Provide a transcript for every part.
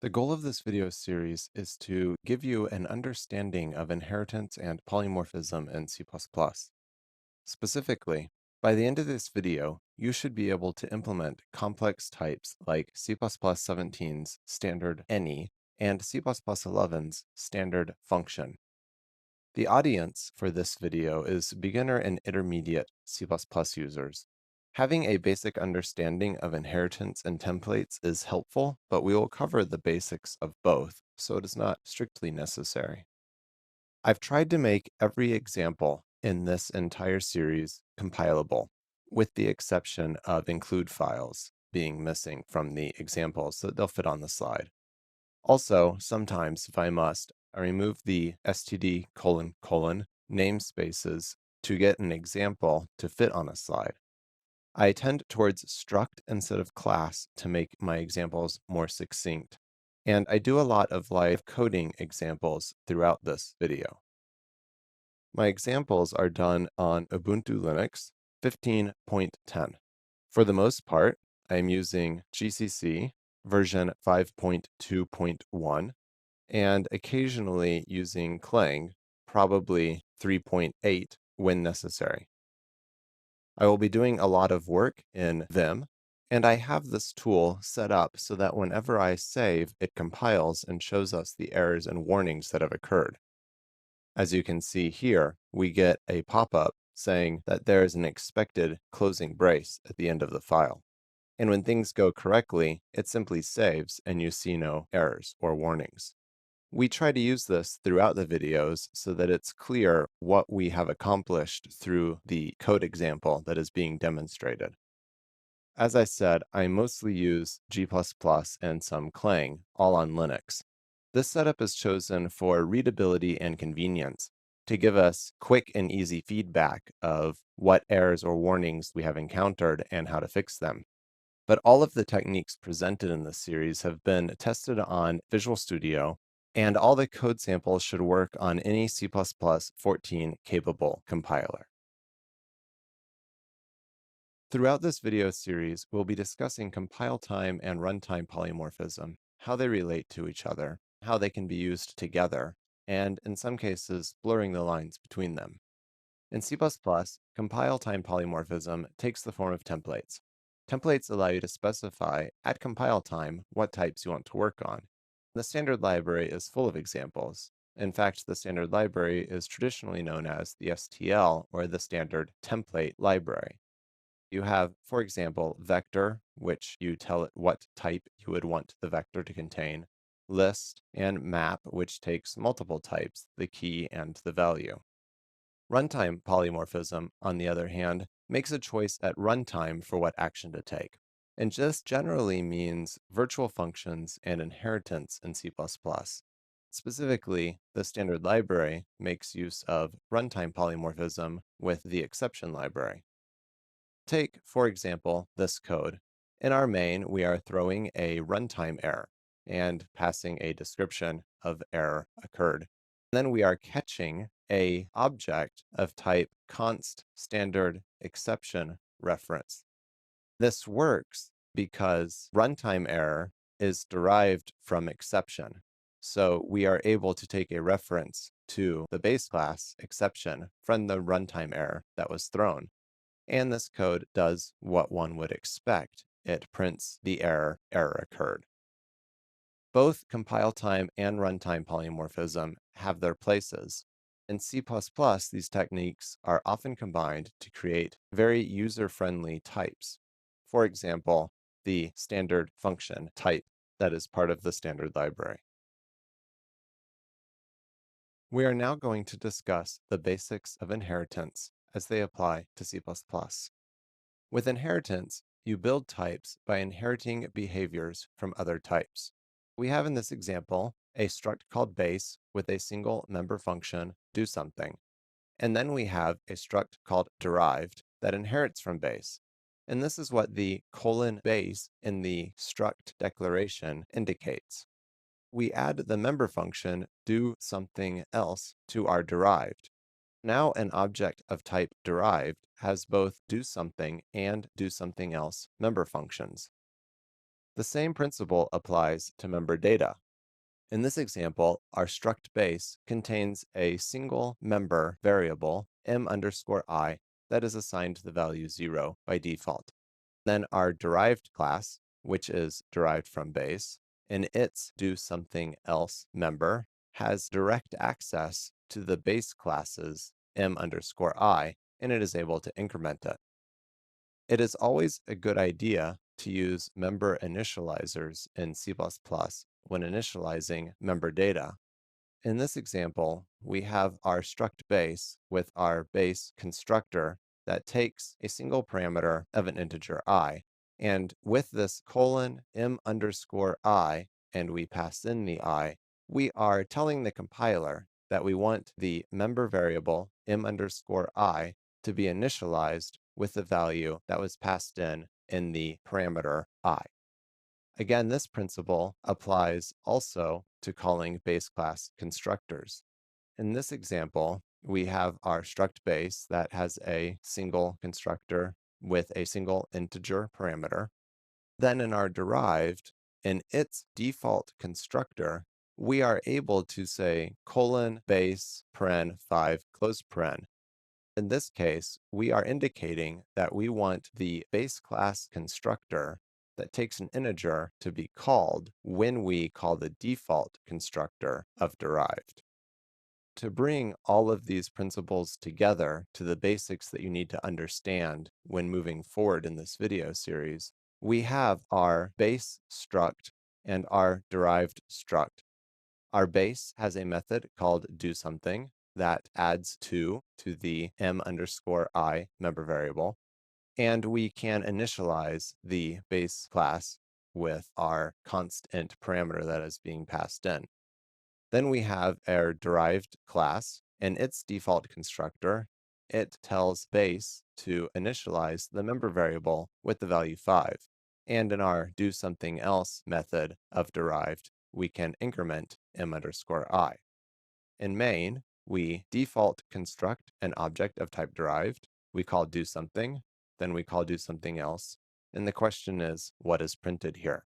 The goal of this video series is to give you an understanding of inheritance and polymorphism in C++. Specifically, by the end of this video, you should be able to implement complex types like C++'17's standard any and C++11's standard function. The audience for this video is beginner and intermediate C++ users. Having a basic understanding of inheritance and templates is helpful, but we will cover the basics of both, so it is not strictly necessary. I've tried to make every example in this entire series compilable, with the exception of include files being missing from the examples, so they'll fit on the slide. Also, sometimes, if I must, I remove the std::, namespaces to get an example to fit on a slide. I tend towards struct instead of class to make my examples more succinct, and I do a lot of live coding examples throughout this video. My examples are done on Ubuntu Linux 15.10. For the most part, I'm using GCC version 5.2.1 and occasionally using Clang, probably 3.8 when necessary. I will be doing a lot of work in Vim, and I have this tool set up so that whenever I save, it compiles and shows us the errors and warnings that have occurred. As you can see here, we get a pop-up saying that there is an expected closing brace at the end of the file. And when things go correctly, it simply saves and you see no errors or warnings. We try to use this throughout the videos so that it's clear what we have accomplished through the code example that is being demonstrated. As I said, I mostly use G++ and some Clang, all on Linux. This setup is chosen for readability and convenience, to give us quick and easy feedback of what errors or warnings we have encountered and how to fix them. But all of the techniques presented in this series have been tested on Visual Studio, and all the code samples should work on any C++ 14 capable compiler. Throughout this video series, we'll be discussing compile time and runtime polymorphism, how they relate to each other, how they can be used together, and in some cases, blurring the lines between them. In C++, compile time polymorphism takes the form of templates. Templates allow you to specify at compile time what types you want to work on. The standard library is full of examples. In fact, the standard library is traditionally known as the STL, or the standard template library. You have, for example, vector, which you tell it what type you would want the vector to contain, list, and map, which takes multiple types, the key and the value. Runtime polymorphism, on the other hand, makes a choice at runtime for what action to take, and just generally means virtual functions and inheritance in C++. Specifically, the standard library makes use of runtime polymorphism with the exception library. Take, for example, this code. In our main, we are throwing a runtime error and passing a description of error occurred. Then we are catching a object of type const standard exception reference. This works because runtime error is derived from exception. So we are able to take a reference to the base class exception from the runtime error that was thrown. And this code does what one would expect. It prints the error occurred. Both compile time and runtime polymorphism have their places. In C++, these techniques are often combined to create very user-friendly types. For example, the standard function type that is part of the standard library. We are now going to discuss the basics of inheritance as they apply to C++. With inheritance, you build types by inheriting behaviors from other types. We have in this example a struct called base with a single member function do something. And then we have a struct called derived that inherits from base. And this is what the :base in the struct declaration indicates. We add the member function do something else to our derived. Now an object of type derived has both do something and do something else member functions. The same principle applies to member data. In this example, our struct base contains a single member variable, m_i, that is assigned the value 0 by default. Then our derived class, which is derived from base, in its doSomethingElse member, has direct access to the base class's m_i, and it is able to increment it. It is always a good idea to use member initializers in C++ when initializing member data. In this example, we have our struct base with our base constructor that takes a single parameter of an integer I. And with this :m_i, and we pass in the I, we are telling the compiler that we want the member variable m_i to be initialized with the value that was passed in the parameter I. Again, this principle applies also to calling base class constructors. In this example, we have our struct base that has a single constructor with a single integer parameter. Then in our derived, in its default constructor, we are able to say :base paren 5 close paren. In this case, we are indicating that we want the base class constructor that takes an integer to be called when we call the default constructor of derived. To bring all of these principles together to the basics that you need to understand when moving forward in this video series, we have our base struct and our derived struct. Our base has a method called doSomething that adds 2 to the m_i member variable, and we can initialize the base class with our constant parameter that is being passed in. Then we have our derived class, and its default constructor. It tells base to initialize the member variable with the value 5. And in our doSomethingElse method of derived, we can increment m_i. In main, we default construct an object of type derived. We call doSomething, then we call doSomethingElse. And the question is, what is printed here?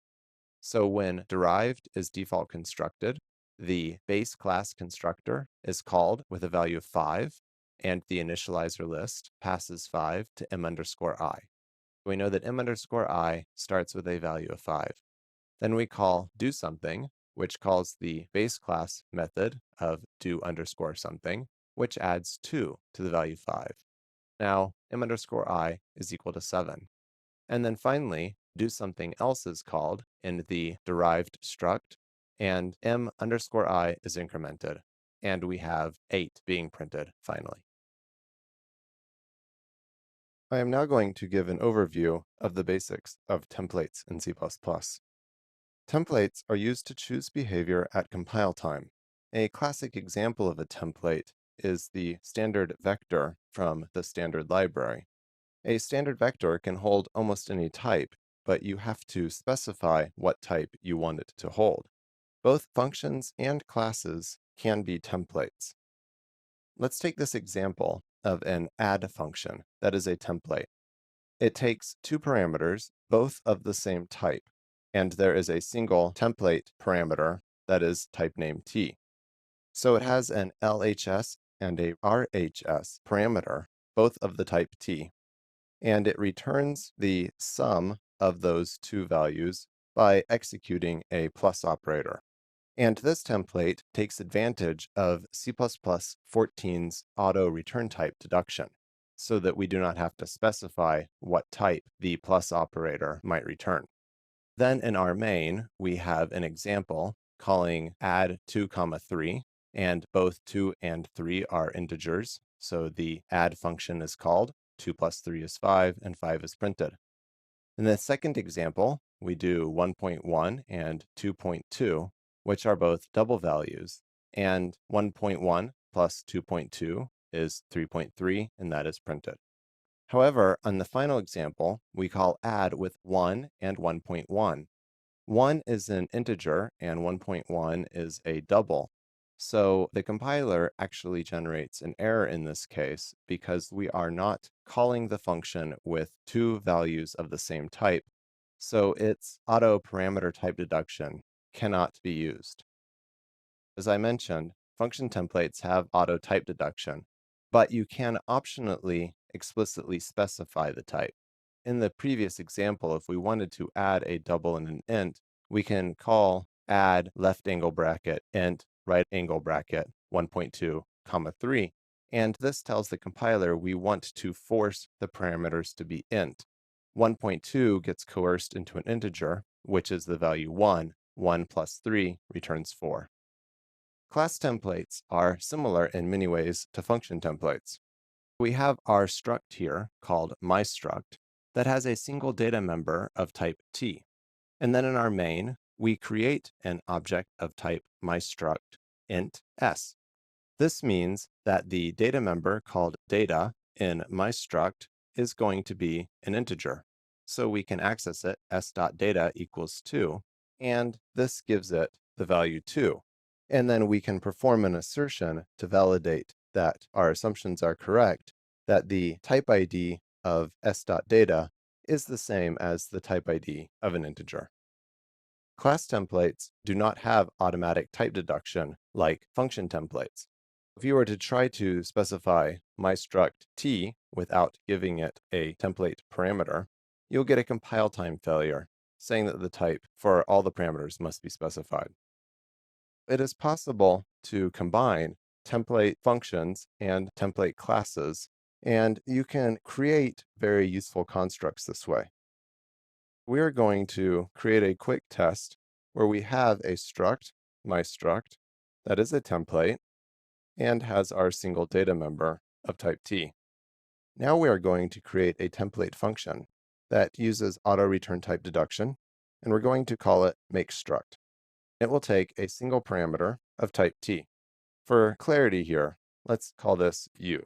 So when derived is default constructed, the base class constructor is called with a value of 5, and the initializer list passes 5 to m_i. We know that m_i starts with a value of 5. Then we call doSomething, which calls the base class method of do_something, which adds 2 to the value 5. Now, m_i is equal to 7. And then finally, doSomethingElse is called in the derived struct, and m_i is incremented, and we have 8 being printed finally. I am now going to give an overview of the basics of templates in C++. Templates are used to choose behavior at compile time. A classic example of a template is the standard vector from the standard library. A standard vector can hold almost any type, but you have to specify what type you want it to hold. Both functions and classes can be templates. Let's take this example of an add function that is a template. It takes 2 parameters, both of the same type, and there is a single template parameter that is type name t. So it has an LHS and a RHS parameter, both of the type t, and it returns the sum of those 2 values by executing a plus operator. And this template takes advantage of C++ 14's auto return type deduction, so that we do not have to specify what type the plus operator might return. Then in our main, we have an example calling add 2, 3, and both 2 and 3 are integers, so the add function is called, 2 plus 3 is 5, and 5 is printed. In the second example, we do 1.1 and 2.2, which are both double values, and 1.1 plus 2.2 is 3.3, and that is printed. However, on the final example, we call add with 1 and 1.1. 1 is an integer, and 1.1 is a double. So the compiler actually generates an error in this case because we are not calling the function with 2 values of the same type, so its auto parameter type deduction cannot be used. As I mentioned, function templates have auto type deduction, but you can optionally explicitly specify the type. In the previous example, if we wanted to add a double and an int, we can call add left angle bracket int right angle bracket 1.2 comma 3. And this tells the compiler we want to force the parameters to be int. 1.2 gets coerced into an integer, which is the value 1. 1 plus 3 returns 4. Class templates are similar in many ways to function templates. We have our struct here called myStruct that has a single data member of type T. And then in our main, we create an object of type myStruct int s. This means that the data member called data in myStruct is going to be an integer. So we can access it s.data equals 2, and this gives it the value 2. And then we can perform an assertion to validate that our assumptions are correct, that the type ID of s.data is the same as the type ID of an integer. Class templates do not have automatic type deduction like function templates. If you were to try to specify myStruct t without giving it a template parameter, you'll get a compile time failure saying that the type for all the parameters must be specified. It is possible to combine template functions and template classes, and you can create very useful constructs this way. We are going to create a quick test where we have a struct, myStruct, that is a template and has our single data member of type T. Now we are going to create a template function that uses auto return type deduction, and we're going to call it makeStruct. It will take a single parameter of type T. For clarity here, let's call this U.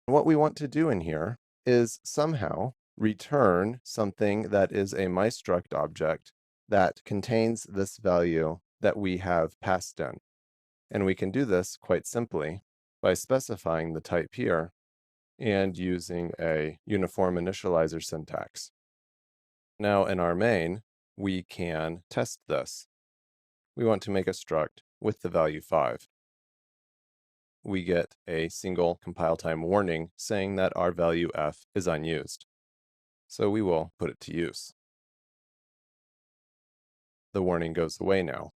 What we want to do in here is somehow return something that is a myStruct object that contains this value that we have passed in. And we can do this quite simply by specifying the type here and using a uniform initializer syntax. Now in our main, we can test this. We want to make a struct with the value 5. We get a single compile time warning saying that our value f is unused. So we will put it to use. The warning goes away now.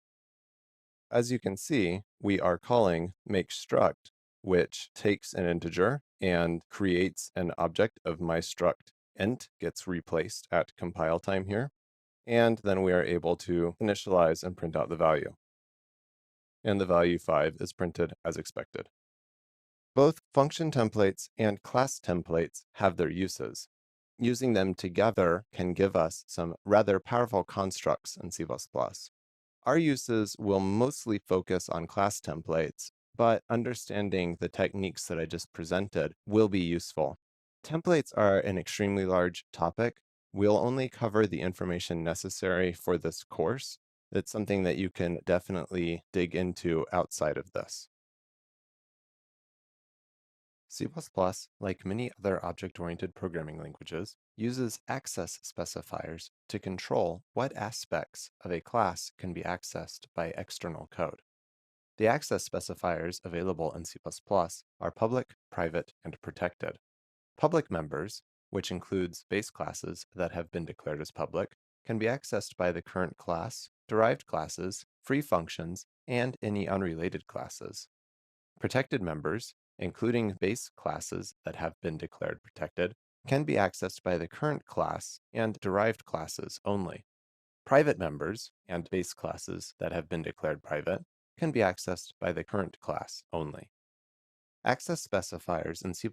As you can see, we are calling makeStruct, which takes an integer and creates an object of myStruct int, gets replaced at compile time here, and then we are able to initialize and print out the value. And the value 5 is printed as expected. Both function templates and class templates have their uses. Using them together can give us some rather powerful constructs in C++. Our uses will mostly focus on class templates, but understanding the techniques that I just presented will be useful. Templates are an extremely large topic. We'll only cover the information necessary for this course. It's something that you can definitely dig into outside of this. C++, like many other object-oriented programming languages, uses access specifiers to control what aspects of a class can be accessed by external code. The access specifiers available in C++ are public, private, and protected. Public members, which includes base classes that have been declared as public, can be accessed by the current class, derived classes, free functions, and any unrelated classes. Protected members, including base classes that have been declared protected, can be accessed by the current class and derived classes only. Private members and base classes that have been declared private can be accessed by the current class only. Access specifiers in C++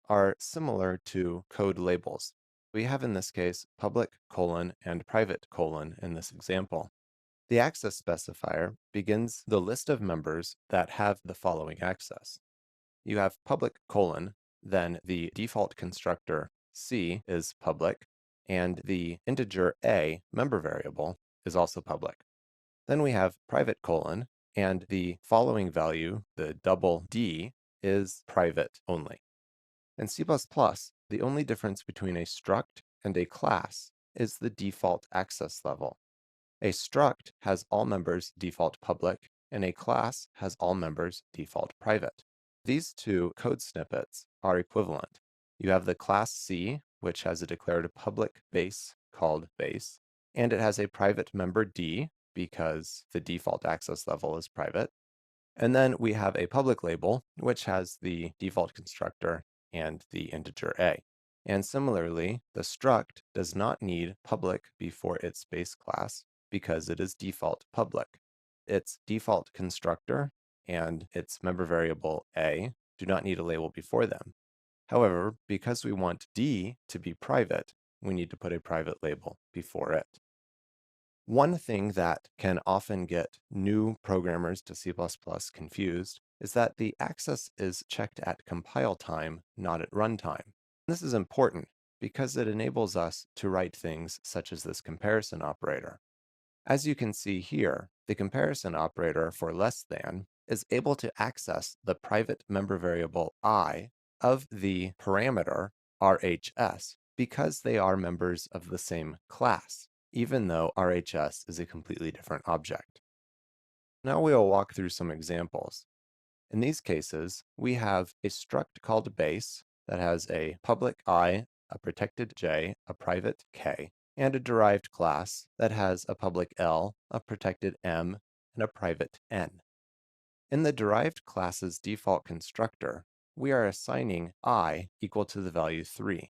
are similar to code labels. We have in this case public colon and private colon in this example. The access specifier begins the list of members that have the following access. You have public colon, then the default constructor C is public, and the integer A member variable is also public. Then we have private colon, and the following value, the double D, is private only. In C++, the only difference between a struct and a class is the default access level. A struct has all members default public, and a class has all members default private. These two code snippets are equivalent. You have the class C, which has a declared public base called base, and it has a private member D because the default access level is private. And then we have a public label, which has the default constructor and the integer a. And similarly, the struct does not need public before its base class because it is default public. Its default constructor and its member variable a do not need a label before them. However, because we want D to be private, we need to put a private label before it. One thing that can often get new programmers to C++ confused is that the access is checked at compile time, not at runtime. This is important because it enables us to write things such as this comparison operator. As you can see here, the comparison operator for less than is able to access the private member variable I of the parameter RHS because they are members of the same class, even though RHS is a completely different object. Now we'll walk through some examples. In these cases, we have a struct called base that has a public I, a protected J, a private K, and a derived class that has a public L, a protected M, and a private N. In the derived class's default constructor, we are assigning I equal to the value 3,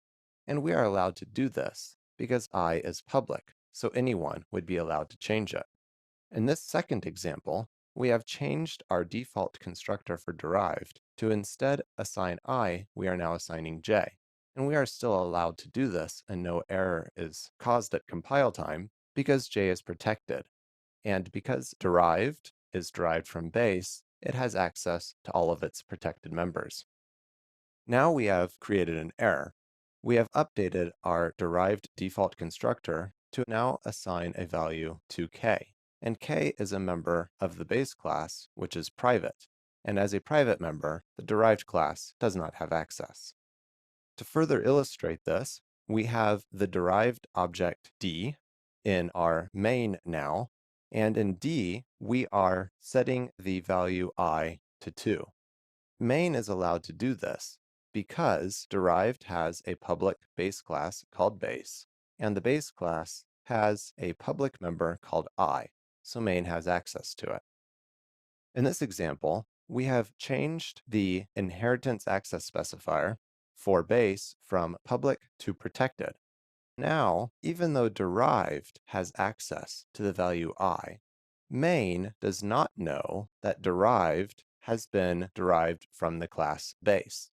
and we are allowed to do this because I is public, so anyone would be allowed to change it. In this second example, we have changed our default constructor for derived to instead assign I, we are now assigning J. And we are still allowed to do this and no error is caused at compile time because J is protected. And because derived is derived from base, it has access to all of its protected members. Now we have created an error. We have updated our derived default constructor to now assign a value to K. And K is a member of the base class, which is private. And as a private member, the derived class does not have access. To further illustrate this, we have the derived object D in our main now, and in D, we are setting the value I to 2. Main is allowed to do this because derived has a public base class called base, and the base class has a public member called I, so main has access to it. In this example, we have changed the inheritance access specifier for base from public to protected. Now, even though derived has access to the value I, main does not know that derived has been derived from the class base.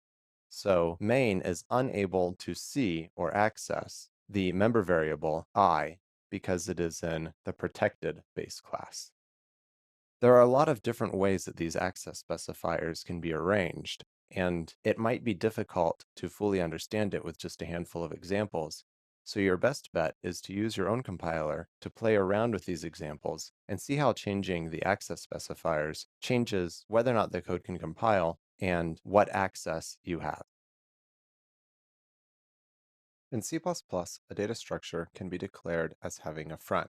So main is unable to see or access the member variable I because it is in the protected base class. There are a lot of different ways that these access specifiers can be arranged, and it might be difficult to fully understand it with just a handful of examples. So your best bet is to use your own compiler to play around with these examples and see how changing the access specifiers changes whether or not the code can compile and what access you have. In C++, a data structure can be declared as having a friend.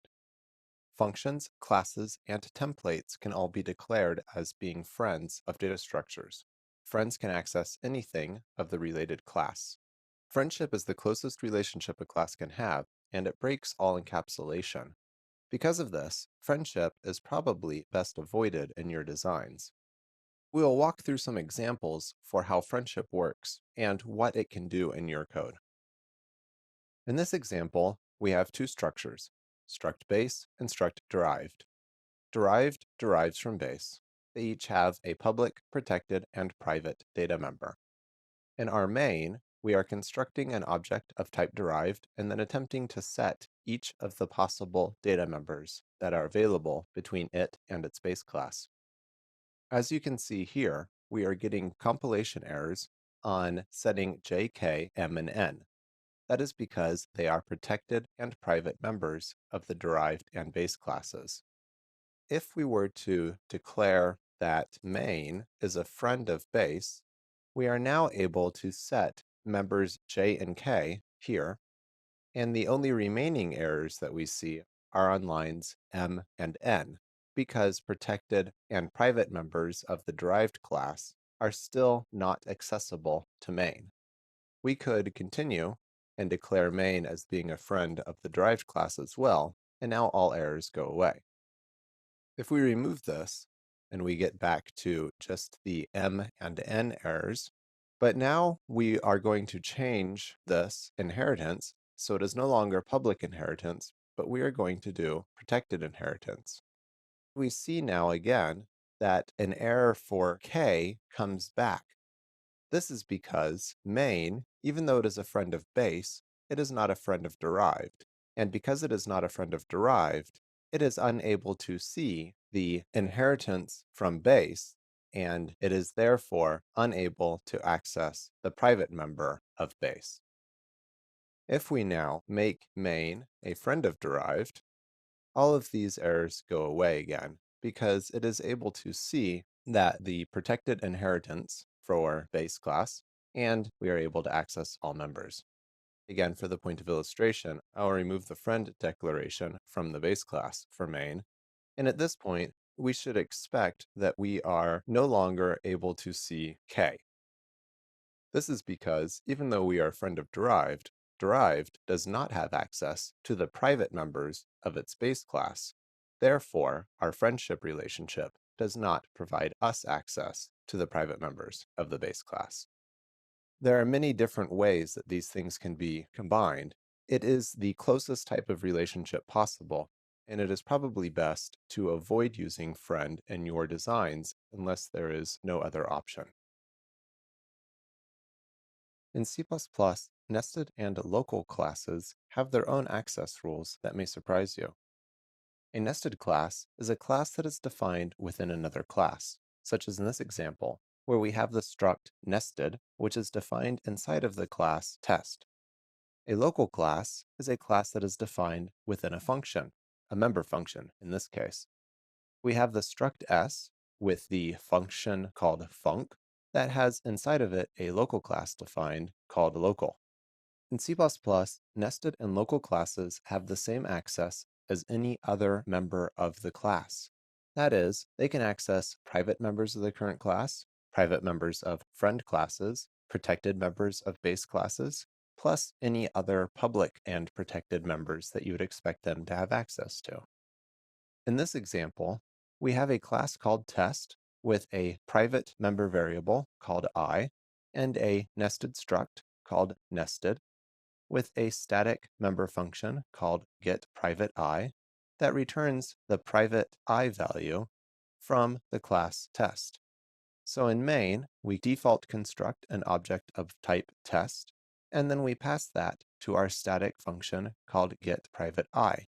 Functions, classes, and templates can all be declared as being friends of data structures. Friends can access anything of the related class. Friendship is the closest relationship a class can have, and it breaks all encapsulation. Because of this, friendship is probably best avoided in your designs. We'll walk through some examples for how friendship works and what it can do in your code. In this example, we have two structures, struct base and struct derived. Derived derives from base. They each have a public, protected, and private data member. In our main, we are constructing an object of type derived and then attempting to set each of the possible data members that are available between it and its base class. As you can see here, we are getting compilation errors on setting J, K, M, and N. That is because they are protected and private members of the derived and base classes. If we were to declare that main is a friend of base, we are now able to set members J and K here, And the only remaining errors that we see are on lines M and N, because protected and private members of the derived class are still not accessible to main. We could continue and declare main as being a friend of the derived class as well, and now all errors go away. If we remove this, and we get back to just the M and N errors, but now we are going to change this inheritance so it is no longer public inheritance, but we are going to do protected inheritance. We see now again that an error for K comes back. This is because main, even though it is a friend of base, it is not a friend of derived. And because it is not a friend of derived, it is unable to see the inheritance from base, and it is therefore unable to access the private member of base. If we now make main a friend of derived, all of these errors go away again, because it is able to see that the protected inheritance for base class, and we are able to access all members. Again, for the point of illustration, I'll remove the friend declaration from the base class for main, and at this point, we should expect that we are no longer able to see K. This is because even though we are friend of derived, derived does not have access to the private members of its base class. Therefore, our friendship relationship does not provide us access to the private members of the base class. There are many different ways that these things can be combined. It is the closest type of relationship possible, and it is probably best to avoid using friend in your designs unless there is no other option. In C++, nested and local classes have their own access rules that may surprise you. A nested class is a class that is defined within another class, such as in this example, where we have the struct nested, which is defined inside of the class test. A local class is a class that is defined within a function, a member function in this case. We have the struct s with the function called func that has inside of it a local class defined called local. In C++, nested and local classes have the same access as any other member of the class. That is, they can access private members of the current class, private members of friend classes, protected members of base classes, plus any other public and protected members that you would expect them to have access to. In this example, we have a class called test with a private member variable called I and a nested struct called nested with a static member function called getPrivateI that returns the private I value from the class test. So in main, we default construct an object of type test, and then we pass that to our static function called getPrivateI.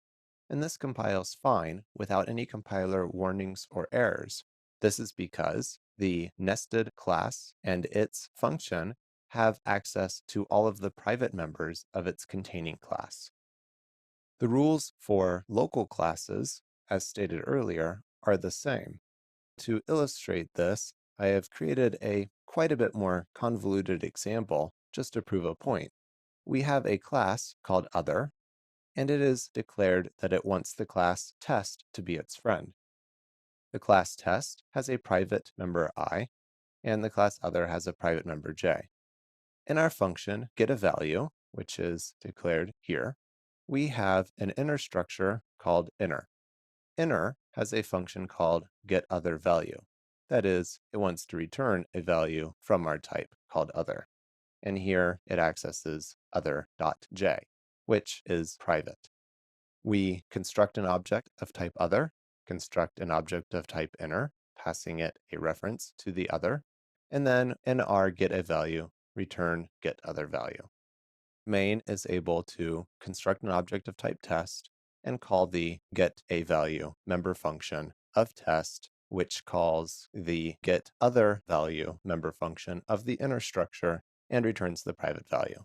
And this compiles fine without any compiler warnings or errors. This is because the nested class and its function have access to all of the private members of its containing class. The rules for local classes, as stated earlier, are the same. To illustrate this, I have created a quite a bit more convoluted example just to prove a point. We have a class called other, and it is declared that it wants the class test to be its friend. The class test has a private member I, and the class other has a private member j. In our function getAValue, which is declared here, we have an inner structure called inner. Inner has a function called getOtherValue. That is, it wants to return a value from our type called other. And here it accesses other.j, which is private. We construct an object of type other, construct an object of type inner, passing it a reference to the other, and then in our getAValue, return getOtherValue. Main is able to construct an object of type test and call the getAValue member function of test, which calls the getOtherValue member function of the inner structure and returns the private value.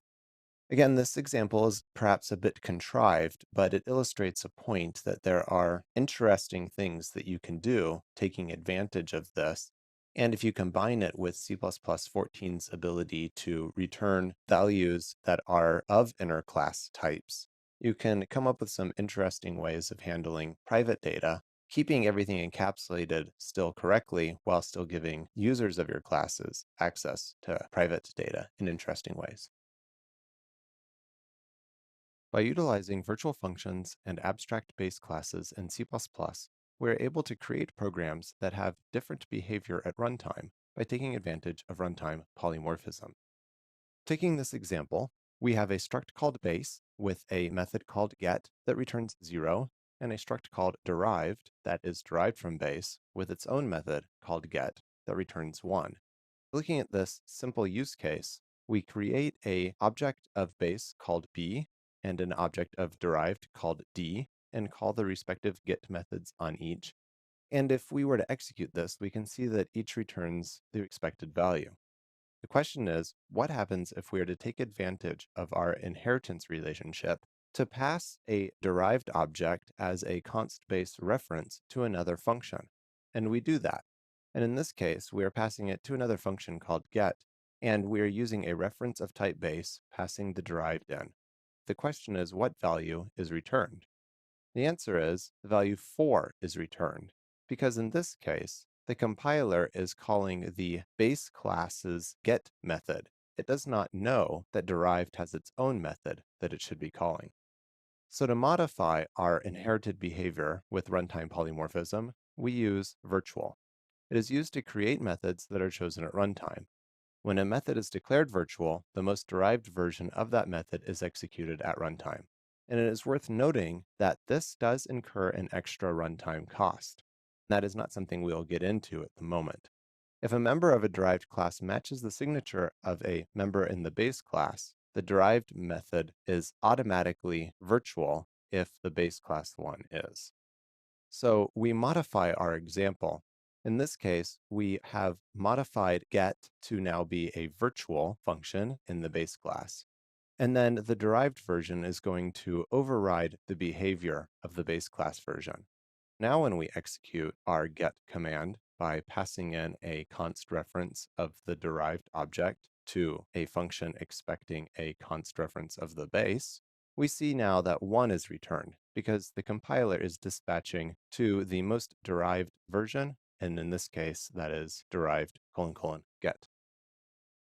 Again, this example is perhaps a bit contrived, but it illustrates a point that there are interesting things that you can do taking advantage of this. And if you combine it with C++14's ability to return values that are of inner class types, You can come up with some interesting ways of handling private data, keeping everything encapsulated still correctly while still giving users of your classes access to private data in interesting ways. By utilizing virtual functions and abstract base classes in C++, we're able to create programs that have different behavior at runtime by taking advantage of runtime polymorphism. Taking this example, we have a struct called base with a method called get that returns 0, and a struct called derived that is derived from base with its own method called get that returns 1. Looking at this simple use case, we create an object of base called b and an object of derived called d, and call the respective get methods on each. And if we were to execute this, we can see that each returns the expected value. The question is, what happens if we are to take advantage of our inheritance relationship to pass a derived object as a const base reference to another function? And we do that. And in this case, we are passing it to another function called get, and we are using a reference of type base, passing the derived in. The question is, what value is returned? The answer is the value 4 is returned, because in this case, the compiler is calling the base class's get method. It does not know that derived has its own method that it should be calling. So to modify our inherited behavior with runtime polymorphism, we use virtual. It is used to create methods that are chosen at runtime. When a method is declared virtual, the most derived version of that method is executed at runtime. And it is worth noting that this does incur an extra runtime cost. That is not something we'll get into at the moment. If a member of a derived class matches the signature of a member in the base class, the derived method is automatically virtual if the base class one is. So we modify our example. In this case, we have modified get to now be a virtual function in the base class. And then the derived version is going to override the behavior of the base class version. Now when we execute our get command by passing in a const reference of the derived object to a function expecting a const reference of the base, we see now that 1 is returned because the compiler is dispatching to the most derived version, and in this case, that is derived : get.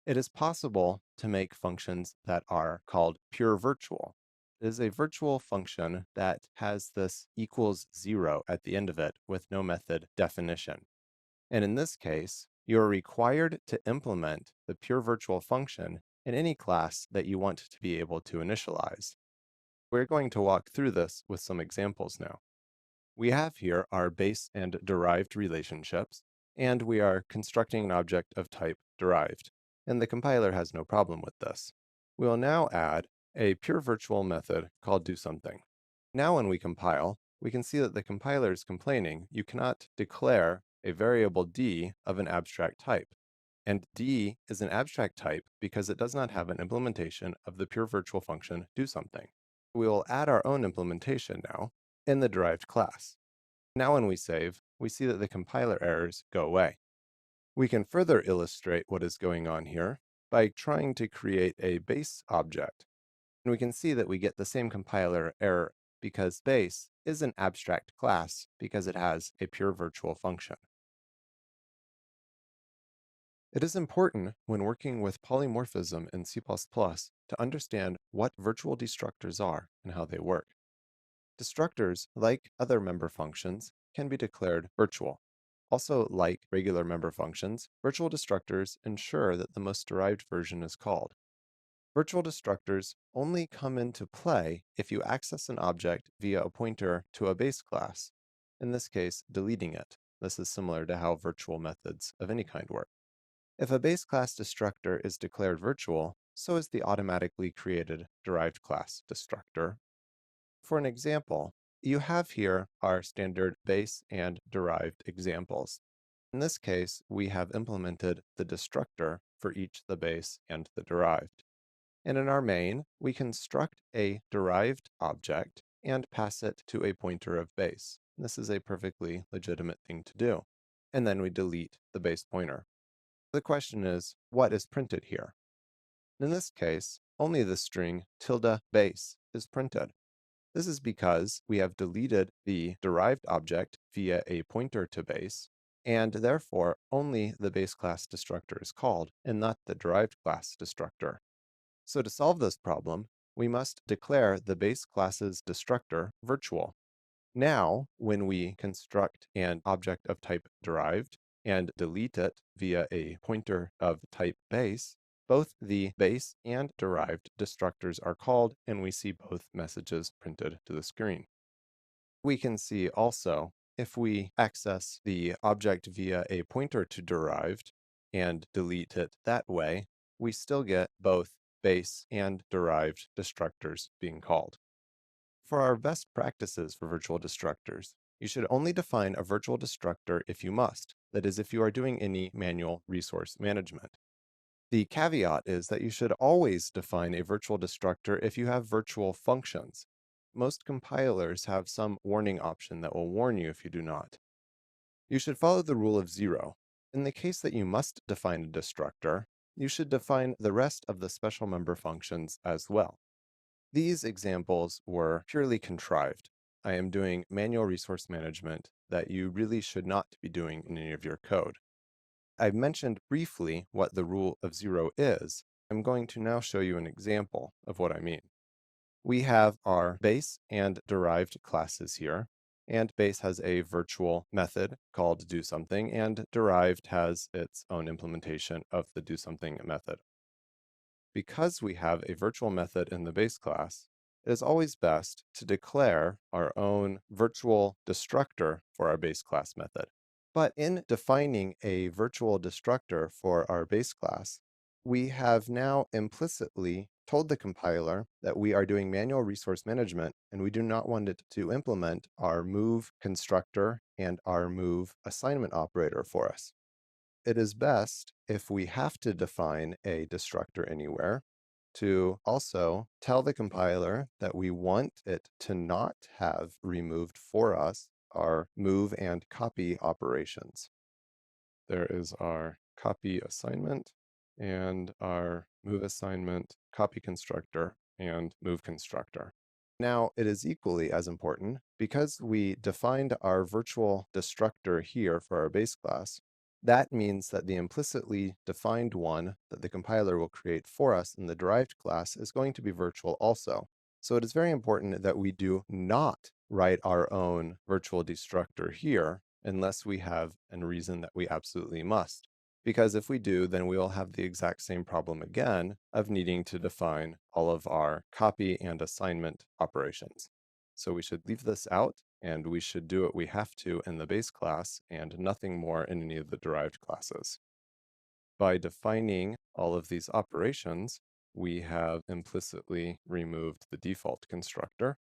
It is possible to make functions that are called pure virtual. It is a virtual function that has this equals 0 at the end of it with no method definition. And in this case, you're required to implement the pure virtual function in any class that you want to be able to initialize. We're going to walk through this with some examples now. We have here our base and derived relationships, and we are constructing an object of type derived, and the compiler has no problem with this. We will now add a pure virtual method called doSomething. Now when we compile, we can see that the compiler is complaining you cannot declare a variable d of an abstract type. And d is an abstract type because it does not have an implementation of the pure virtual function doSomething. We will add our own implementation now in the derived class. Now when we save, we see that the compiler errors go away. We can further illustrate what is going on here by trying to create a base object. And we can see that we get the same compiler error because base is an abstract class because it has a pure virtual function. It is important when working with polymorphism in C++ to understand what virtual destructors are and how they work. Destructors, like other member functions, can be declared virtual. Also, like regular member functions, virtual destructors ensure that the most derived version is called. Virtual destructors only come into play if you access an object via a pointer to a base class, in this case, deleting it. This is similar to how virtual methods of any kind work. If a base class destructor is declared virtual, so is the automatically created derived class destructor. For an example, you have here our standard base and derived examples. In this case, we have implemented the destructor for each the base and the derived. And in our main, we construct a derived object and pass it to a pointer of base. This is a perfectly legitimate thing to do. And then we delete the base pointer. The question is, what is printed here? In this case, only the string tilde base is printed. This is because we have deleted the derived object via a pointer to base, and therefore only the base class destructor is called, and not the derived class destructor. So to solve this problem, we must declare the base class's destructor virtual. Now, when we construct an object of type derived and delete it via a pointer of type base, both the base and derived destructors are called, and we see both messages printed to the screen. We can see also, if we access the object via a pointer to derived and delete it that way, we still get both base and derived destructors being called. For our best practices for virtual destructors, you should only define a virtual destructor if you must, that is, if you are doing any manual resource management. The caveat is that you should always define a virtual destructor if you have virtual functions. Most compilers have some warning option that will warn you if you do not. You should follow the rule of zero. In the case that you must define a destructor, you should define the rest of the special member functions as well. These examples were purely contrived. I am doing manual resource management that you really should not be doing in any of your code. I've mentioned briefly what the rule of zero is. I'm going to now show you an example of what I mean. We have our base and derived classes here, and base has a virtual method called doSomething, and derived has its own implementation of the doSomething method. Because we have a virtual method in the base class, it is always best to declare our own virtual destructor for our base class method. But in defining a virtual destructor for our base class, we have now implicitly told the compiler that we are doing manual resource management and we do not want it to implement our move constructor and our move assignment operator for us. It is best, if we have to define a destructor anywhere, to also tell the compiler that we want it to not have removed for us our move and copy operations. There is our copy assignment and our move assignment, copy constructor, and move constructor. Now, it is equally as important, because we defined our virtual destructor here for our base class, that means that the implicitly defined one that the compiler will create for us in the derived class is going to be virtual also. So it is very important that we do not write our own virtual destructor here unless we have a reason that we absolutely must. Because if we do, then we will have the exact same problem again of needing to define all of our copy and assignment operations. So we should leave this out, and we should do what we have to in the base class and nothing more in any of the derived classes. By defining all of these operations, we have implicitly removed the default constructor.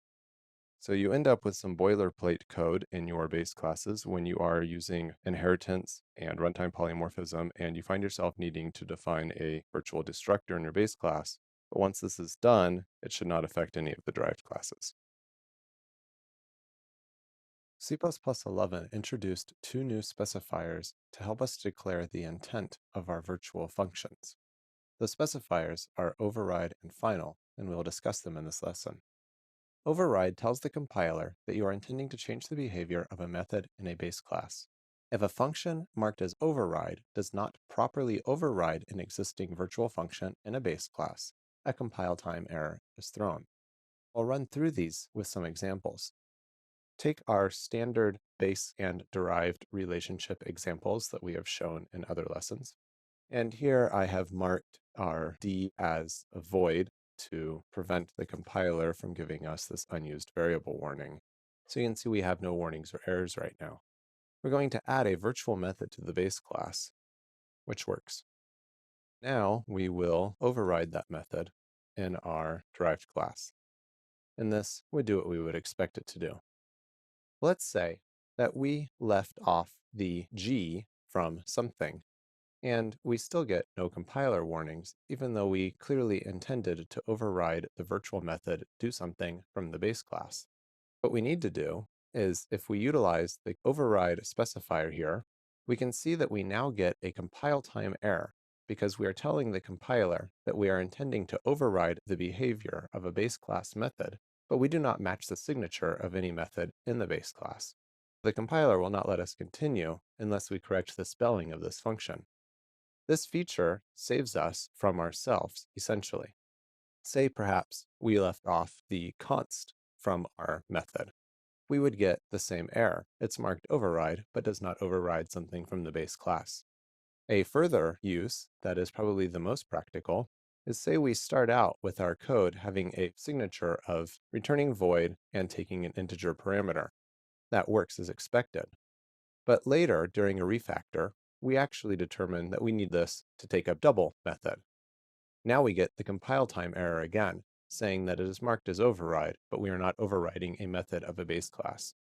So you end up with some boilerplate code in your base classes when you are using inheritance and runtime polymorphism, and you find yourself needing to define a virtual destructor in your base class. But once this is done, it should not affect any of the derived classes. C++11 introduced two new specifiers to help us declare the intent of our virtual functions. The specifiers are override and final, and we will discuss them in this lesson. Override tells the compiler that you are intending to change the behavior of a method in a base class. If a function marked as override does not properly override an existing virtual function in a base class, a compile time error is thrown. I'll run through these with some examples. Take our standard base and derived relationship examples that we have shown in other lessons. And here I have marked our D as a void to prevent the compiler from giving us this unused variable warning. So you can see we have no warnings or errors right now. We're going to add a virtual method to the base class, which works. Now we will override that method in our derived class. And this would do what we would expect it to do. Let's say that we left off the G from something, and we still get no compiler warnings, even though we clearly intended to override the virtual method doSomething from the base class. What we need to do is, if we utilize the override specifier here, we can see that we now get a compile time error, because we are telling the compiler that we are intending to override the behavior of a base class method but we do not match the signature of any method in the base class. The compiler will not let us continue unless we correct the spelling of this function. This feature saves us from ourselves, essentially. Say perhaps we left off the const from our method. We would get the same error. It's marked override, but does not override something from the base class. A further use that is probably the most practical is, say we start out with our code having a signature of returning void and taking an integer parameter. That works as expected. But later, during a refactor, we actually determine that we need this to take a double method. Now we get the compile time error again, saying that it is marked as override, but we are not overriding a method of a base class.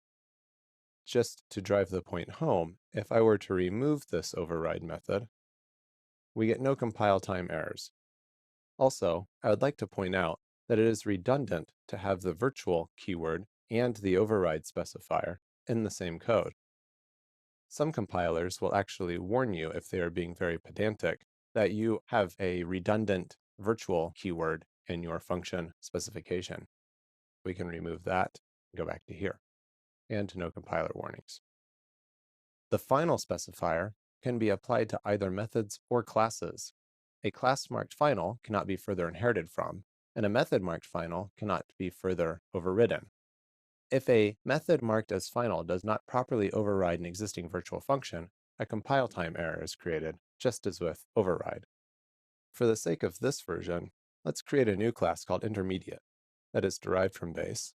Just to drive the point home, if I were to remove this override method, we get no compile time errors. Also, I would like to point out that it is redundant to have the virtual keyword and the override specifier in the same code. Some compilers will actually warn you, if they are being very pedantic, that you have a redundant virtual keyword in your function specification. We can remove that and go back to here, and no compiler warnings. The final specifier can be applied to either methods or classes. A class marked final cannot be further inherited from, and a method marked final cannot be further overridden. If a method marked as final does not properly override an existing virtual function, a compile time error is created, just as with override. For the sake of this version, let's create a new class called intermediate that is derived from base.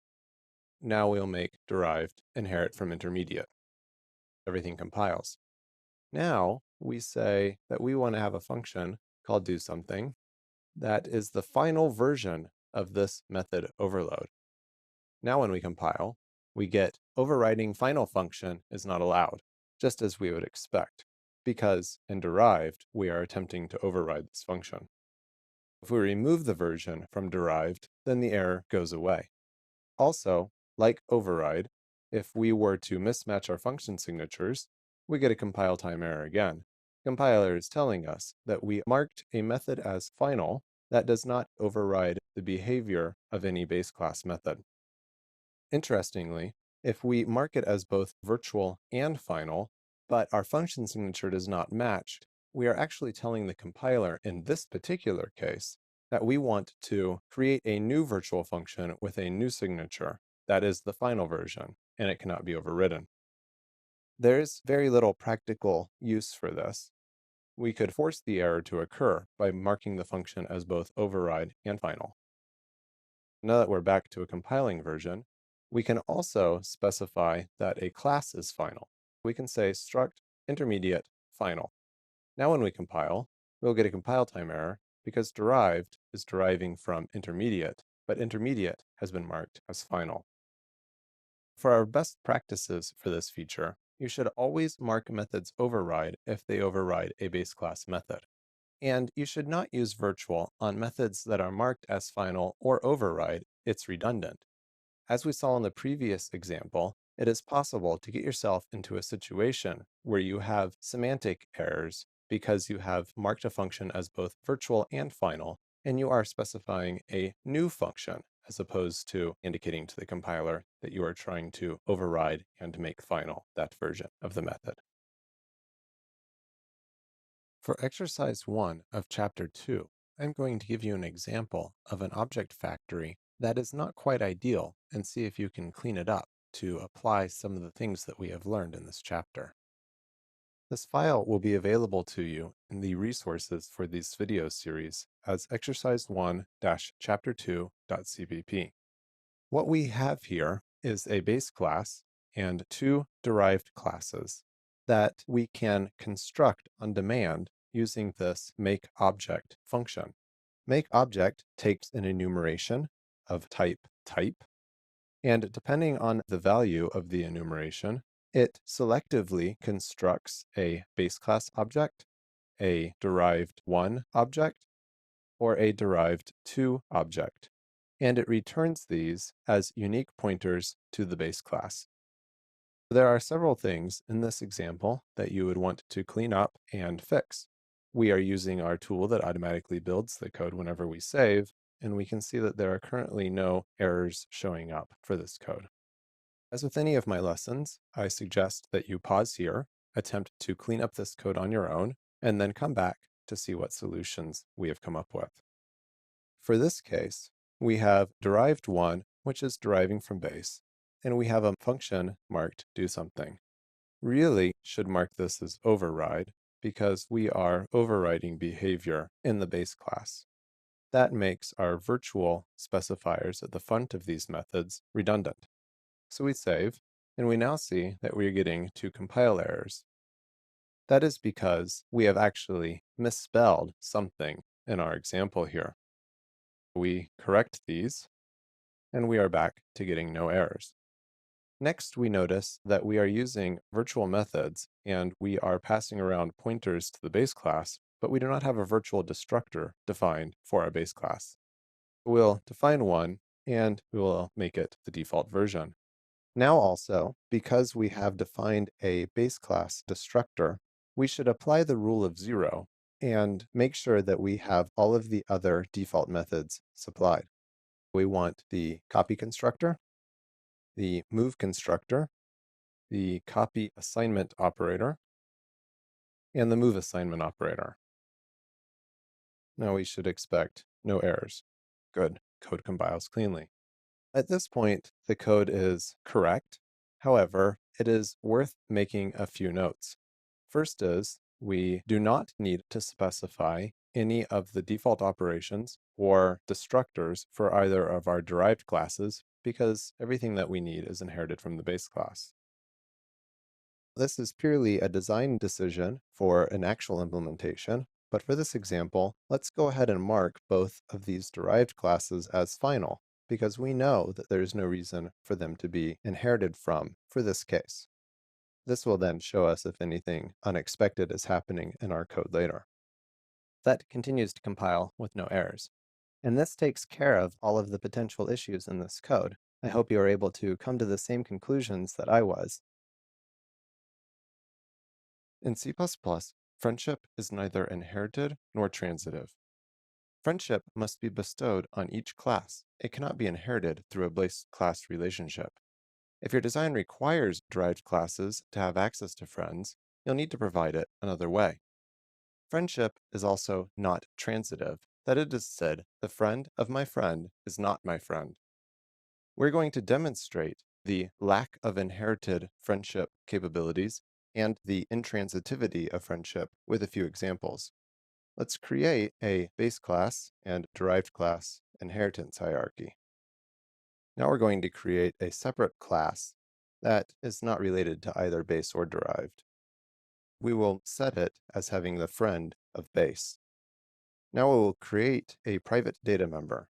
Now we'll make derived inherit from intermediate. Everything compiles. Now we say that we want to have a function called do something that is the final version of this method overload. Now when we compile, we get overriding final function is not allowed, just as we would expect, because in derived, we are attempting to override this function. If we remove the version from derived, then the error goes away. Also, like override, if we were to mismatch our function signatures, we get a compile time error again. Compiler is telling us that we marked a method as final that does not override the behavior of any base class method. Interestingly, if we mark it as both virtual and final, but our function signature does not match, we are actually telling the compiler in this particular case that we want to create a new virtual function with a new signature. That is the final version, and it cannot be overridden. There is very little practical use for this. We could force the error to occur by marking the function as both override and final. Now that we're back to a compiling version, we can also specify that a class is final. We can say struct intermediate final. Now when we compile, we'll get a compile time error because derived is deriving from intermediate, but intermediate has been marked as final. For our best practices for this feature, you should always mark methods override if they override a base class method. And you should not use virtual on methods that are marked as final or override. It's redundant. As we saw in the previous example, it is possible to get yourself into a situation where you have semantic errors because you have marked a function as both virtual and final, and you are specifying a new function as opposed to indicating to the compiler that you are trying to override and make final that version of the method. For exercise 1 of chapter 2, I'm going to give you an example of an object factory that is not quite ideal and see if you can clean it up to apply some of the things that we have learned in this chapter. This file will be available to you in the resources for this video series as exercise 1-chapter2.cpp. What we have here is a base class and two derived classes that we can construct on demand using this makeObject function. MakeObject takes an enumeration of type, and depending on the value of the enumeration, it selectively constructs a base class object, a derived 1 object, or a derived 2 object, and it returns these as unique pointers to the base class. There are several things in this example that you would want to clean up and fix. We are using our tool that automatically builds the code whenever we save, and we can see that there are currently no errors showing up for this code. As with any of my lessons, I suggest that you pause here, attempt to clean up this code on your own, and then come back to see what solutions we have come up with. For this case, we have derived 1, which is deriving from base, and we have a function marked do something. Really should mark this as override because we are overriding behavior in the base class. That makes our virtual specifiers at the front of these methods redundant. So we save, and we now see that we are getting 2 compile errors. That is because we have actually misspelled something in our example here. We correct these, and we are back to getting no errors. Next, we notice that we are using virtual methods, and we are passing around pointers to the base class, but we do not have a virtual destructor defined for our base class. We'll define one, and we will make it the default version. Now also, because we have defined a base class destructor, we should apply the rule of 0 and make sure that we have all of the other default methods supplied. We want the copy constructor, the move constructor, the copy assignment operator, and the move assignment operator. Now we should expect no errors. Good, code compiles cleanly. At this point, the code is correct. However, it is worth making a few notes. First is, we do not need to specify any of the default operations or destructors for either of our derived classes because everything that we need is inherited from the base class. This is purely a design decision for an actual implementation, but for this example, let's go ahead and mark both of these derived classes as final, because we know that there is no reason for them to be inherited from for this case. This will then show us if anything unexpected is happening in our code later. That continues to compile with no errors. And this takes care of all of the potential issues in this code. I hope you are able to come to the same conclusions that I was. In C++, friendship is neither inherited nor transitive. Friendship must be bestowed on each class. It cannot be inherited through a base class relationship. If your design requires derived classes to have access to friends, you'll need to provide it another way. Friendship is also not transitive. That is said, the friend of my friend is not my friend. We're going to demonstrate the lack of inherited friendship capabilities and the intransitivity of friendship with a few examples. Let's create a base class and derived class inheritance hierarchy. Now we're going to create a separate class that is not related to either base or derived. We will set it as having the friend of base. Now we will create a private data member.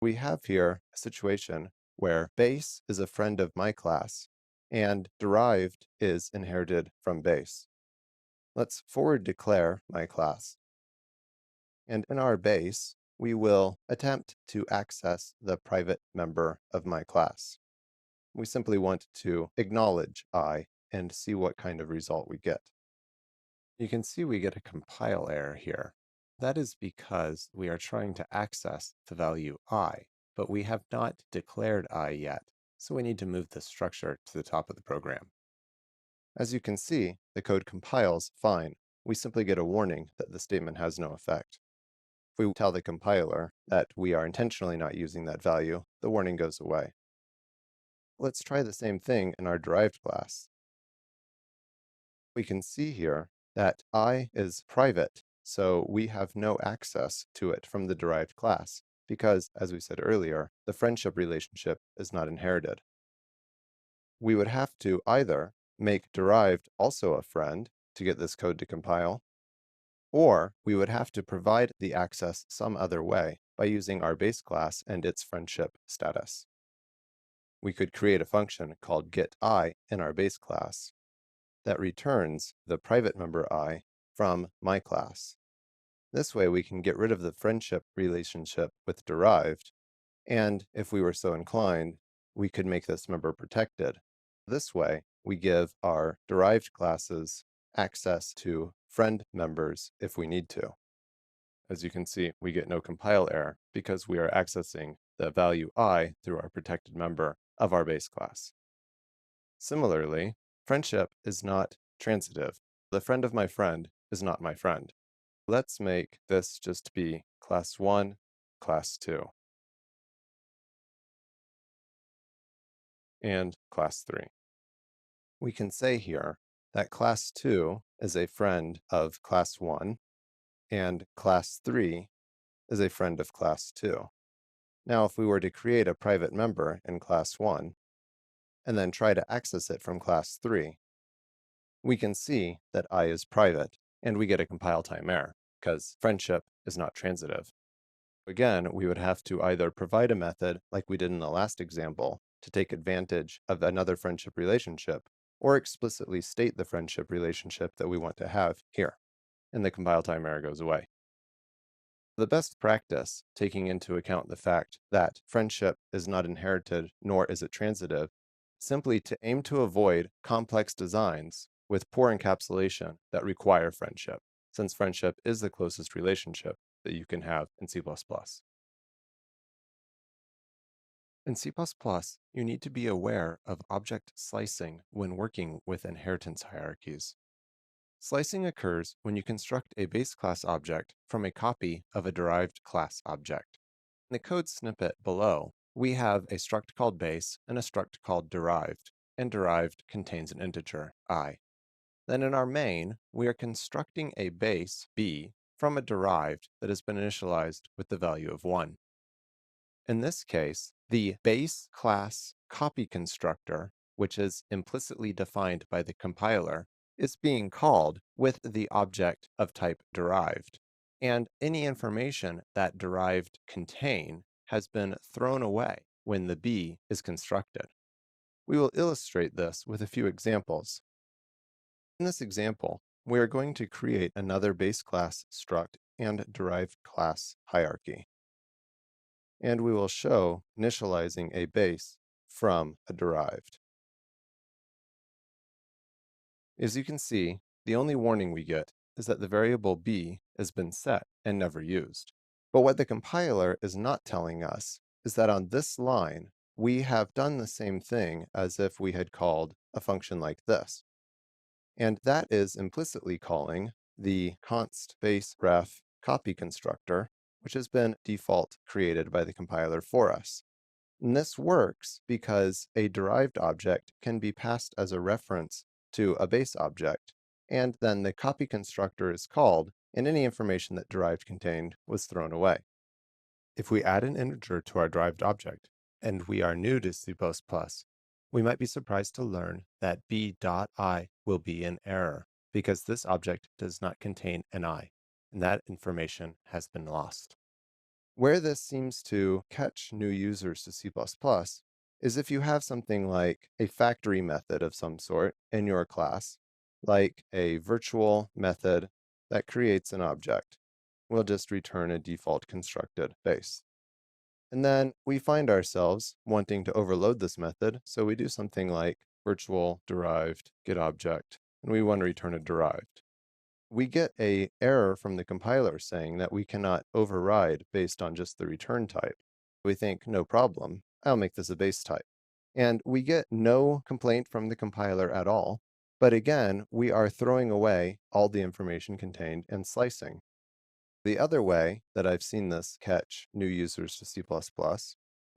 We have here a situation where base is a friend of my class and derived is inherited from base. Let's forward declare my class. And in our base, we will attempt to access the private member of my class. We simply want to acknowledge I and see what kind of result we get. You can see we get a compile error here. That is because we are trying to access the value I, but we have not declared I yet, so we need to move the structure to the top of the program. As you can see, the code compiles fine. We simply get a warning that the statement has no effect. If we tell the compiler that we are intentionally not using that value, the warning goes away. Let's try the same thing in our derived class. We can see here that I is private, so we have no access to it from the derived class, because, as we said earlier, the friendship relationship is not inherited. We would have to either make derived also a friend to get this code to compile, or we would have to provide the access some other way by using our base class and its friendship status. We could create a function called getI in our base class that returns the private member I from my class. This way we can get rid of the friendship relationship with derived, and if we were so inclined, we could make this member protected. This way, we give our derived classes access to friend members if we need to. As you can see, we get no compile error because we are accessing the value I through our protected member of our base class. Similarly, friendship is not transitive. The friend of my friend is not my friend. Let's make this just be class 1, class 2, and class 3. We can say here that class 2 is a friend of class 1, and class 3 is a friend of class 2. Now, if we were to create a private member in class 1, and then try to access it from class 3, we can see that I is private, and we get a compile time error, because friendship is not transitive. Again, we would have to either provide a method, like we did in the last example, to take advantage of another friendship relationship, or explicitly state the friendship relationship that we want to have here, and the compile time error goes away. The best practice, taking into account the fact that friendship is not inherited nor is it transitive, simply to aim to avoid complex designs with poor encapsulation that require friendship, since friendship is the closest relationship that you can have in C++. In C++, you need to be aware of object slicing when working with inheritance hierarchies. Slicing occurs when you construct a base class object from a copy of a derived class object. In the code snippet below, we have a struct called base and a struct called derived, and derived contains an integer, I. Then in our main, we are constructing a base, b, from a derived that has been initialized with the value of 1. In this case, the base class copy constructor, which is implicitly defined by the compiler, is being called with the object of type derived, and any information that derived contain has been thrown away when the B is constructed. We will illustrate this with a few examples. In this example, we are going to create another base class struct and derived class hierarchy. And we will show initializing a base from a derived. As you can see, the only warning we get is that the variable b has been set and never used. But what the compiler is not telling us is that on this line, we have done the same thing as if we had called a function like this. And that is implicitly calling the const base ref copy constructor, which has been default created by the compiler for us. And this works because a derived object can be passed as a reference to a base object, and then the copy constructor is called, and any information that derived contained was thrown away. If we add an integer to our derived object, and we are new to C++, we might be surprised to learn that b.i will be in error, because this object does not contain an I, and that information has been lost. Where this seems to catch new users to C++ is if you have something like a factory method of some sort in your class, like a virtual method that creates an object. We'll just return a default constructed base. And then we find ourselves wanting to overload this method, so we do something like virtual derived getObject, and we want to return a derived. We get an error from the compiler saying that we cannot override based on just the return type. We think, no problem, I'll make this a base type. And we get no complaint from the compiler at all. But again, we are throwing away all the information contained and slicing. The other way that I've seen this catch new users to C++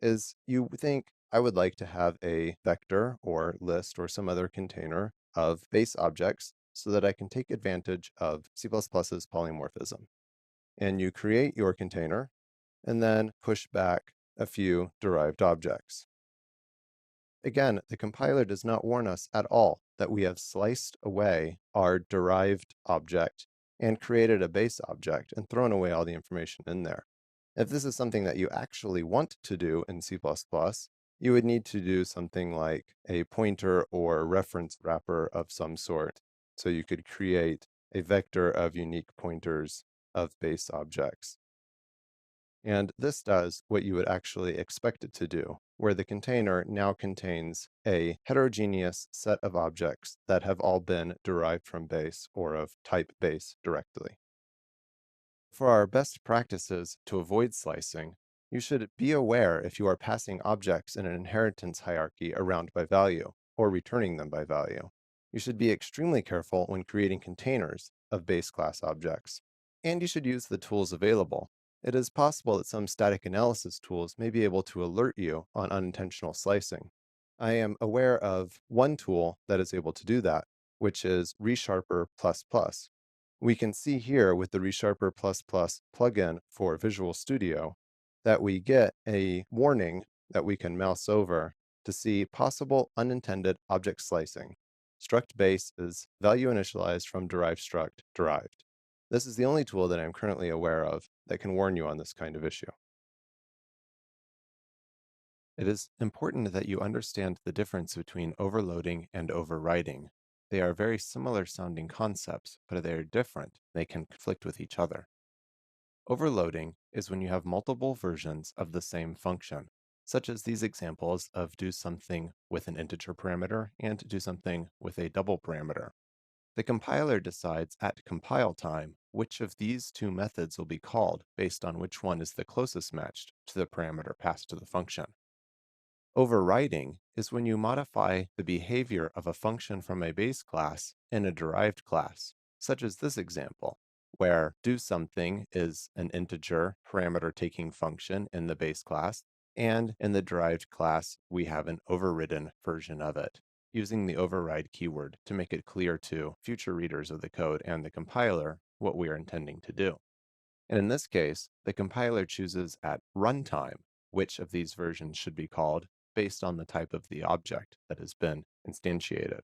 is you think, I would like to have a vector or list or some other container of base objects so that I can take advantage of C++'s polymorphism. And you create your container and then push back a few derived objects. Again, the compiler does not warn us at all that we have sliced away our derived object and created a base object and thrown away all the information in there. If this is something that you actually want to do in C++, you would need to do something like a pointer or reference wrapper of some sort. So you could create a vector of unique pointers of base objects. And this does what you would actually expect it to do, where the container now contains a heterogeneous set of objects that have all been derived from base or of type base directly. For our best practices to avoid slicing, you should be aware if you are passing objects in an inheritance hierarchy around by value, or returning them by value. You should be extremely careful when creating containers of base class objects. And you should use the tools available. It is possible that some static analysis tools may be able to alert you on unintentional slicing. I am aware of one tool that is able to do that, which is ReSharper++. We can see here with the ReSharper++ plugin for Visual Studio that we get a warning that we can mouse over to see possible unintended object slicing. Struct base is value initialized from derived struct derived. This is the only tool that I'm currently aware of that can warn you on this kind of issue. It is important that you understand the difference between overloading and overriding. They are very similar sounding concepts, but they are different. They can conflict with each other. Overloading is when you have multiple versions of the same function, such as these examples of do something with an integer parameter and do something with a double parameter. The compiler decides at compile time which of these two methods will be called based on which one is the closest matched to the parameter passed to the function. Overriding is when you modify the behavior of a function from a base class in a derived class, such as this example, where do something is an integer parameter taking function in the base class, and in the derived class, we have an overridden version of it, using the override keyword to make it clear to future readers of the code and the compiler what we are intending to do. And in this case, the compiler chooses at runtime which of these versions should be called based on the type of the object that has been instantiated.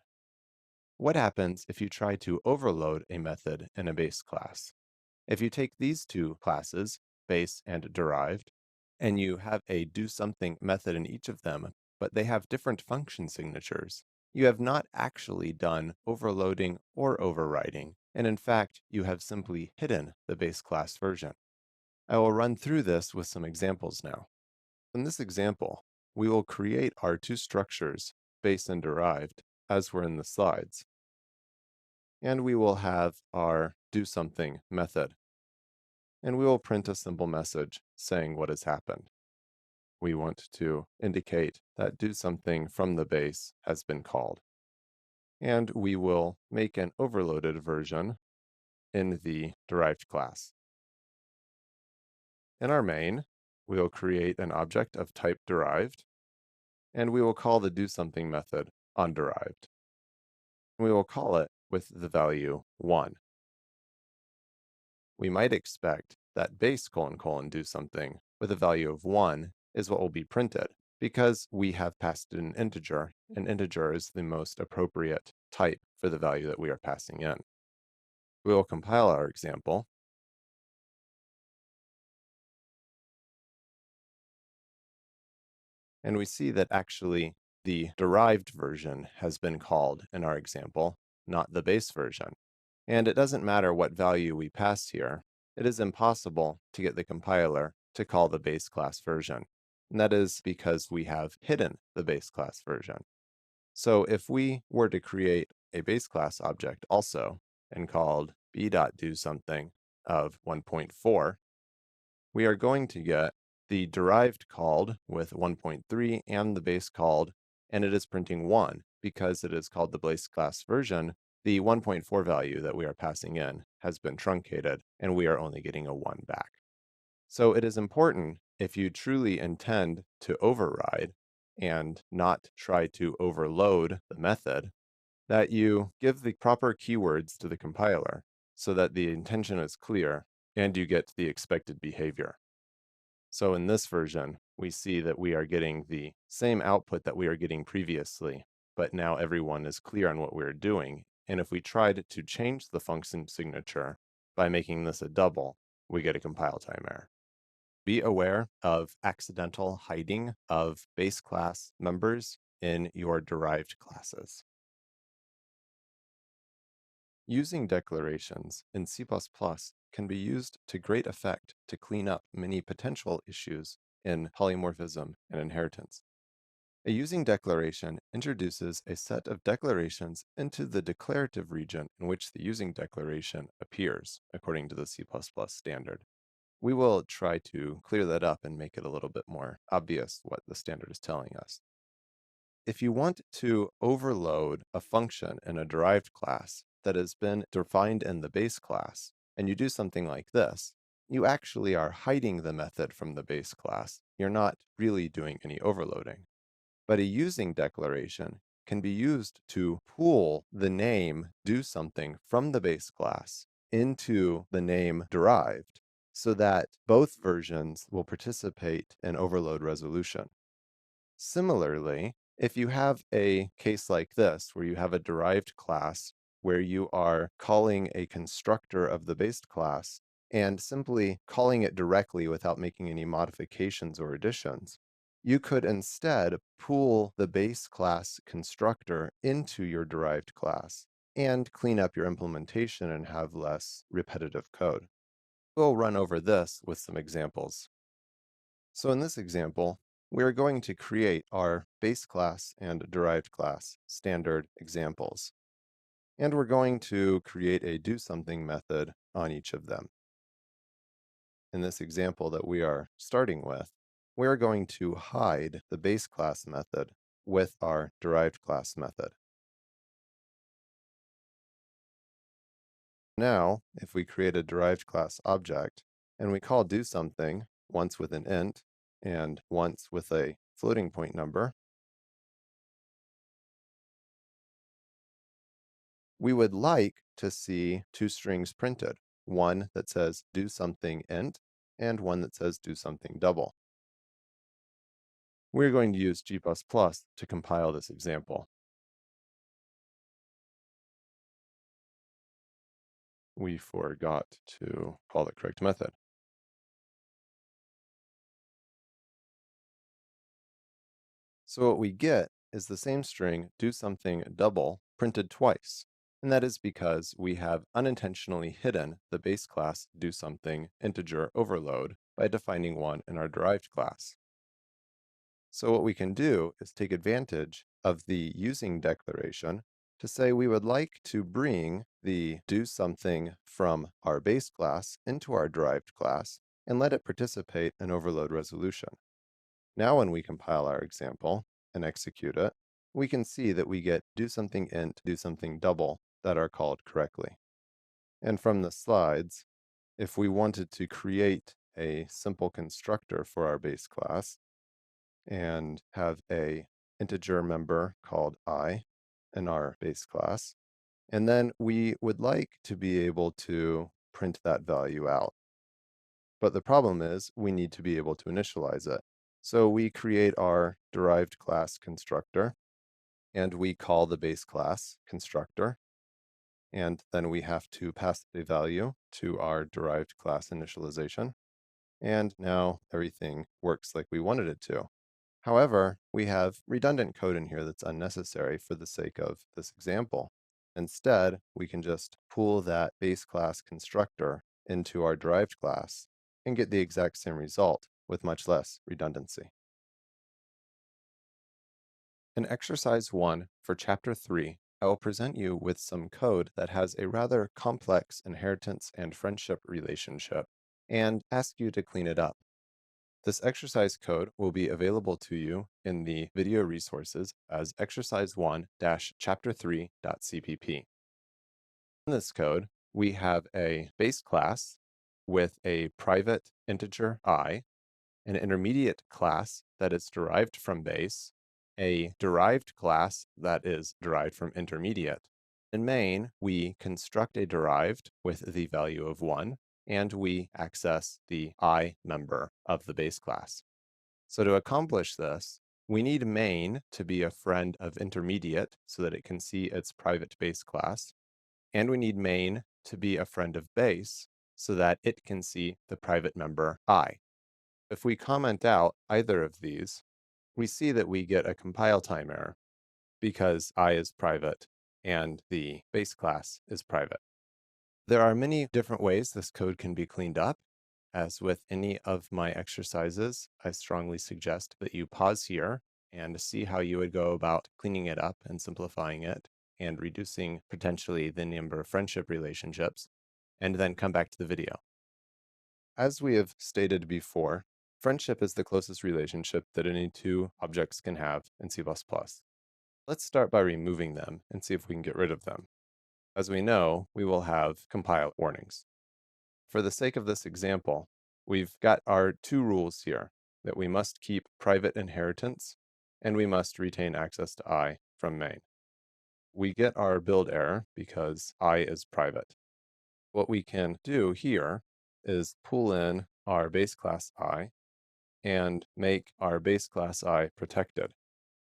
What happens if you try to overload a method in a base class? If you take these two classes, base and derived, and you have a do something method in each of them, but they have different function signatures, you have not actually done overloading or overriding, and in fact, you have simply hidden the base class version. I will run through this with some examples now. In this example, we will create our two structures, base and derived, as were in the slides. And we will have our do something method. And we will print a simple message saying what has happened. We want to indicate that do something from the base has been called. And we will make an overloaded version in the derived class. In our main, we will create an object of type derived, and we will call the do something method onDerived. We will call it with the value 1. We might expect that base : do something with a value of 1 is what will be printed, because we have passed an integer. An integer is the most appropriate type for the value that we are passing in. We will compile our example. And we see that actually the derived version has been called in our example, not the base version. And it doesn't matter what value we pass here, it is impossible to get the compiler to call the base class version. And that is because we have hidden the base class version. So if we were to create a base class object also and called b.doSomething of 1.4, we are going to get the derived called with 1.3 and the base called, and it is printing 1 because it is called the base class version. The 1.4 value that we are passing in has been truncated, and we are only getting a 1 back. So it is important, if you truly intend to override and not try to overload the method, that you give the proper keywords to the compiler so that the intention is clear and you get the expected behavior. So in this version, we see that we are getting the same output that we are getting previously, but now everyone is clear on what we're doing. And if we tried to change the function signature by making this a double, we get a compile time error. Be aware of accidental hiding of base class members in your derived classes. Using declarations in C++ can be used to great effect to clean up many potential issues in polymorphism and inheritance. A using declaration introduces a set of declarations into the declarative region in which the using declaration appears, according to the C++ standard. We will try to clear that up and make it a little bit more obvious what the standard is telling us. If you want to overload a function in a derived class that has been defined in the base class, and you do something like this, you actually are hiding the method from the base class. You're not really doing any overloading. But a using declaration can be used to pull the name do something from the base class into the name derived so that both versions will participate in overload resolution. Similarly, if you have a case like this, where you have a derived class where you are calling a constructor of the base class and simply calling it directly without making any modifications or additions, you could instead pull the base class constructor into your derived class and clean up your implementation and have less repetitive code. We'll run over this with some examples. So in this example, we are going to create our base class and derived class standard examples. And we're going to create a do something method on each of them. In this example that we are starting with, we are going to hide the base class method with our derived class method. Now, if we create a derived class object and we call do something once with an int and once with a floating point number, we would like to see two strings printed, one that says do something int and one that says do something double. We're going to use G++ to compile this example. We forgot to call the correct method. So what we get is the same string do something double printed twice. And that is because we have unintentionally hidden the base class do something integer overload by defining one in our derived class. So what we can do is take advantage of the using declaration to say we would like to bring the do something from our base class into our derived class and let it participate in overload resolution. Now when we compile our example and execute it, we can see that we get do something int, do something double that are called correctly. And from the slides, if we wanted to create a simple constructor for our base class and have a integer member called I in our base class, and then we would like to be able to print that value out. But the problem is we need to be able to initialize it. So we create our derived class constructor, and we call the base class constructor. And then we have to pass a value to our derived class initialization. And now everything works like we wanted it to. However, we have redundant code in here that's unnecessary for the sake of this example. Instead, we can just pull that base class constructor into our derived class and get the exact same result with much less redundancy. In exercise 1 for chapter 3, I will present you with some code that has a rather complex inheritance and friendship relationship and ask you to clean it up. This exercise code will be available to you in the video resources as exercise 1-chapter3.cpp. In this code, we have a base class with a private integer I, an intermediate class that is derived from base, a derived class that is derived from intermediate. In main, we construct a derived with the value of 1, and we access the I member of the base class. So to accomplish this, we need main to be a friend of intermediate so that it can see its private base class, and we need main to be a friend of base so that it can see the private member I. If we comment out either of these, we see that we get a compile time error because I is private and the base class is private. There are many different ways this code can be cleaned up. As with any of my exercises, I strongly suggest that you pause here and see how you would go about cleaning it up and simplifying it and reducing potentially the number of friendship relationships, and then come back to the video. As we have stated before, friendship is the closest relationship that any two objects can have in C++. Let's start by removing them and see if we can get rid of them. As we know, we will have compile warnings. For the sake of this example, we've got our two rules here, that we must keep private inheritance and we must retain access to I from main. We get our build error because I is private. What we can do here is pull in our base class I and make our base class I protected.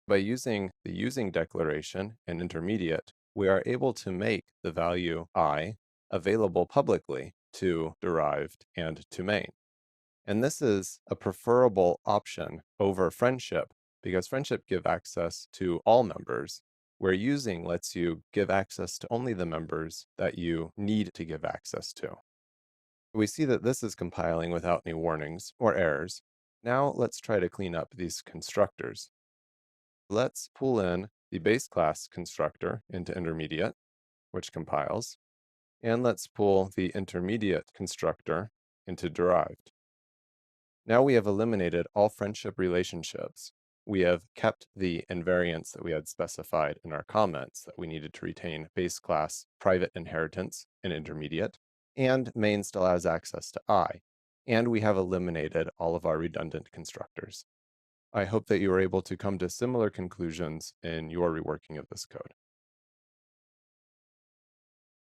By using the using declaration and intermediate, we are able to make the value I available publicly to derived and to main. And this is a preferable option over friendship because friendship give access to all members, where using lets you give access to only the members that you need to give access to. We see that this is compiling without any warnings or errors. Now let's try to clean up these constructors. Let's pull in the base class constructor into intermediate, which compiles, and let's pull the intermediate constructor into derived. Now we have eliminated all friendship relationships. We have kept the invariants that we had specified in our comments that we needed to retain base class private inheritance in intermediate, and main still has access to I, and we have eliminated all of our redundant constructors. I hope that you were able to come to similar conclusions in your reworking of this code.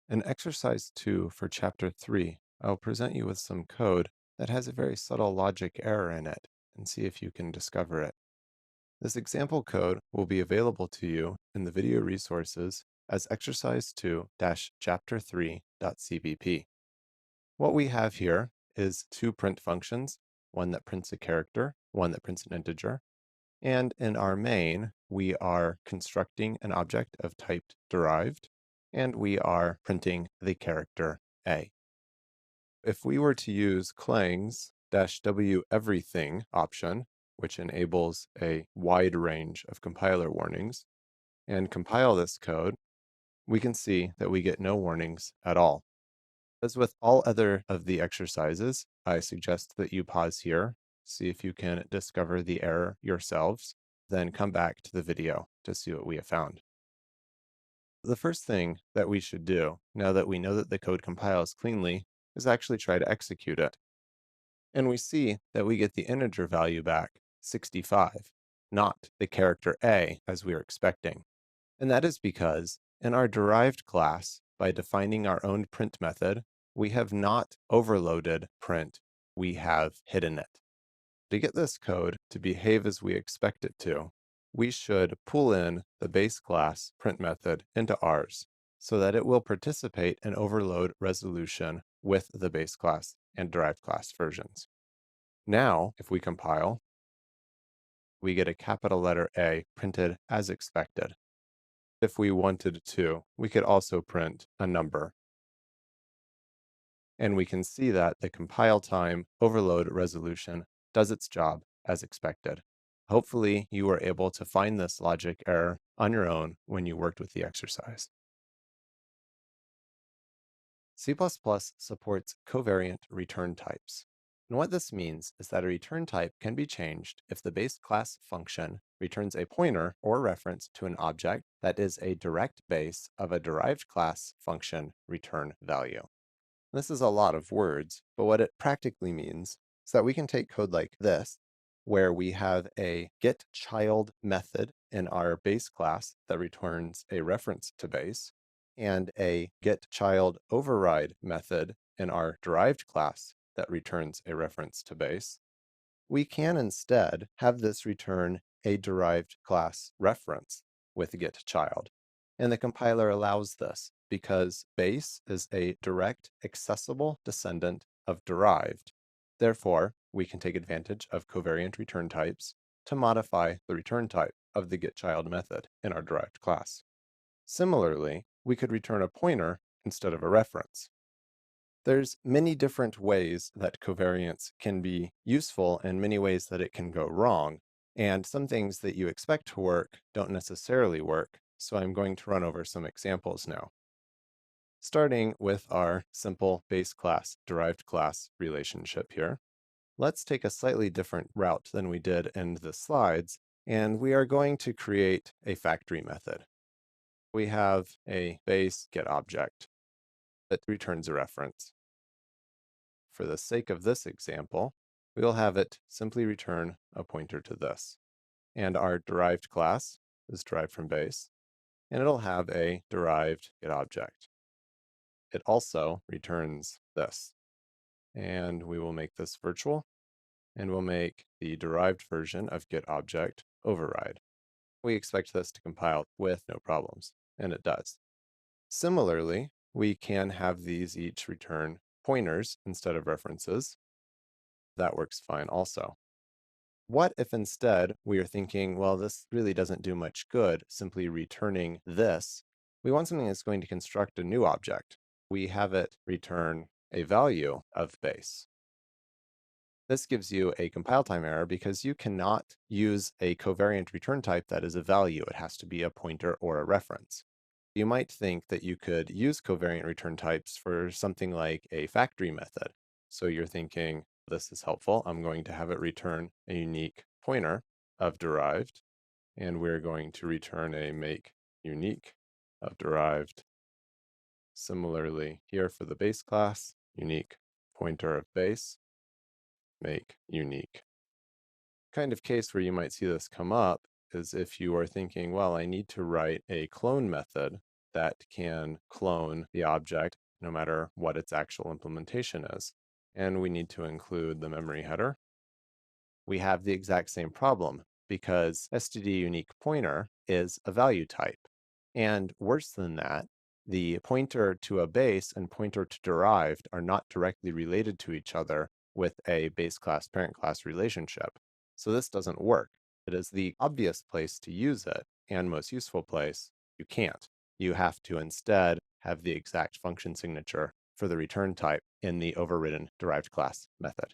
In exercise 2 for chapter 3, I'll present you with some code that has a very subtle logic error in it and see if you can discover it. This example code will be available to you in the video resources as exercise 2-chapter3.cpp. What we have here is two print functions, one that prints a character, one that prints an integer. And in our main, we are constructing an object of type derived, and we are printing the character A. If we were to use Klang's -w everything option, which enables a wide range of compiler warnings, and compile this code, we can see that we get no warnings at all. As with all other of the exercises, I suggest that you pause here, see if you can discover the error yourselves, then come back to the video to see what we have found. The first thing that we should do, now that we know that the code compiles cleanly, is actually try to execute it. And we see that we get the integer value back, 65, not the character A as we were expecting. And that is because in our derived class, by defining our own print method, we have not overloaded print, we have hidden it. To get this code to behave as we expect it to, we should pull in the base class print method into ours so that it will participate in overload resolution with the base class and derived class versions. Now, if we compile, we get a capital letter A printed as expected. If we wanted to, we could also print a number. And we can see that the compile time overload resolution does its job as expected. Hopefully, you were able to find this logic error on your own when you worked with the exercise. C++ supports covariant return types. And what this means is that a return type can be changed if the base class function returns a pointer or reference to an object that is a direct base of a derived class function return value. This is a lot of words, but what it practically means is that we can take code like this, where we have a getChild method in our base class that returns a reference to base, and a getChild override method in our derived class that returns a reference to base. We can instead have this return a derived class reference with getChild. And the compiler allows this because base is a direct accessible descendant of derived. Therefore, we can take advantage of covariant return types to modify the return type of the getChild method in our derived class. Similarly, we could return a pointer instead of a reference. There's many different ways that covariance can be useful and many ways that it can go wrong. And some things that you expect to work don't necessarily work, so I'm going to run over some examples now. Starting with our simple base class derived class relationship here, let's take a slightly different route than we did in the slides, and we are going to create a factory method. We have a base getObject that returns a reference. For the sake of this example, we will have it simply return a pointer to this. And our derived class is derived from base, and it'll have a derived getObject. It also returns this. And we will make this virtual, and we'll make the derived version of getObject override. We expect this to compile with no problems, and it does. Similarly, we can have these each return pointers instead of references. That works fine also. What if instead we are thinking, well, this really doesn't do much good, simply returning this. We want something that's going to construct a new object. We have it return a value of base. This gives you a compile time error because you cannot use a covariant return type that is a value. It has to be a pointer or a reference. You might think that you could use covariant return types for something like a factory method. So you're thinking, this is helpful. I'm going to have it return a unique pointer of derived, and we're going to return a make unique of derived. Similarly, here for the base class, unique pointer of base, make unique. Kind of case where you might see this come up is if you are thinking, well, I need to write a clone method that can clone the object no matter what its actual implementation is. And we need to include the memory header. We have the exact same problem because std unique pointer is a value type. And worse than that, the pointer to a base and pointer to derived are not directly related to each other with a base class parent class relationship. So this doesn't work. It is the obvious place to use it and most useful place. You can't. You have to instead have the exact function signature for the return type in the overridden derived class method.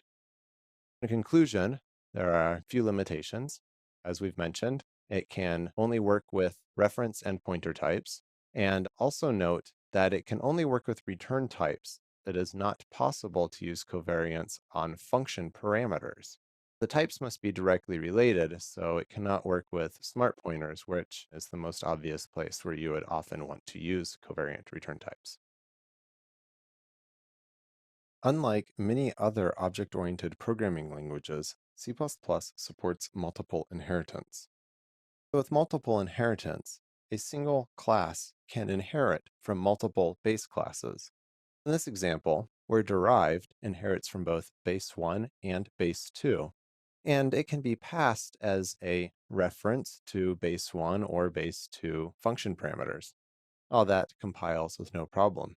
In conclusion, there are a few limitations. As we've mentioned, it can only work with reference and pointer types. And also note that it can only work with return types. It is not possible to use covariance on function parameters. The types must be directly related, so it cannot work with smart pointers, which is the most obvious place where you would often want to use covariant return types. Unlike many other object-oriented programming languages, C++ supports multiple inheritance. With multiple inheritance, a single class can inherit from multiple base classes. In this example, where derived inherits from both base 1 and base 2, and it can be passed as a reference to base 1 or base 2 function parameters. All that compiles with no problem.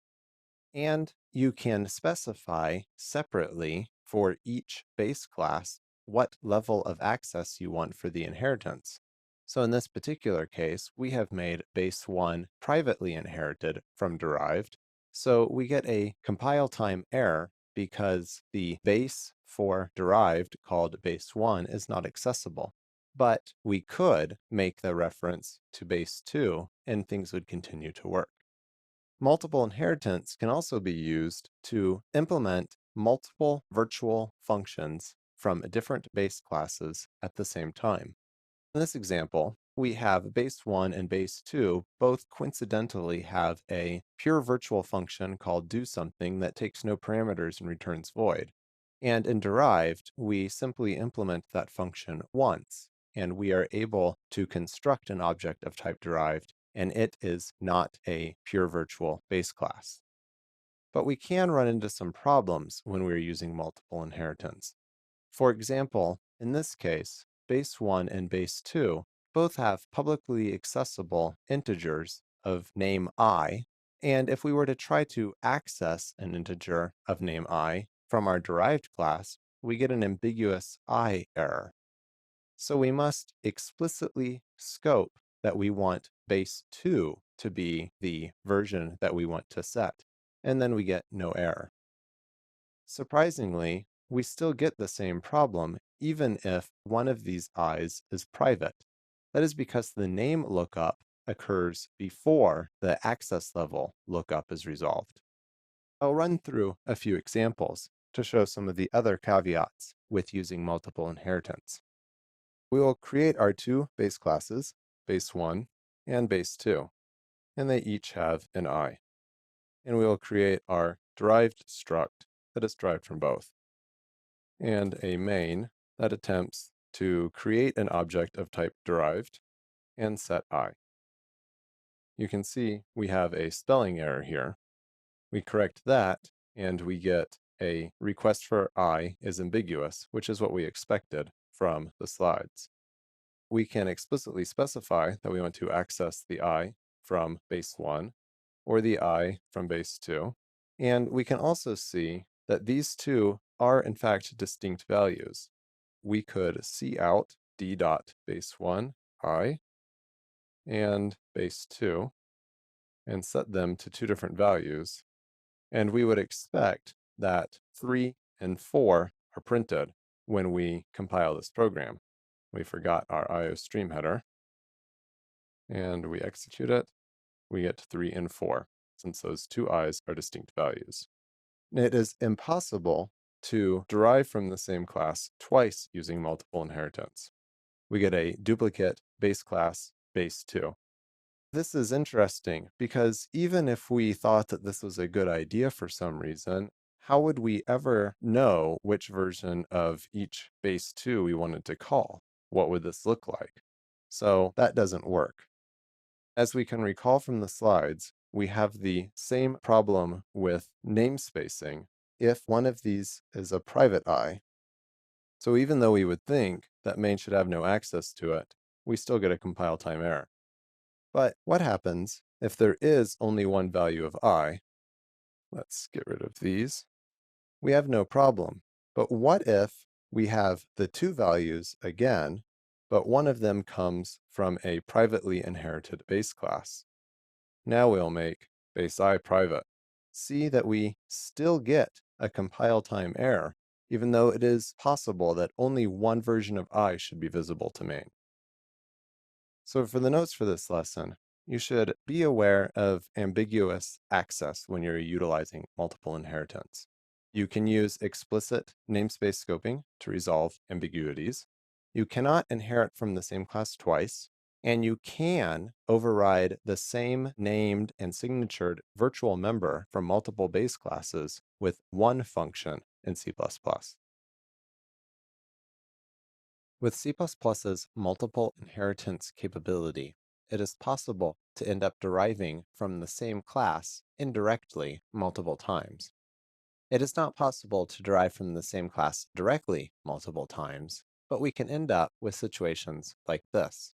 And you can specify separately for each base class what level of access you want for the inheritance. So in this particular case, we have made base 1 privately inherited from derived. So we get a compile time error because the base for derived called base 1 is not accessible. But we could make the reference to base 2 and things would continue to work. Multiple inheritance can also be used to implement multiple virtual functions from different base classes at the same time. In this example, we have base 1 and base 2 both coincidentally have a pure virtual function called doSomething that takes no parameters and returns void. And in derived, we simply implement that function once, and we are able to construct an object of type derived, and it is not a pure virtual base class. But we can run into some problems when we're using multiple inheritance. For example, in this case, base 1 and base 2 both have publicly accessible integers of name I, and if we were to try to access an integer of name I from our derived class, we get an ambiguous I error. So we must explicitly scope that we want base 2 to be the version that we want to set, and then we get no error. Surprisingly, we still get the same problem even if one of these i's is private. That is because the name lookup occurs before the access level lookup is resolved. I'll run through a few examples to show some of the other caveats with using multiple inheritance. We will create our two base classes, base 1 and base 2, and they each have an I. And we will create our derived struct that is derived from both, and a main that attempts to create an object of type derived and set I. You can see we have a spelling error here. We correct that, and we get a request for I is ambiguous, which is what we expected from the slides. We can explicitly specify that we want to access the I from base 1 or the I from base 2. And we can also see that these two are in fact distinct values. We could see out d dot base 1 I and base 2 and set them to two different values. And we would expect that 3 and 4 are printed when we compile this program. We forgot our IO stream header, and we execute it. We get 3 and 4, since those two i's are distinct values. It is impossible to derive from the same class twice using multiple inheritance. We get a duplicate base class base 2. This is interesting because even if we thought that this was a good idea for some reason, how would we ever know which version of each base 2 we wanted to call? What would this look like? So that doesn't work. As we can recall from the slides, we have the same problem with namespacing if one of these is a private I. So even though we would think that main should have no access to it, we still get a compile time error. But what happens if there is only one value of I? Let's get rid of these. We have no problem. But what if we have the two values again, but one of them comes from a privately inherited base class? Now we'll make base I private. See that we still get a compile time error, even though it is possible that only one version of I should be visible to main. So for the notes for this lesson, you should be aware of ambiguous access when you're utilizing multiple inheritance. You can use explicit namespace scoping to resolve ambiguities. You cannot inherit from the same class twice, and you can override the same named and signatured virtual member from multiple base classes with one function in C++. With C++'s multiple inheritance capability, it is possible to end up deriving from the same class indirectly multiple times. It is not possible to derive from the same class directly multiple times, but we can end up with situations like this.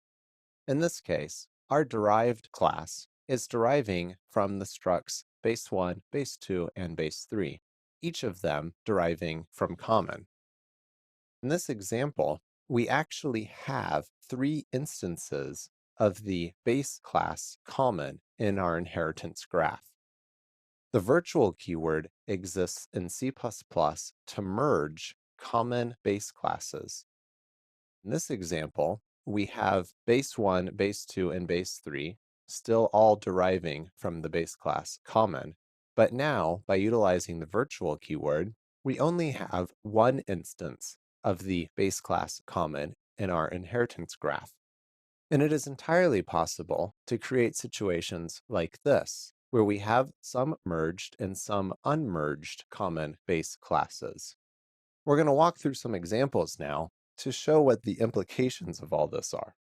In this case, our derived class is deriving from the structs base 1, base 2, and base 3, each of them deriving from common. In this example, we actually have 3 instances of the base class common in our inheritance graph. The virtual keyword exists in C++ to merge common base classes. In this example, we have base 1, base 2, and base 3 still all deriving from the base class common, but now, by utilizing the virtual keyword, we only have one instance of the base class common in our inheritance graph. And it is entirely possible to create situations like this, where we have some merged and some unmerged common base classes. We're going to walk through some examples now to show what the implications of all this are.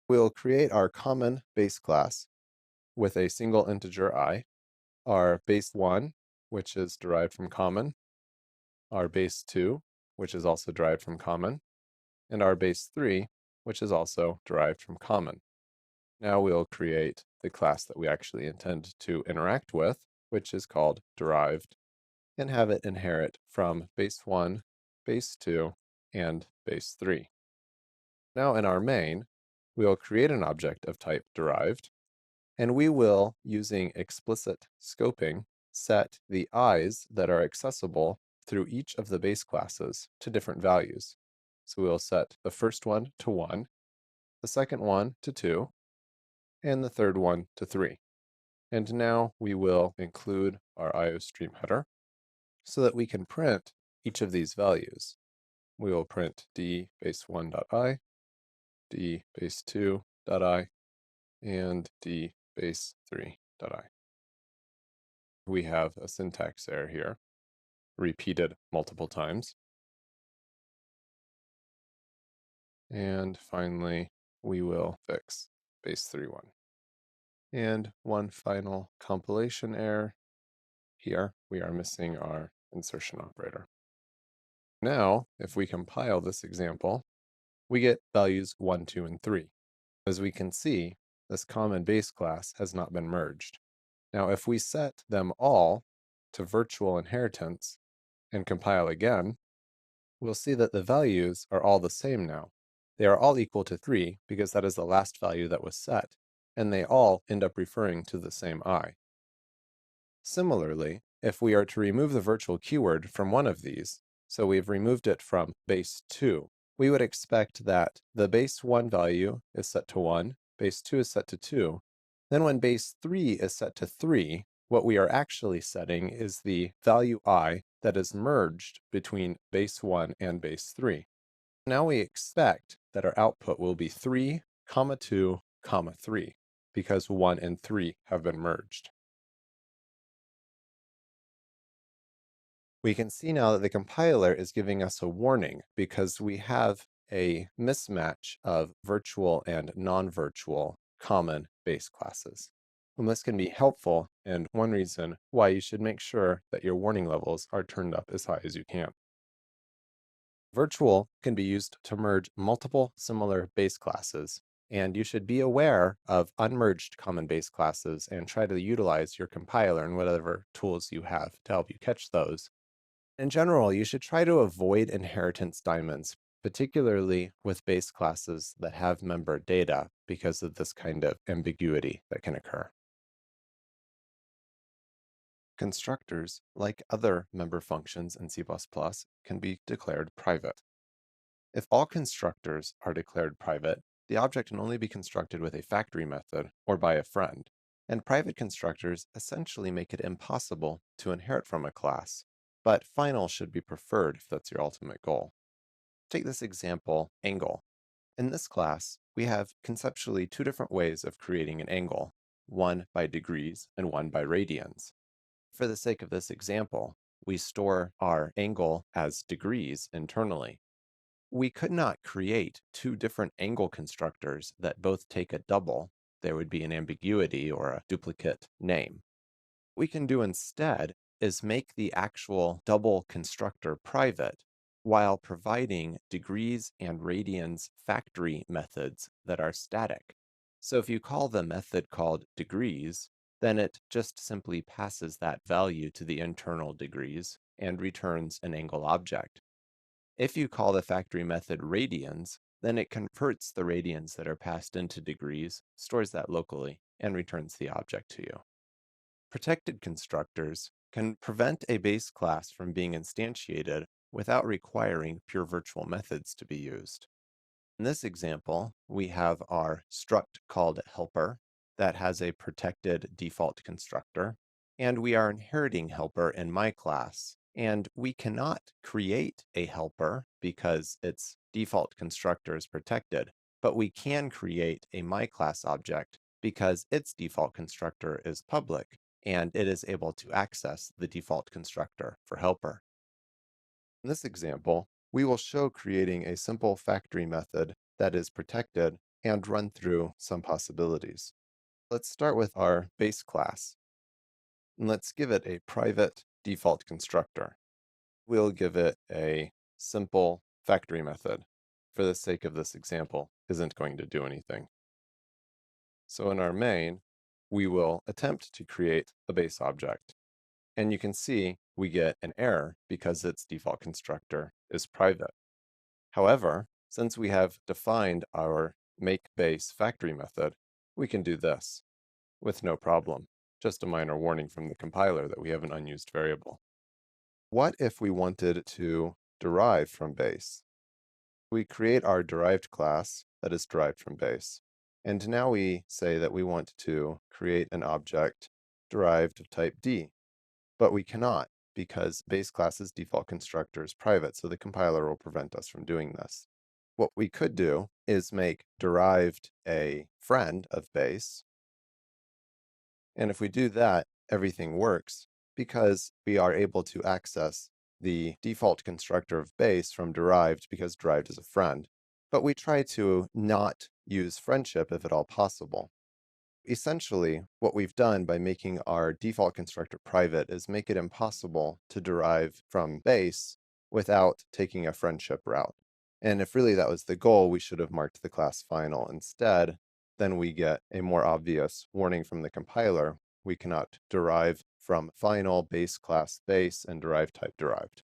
We'll create our common base class with a single integer I, our base 1, which is derived from common, our base 2, which is also derived from common, and our base 3, which is also derived from common. Now we'll create the class that we actually intend to interact with, which is called derived, and have it inherit from base 1, base 2, and base 3. Now in our main, we'll create an object of type derived, and we will, using explicit scoping, set the i's that are accessible through each of the base classes to different values. So we'll set the first one to 1, the second one to 2, and the third one to 3. And now we will include our IOStream header so that we can print each of these values. We will print d base1.i, d base2.i, and d base3.i. We have a syntax error here, repeated multiple times. And finally, we will fix base3.1. And one final compilation error. Here, we are missing our insertion operator. Now, if we compile this example, we get values 1, 2, and 3. As we can see, this common base class has not been merged. Now, if we set them all to virtual inheritance and compile again, we'll see that the values are all the same now. They are all equal to 3 because that is the last value that was set, and they all end up referring to the same I. Similarly, if we are to remove the virtual keyword from one of these, so we've removed it from base 2, we would expect that the base 1 value is set to 1, base 2 is set to 2, then when base 3 is set to 3, what we are actually setting is the value I that is merged between base 1 and base 3. Now we expect that our output will be 3, 2, 3, because 1 and 3 have been merged. We can see now that the compiler is giving us a warning because we have a mismatch of virtual and non-virtual common base classes. And this can be helpful, and one reason why you should make sure that your warning levels are turned up as high as you can. Virtual can be used to merge multiple similar base classes, and you should be aware of unmerged common base classes and try to utilize your compiler and whatever tools you have to help you catch those. In general, you should try to avoid inheritance diamonds, particularly with base classes that have member data, because of this kind of ambiguity that can occur. Constructors, like other member functions in C++, can be declared private. If all constructors are declared private, the object can only be constructed with a factory method or by a friend, and private constructors essentially make it impossible to inherit from a class, but final should be preferred if that's your ultimate goal. Take this example, angle. In this class, we have conceptually two different ways of creating an angle, one by degrees and one by radians. For the sake of this example, we store our angle as degrees internally. We could not create two different angle constructors that both take a double. There would be an ambiguity or a duplicate name. What we can do instead is make the actual double constructor private while providing degrees and radians factory methods that are static. So if you call the method called degrees, then it just simply passes that value to the internal degrees and returns an angle object. If you call the factory method radians, then it converts the radians that are passed into degrees, stores that locally, and returns the object to you. Protected constructors can prevent a base class from being instantiated without requiring pure virtual methods to be used. In this example, we have our struct called helper that has a protected default constructor, and we are inheriting helper in my class. And we cannot create a helper because its default constructor is protected, but we can create a my class object because its default constructor is public, and it is able to access the default constructor for helper. In this example, we will show creating a simple factory method that is protected and run through some possibilities. Let's start with our base class, and let's give it a private default constructor. We'll give it a simple factory method. For the sake of this example, isn't going to do anything. So in our main, we will attempt to create a base object. And you can see we get an error because its default constructor is private. However, since we have defined our makeBase factory method, we can do this with no problem. Just a minor warning from the compiler that we have an unused variable. What if we wanted to derive from base? We create our derived class that is derived from base. And now we say that we want to create an object derived of type D, but we cannot because base class's default constructor is private, so the compiler will prevent us from doing this. What we could do is make derived a friend of base, and if we do that, everything works because we are able to access the default constructor of base from derived because derived is a friend. But we try to not use friendship if at all possible. Essentially, what we've done by making our default constructor private is make it impossible to derive from base without taking a friendship route. And if really that was the goal, we should have marked the class final instead. Then we get a more obvious warning from the compiler. We cannot derive from final base class base and derive type derived.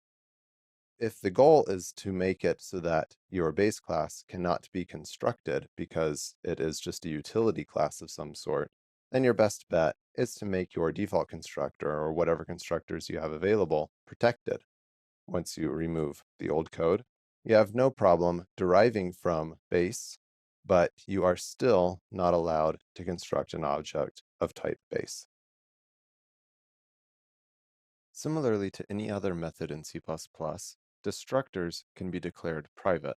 If the goal is to make it so that your base class cannot be constructed because it is just a utility class of some sort, then your best bet is to make your default constructor or whatever constructors you have available protected. Once you remove the old code, you have no problem deriving from base, but you are still not allowed to construct an object of type base. Similarly to any other method in C++, destructors can be declared private.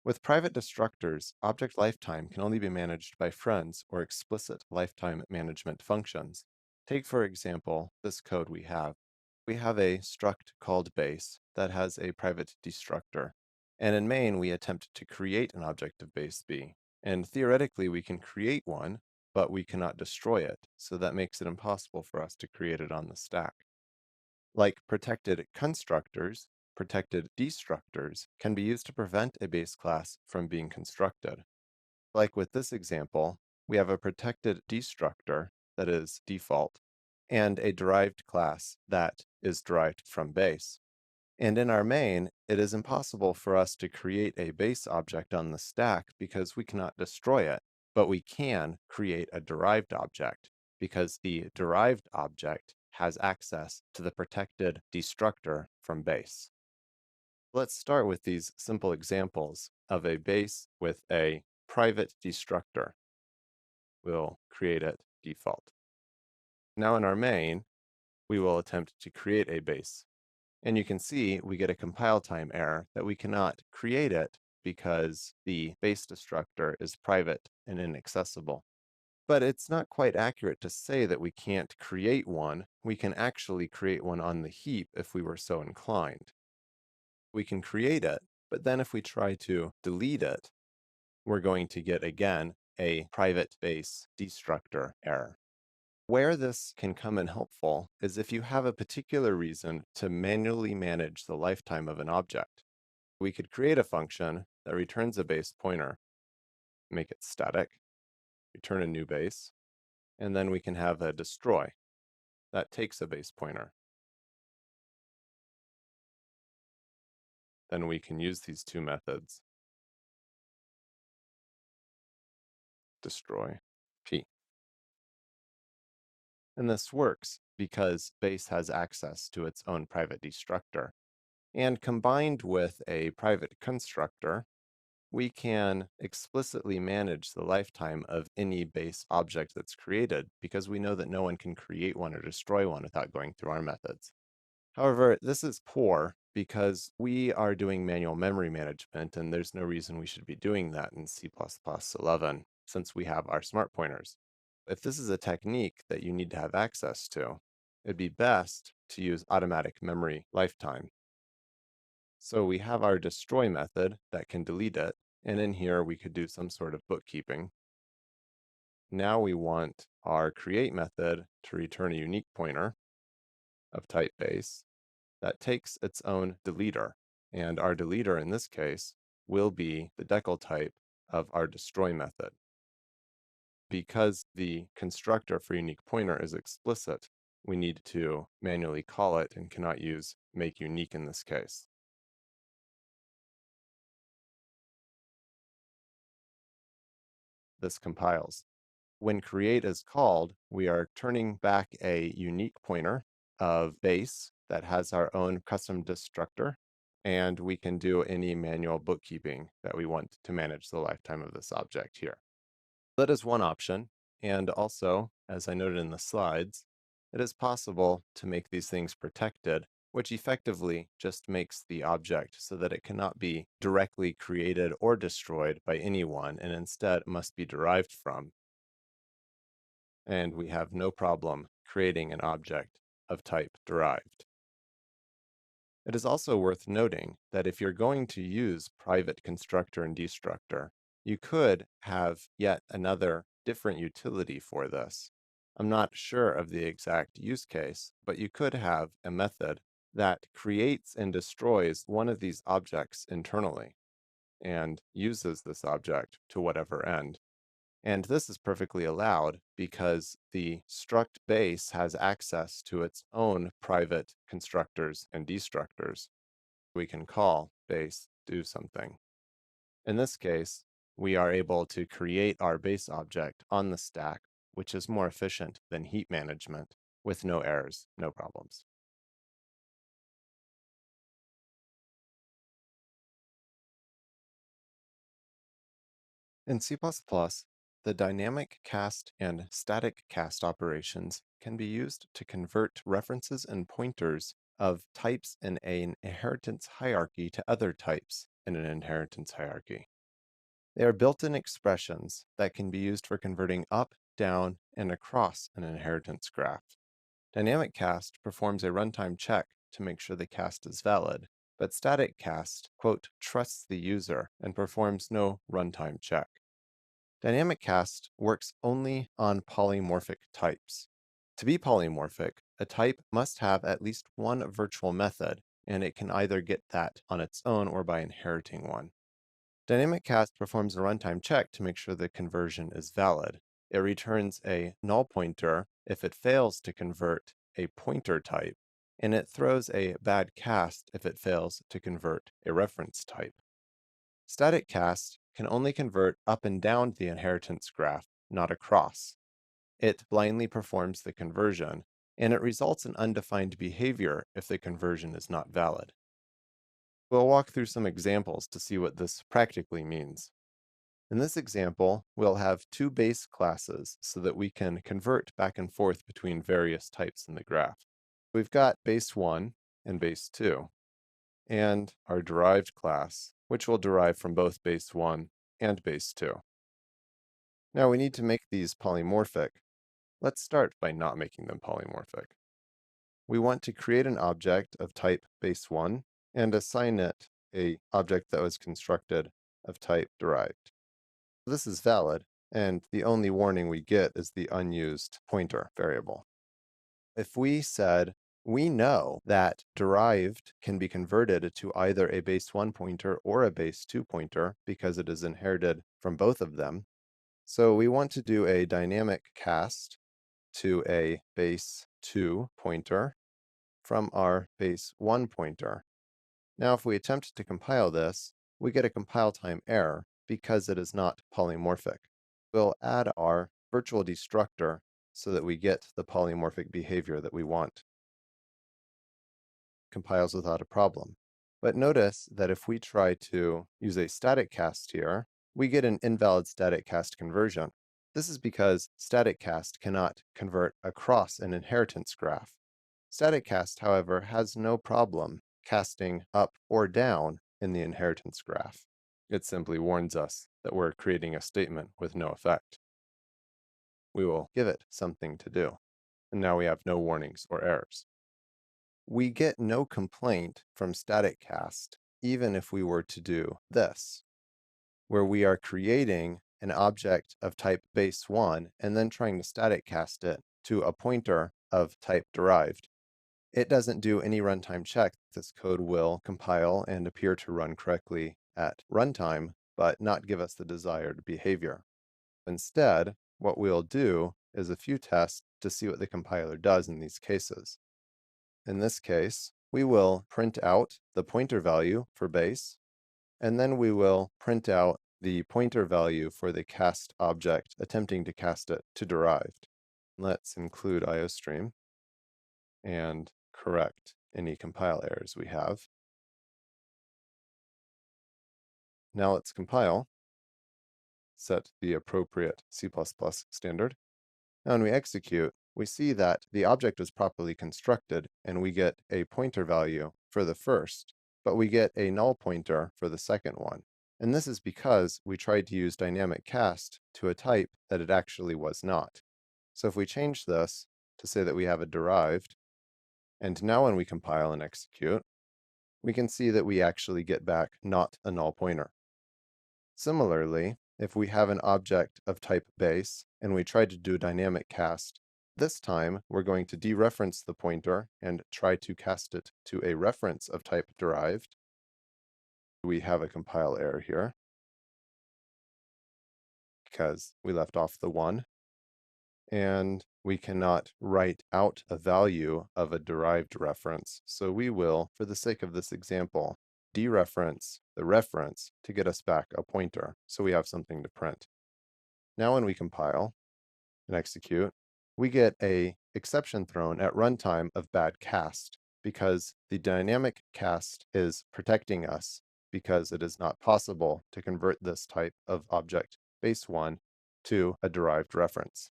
With private destructors, object lifetime can only be managed by friends or explicit lifetime management functions. Take, for example, this code we have. We have a struct called base that has a private destructor. And in main, we attempt to create an object of base B. And theoretically, we can create one, but we cannot destroy it. So that makes it impossible for us to create it on the stack. Like protected constructors, protected destructors can be used to prevent a base class from being constructed. Like with this example, we have a protected destructor that is default, and a derived class that is derived from base. And in our main, it is impossible for us to create a base object on the stack because we cannot destroy it, but we can create a derived object because the derived object has access to the protected destructor from base. Let's start with these simple examples of a base with a private destructor. We'll create it default. Now in our main, we will attempt to create a base. And you can see we get a compile time error that we cannot create it because the base destructor is private and inaccessible. But it's not quite accurate to say that we can't create one. We can actually create one on the heap if we were so inclined. We can create it, but then if we try to delete it, we're going to get again a private base destructor error. Where this can come in helpful is if you have a particular reason to manually manage the lifetime of an object. We could create a function that returns a base pointer, make it static, return a new base, and then we can have a destroy that takes a base pointer. Then we can use these two methods, destroy p. And this works because base has access to its own private destructor. And combined with a private constructor, we can explicitly manage the lifetime of any base object that's created because we know that no one can create one or destroy one without going through our methods. However, this is poor because we are doing manual memory management, and there's no reason we should be doing that in C++11 since we have our smart pointers. If this is a technique that you need to have access to, it'd be best to use automatic memory lifetime. So we have our destroy method that can delete it, and in here we could do some sort of bookkeeping. Now we want our create method to return a unique pointer of type base that takes its own deleter, and our deleter in this case will be the decal type of our destroy method. Because the constructor for unique pointer is explicit, we need to manually call it and cannot use make unique in this case. This compiles. When create is called, we are turning back a unique pointer of base that has our own custom destructor, and we can do any manual bookkeeping that we want to manage the lifetime of this object here. That is one option, and also, as I noted in the slides, it is possible to make these things protected, which effectively just makes the object so that it cannot be directly created or destroyed by anyone, and instead must be derived from. And we have no problem creating an object of type derived. It is also worth noting that if you're going to use private constructor and destructor, you could have yet another different utility for this. I'm not sure of the exact use case, but you could have a method that creates and destroys one of these objects internally and uses this object to whatever end. And this is perfectly allowed because the struct base has access to its own private constructors and destructors. We can call base do something. In this case, we are able to create our base object on the stack, which is more efficient than heap management with no errors, no problems. In C++, the dynamic cast and static cast operations can be used to convert references and pointers of types in an inheritance hierarchy to other types in an inheritance hierarchy. They are built-in expressions that can be used for converting up, down, and across an inheritance graph. Dynamic cast performs a runtime check to make sure the cast is valid, but static cast, quote, trusts the user and performs no runtime check. Dynamic cast works only on polymorphic types. To be polymorphic, a type must have at least one virtual method, and it can either get that on its own or by inheriting one. Dynamic cast performs a runtime check to make sure the conversion is valid. It returns a null pointer if it fails to convert a pointer type, and it throws a bad cast if it fails to convert a reference type. Static cast can only convert up and down the inheritance graph, not across. It blindly performs the conversion, and it results in undefined behavior if the conversion is not valid. We'll walk through some examples to see what this practically means. In this example, we'll have two base classes so that we can convert back and forth between various types in the graph. We've got base 1 and base 2, and our derived class, which will derive from both base 1 and base 2. Now we need to make these polymorphic. Let's start by not making them polymorphic. We want to create an object of type base 1 and assign it an object that was constructed of type derived. This is valid, and the only warning we get is the unused pointer variable. If we said, we know that derived can be converted to either a base 1 pointer or a base 2 pointer because it is inherited from both of them. So we want to do a dynamic cast to a base 2 pointer from our base 1 pointer. Now if we attempt to compile this, we get a compile time error because it is not polymorphic. We'll add our virtual destructor so that we get the polymorphic behavior that we want. Compiles without a problem. But notice that if we try to use a static cast here, we get an invalid static cast conversion. This is because static cast cannot convert across an inheritance graph. Static cast, however, has no problem casting up or down in the inheritance graph. It simply warns us that we're creating a statement with no effect. We will give it something to do, and now we have no warnings or errors. We get no complaint from static cast, even if we were to do this, where we are creating an object of type base 1 and then trying to static cast it to a pointer of type derived. It doesn't do any runtime check. This code will compile and appear to run correctly at runtime, but not give us the desired behavior. Instead, what we'll do is a few tests to see what the compiler does in these cases. In this case, we will print out the pointer value for base, and then we will print out the pointer value for the cast object, attempting to cast it to derived. Let's include IOStream and correct any compile errors we have. Now let's compile, set the appropriate C++ standard. Now when we execute, we see that the object was properly constructed and we get a pointer value for the first, but we get a null pointer for the second one. And this is because we tried to use dynamic cast to a type that it actually was not. So if we change this to say that we have a derived, and now when we compile and execute, we can see that we actually get back not a null pointer. Similarly, if we have an object of type base and we try to do a dynamic cast, this time we're going to dereference the pointer and try to cast it to a reference of type derived. We have a compile error here because we left off the 1. And we cannot write out a value of a derived reference. So we will, for the sake of this example, dereference the reference to get us back a pointer, so we have something to print. Now when we compile and execute, we get a exception thrown at runtime of bad cast, because the dynamic cast is protecting us because it is not possible to convert this type of object base 1 to a derived reference.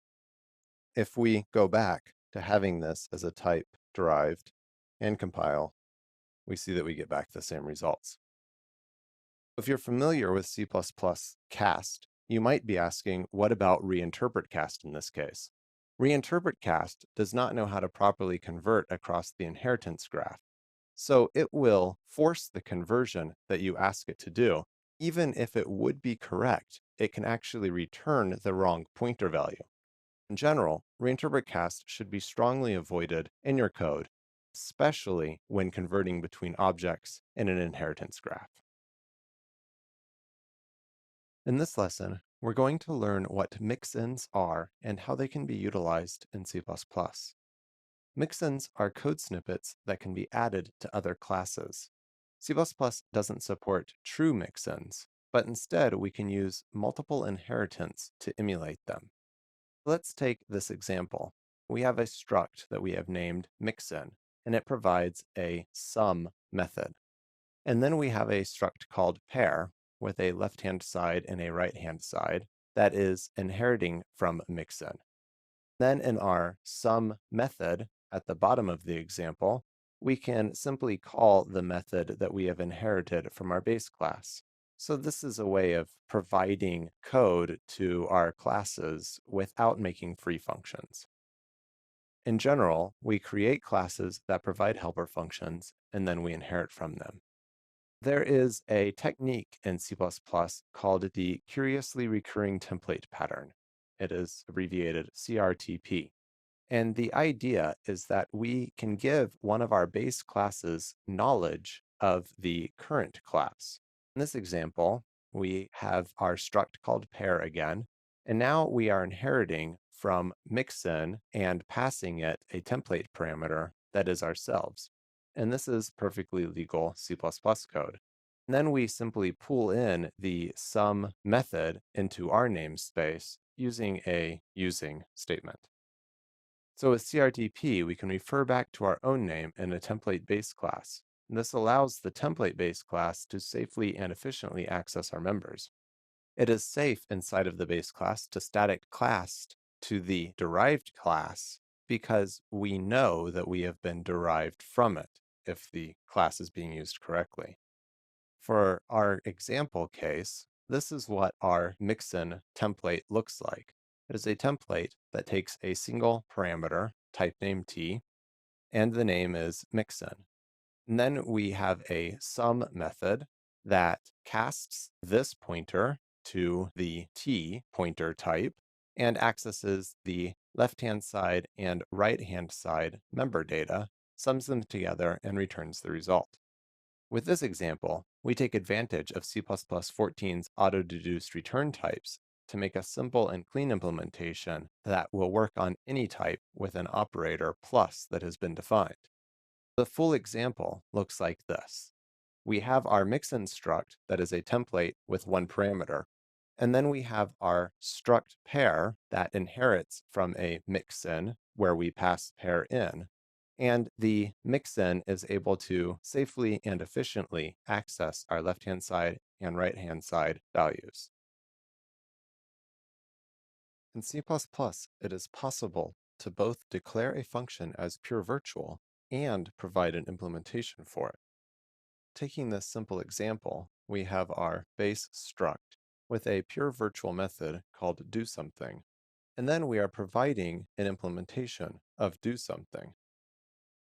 If we go back to having this as a type derived and compile, we see that we get back the same results. If you're familiar with C++ cast, you might be asking, what about reinterpret cast in this case? Reinterpret cast does not know how to properly convert across the inheritance graph. So it will force the conversion that you ask it to do. Even if it would be correct, it can actually return the wrong pointer value. In general, reinterpret cast should be strongly avoided in your code, especially when converting between objects in an inheritance graph. In this lesson, we're going to learn what mixins are and how they can be utilized in C++. Mixins are code snippets that can be added to other classes. C++ doesn't support true mixins, but instead we can use multiple inheritance to emulate them. Let's take this example. We have a struct that we have named Mixin, and it provides a sum method. And then we have a struct called pair with a left-hand side and a right-hand side that is inheriting from Mixin. Then in our sum method at the bottom of the example, we can simply call the method that we have inherited from our base class. So this is a way of providing code to our classes without making free functions. In general, we create classes that provide helper functions, and then we inherit from them. There is a technique in C++ called the curiously recurring template pattern. It is abbreviated CRTP. And the idea is that we can give one of our base classes knowledge of the current class. In this example, we have our struct called pair again, and now we are inheriting from Mixin and passing it a template parameter that is ourselves. And this is perfectly legal C++ code. And then we simply pull in the sum method into our namespace using a using statement. So with CRTP, we can refer back to our own name in a template base class. And this allows the template base class to safely and efficiently access our members. It is safe inside of the base class to static class to the derived class because we know that we have been derived from it if the class is being used correctly. For our example case, this is what our Mixin template looks like. It is a template that takes a single parameter, type name t, and the name is Mixin. And then we have a sum method that casts this pointer to the t pointer type and accesses the left-hand side and right-hand side member data, sums them together, and returns the result. With this example, we take advantage of C++ 14's auto-deduced return types to make a simple and clean implementation that will work on any type with an operator plus that has been defined. The full example looks like this. We have our Mixin struct that is a template with one parameter, and then we have our struct pair that inherits from a Mixin where we pass pair in. And the Mixin is able to safely and efficiently access our left-hand side and right-hand side values. In C++, it is possible to both declare a function as pure virtual and provide an implementation for it. Taking this simple example, we have our base struct with a pure virtual method called doSomething, and then we are providing an implementation of doSomething.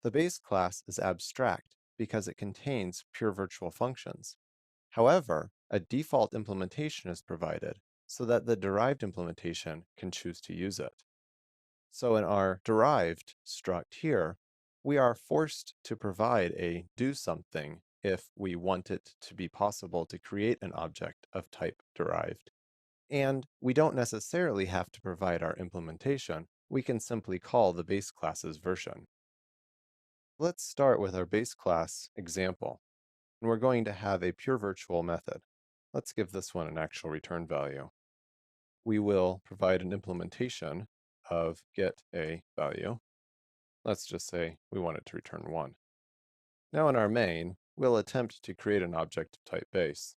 The base class is abstract because it contains pure virtual functions. However, a default implementation is provided so that the derived implementation can choose to use it. So in our derived struct here, we are forced to provide a doSomething if we want it to be possible to create an object of type derived. And we don't necessarily have to provide our implementation. We can simply call the base class's version. Let's start with our base class example. And we're going to have a pure virtual method. Let's give this one an actual return value. We will provide an implementation of get a value. Let's just say we want it to return 1. Now in our main, we'll attempt to create an object of type base.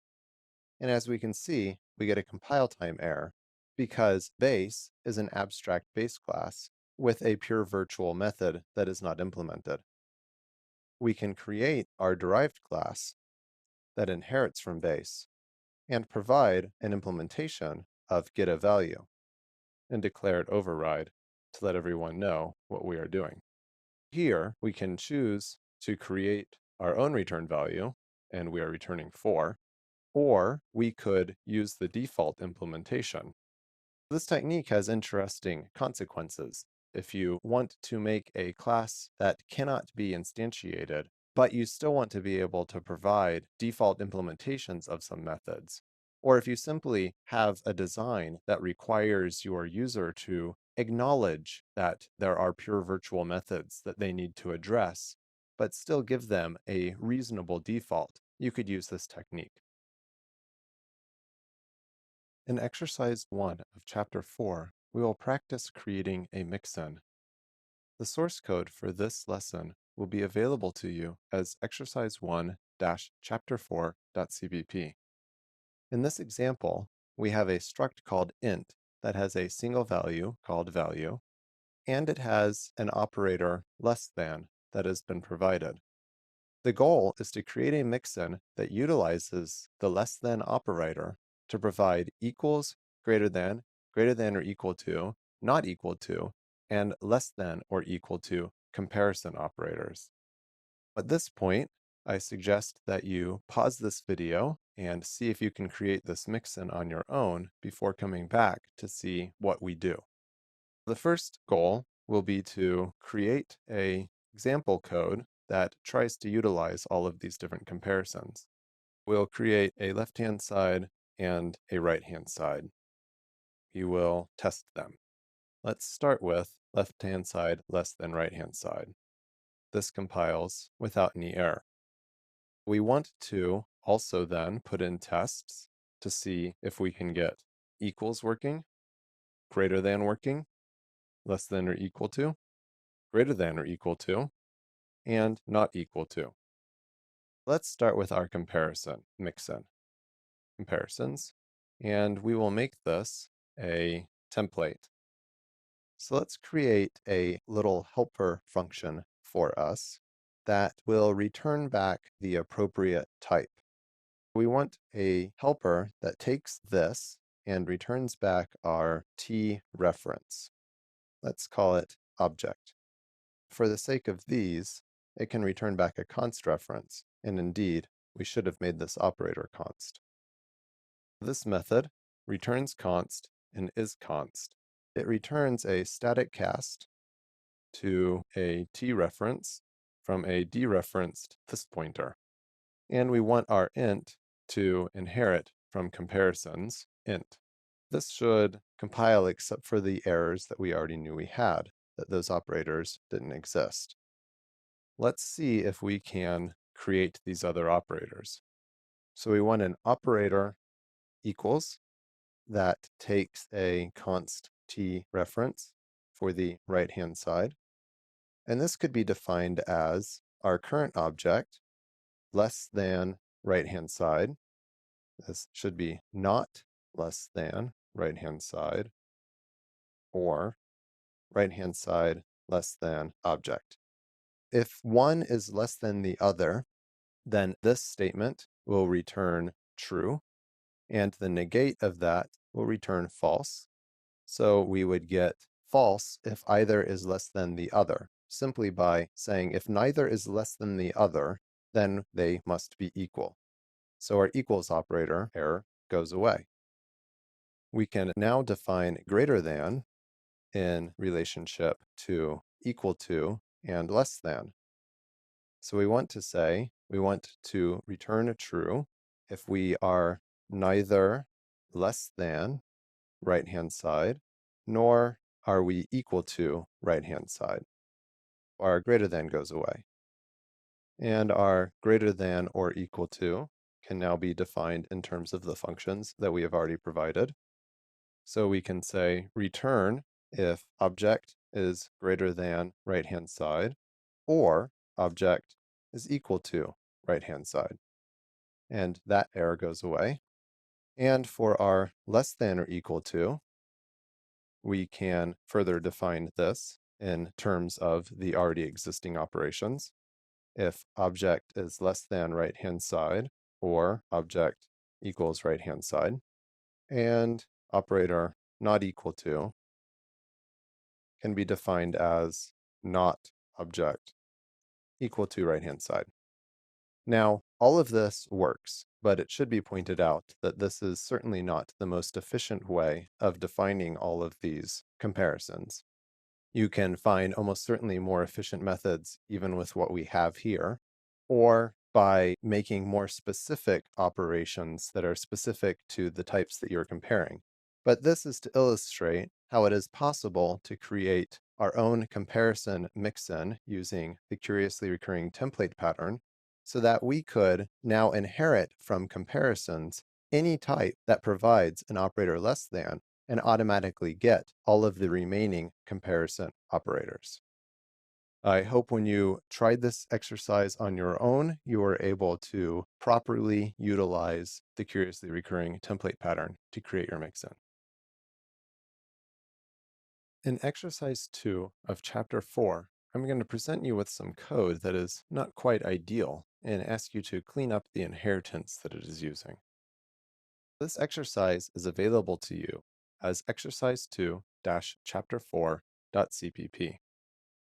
And as we can see, we get a compile time error because base is an abstract base class with a pure virtual method that is not implemented. We can create our derived class that inherits from base and provide an implementation of getAValue and declared override to let everyone know what we are doing. Here, we can choose to create our own return value, and we are returning 4, or we could use the default implementation. This technique has interesting consequences. If you want to make a class that cannot be instantiated, but you still want to be able to provide default implementations of some methods, or if you simply have a design that requires your user to acknowledge that there are pure virtual methods that they need to address, but still give them a reasonable default, you could use this technique. In exercise 1 of chapter 4, we will practice creating a mixin. The source code for this lesson will be available to you as exercise 1-chapter4.cpp. In this example, we have a struct called int that has a single value called value, and it has an operator less than that has been provided. The goal is to create a mixin that utilizes the less than operator to provide equals, greater than or equal to, not equal to, and less than or equal to comparison operators. At this point, I suggest that you pause this video and see if you can create this mixin on your own before coming back to see what we do. The first goal will be to create an example code that tries to utilize all of these different comparisons. We'll create a left-hand side and a right-hand side. We will test them. Let's start with left-hand side less than right-hand side. This compiles without any error. We want to also then put in tests to see if we can get equals working, greater than working, less than or equal to, greater than or equal to, and not equal to. Let's start with our comparison, mixin. Comparisons, and we will make this a template. So let's create a little helper function for us that will return back the appropriate type. We want a helper that takes this and returns back our t reference. Let's call it object. For the sake of these, it can return back a const reference, and indeed, we should have made this operator const. This method returns const and isConst. It returns a static cast to a t reference from a dereferenced this pointer. And we want our int to inherit from comparisons int. This should compile except for the errors that we already knew we had, that those operators didn't exist. Let's see if we can create these other operators. So we want an operator equals that takes a const t reference for the right-hand side. And this could be defined as our current object less than right-hand side This should be not less than right-hand side or right-hand side less than object. If one is less than the other, then this statement will return true, and the negate of that will return false. So we would get false if either is less than the other, simply by saying if neither is less than the other, then they must be equal. So our equals operator error goes away. We can now define greater than in relationship to equal to and less than. So we want to return a true if we are neither less than right-hand side, nor are we equal to right-hand side. Our greater than goes away. And our greater than or equal to can now be defined in terms of the functions that we have already provided. So we can say return if object is greater than right-hand side, or object is equal to right-hand side. And that error goes away. And for our less than or equal to, we can further define this in terms of the already existing operations. If object is less than right-hand side, or object equals right-hand side, and operator not equal to can be defined as not object equal to right-hand side. Now, all of this works, but it should be pointed out that this is certainly not the most efficient way of defining all of these comparisons. You can find almost certainly more efficient methods even with what we have here, or by making more specific operations that are specific to the types that you're comparing. But this is to illustrate how it is possible to create our own comparison mixin using the curiously recurring template pattern so that we could now inherit from comparisons any type that provides an operator less than and automatically get all of the remaining comparison operators. I hope when you tried this exercise on your own, you were able to properly utilize the curiously recurring template pattern to create your mixin. In exercise 2 of chapter 4, I'm going to present you with some code that is not quite ideal and ask you to clean up the inheritance that it is using. This exercise is available to you as exercise 2-chapter4.cpp.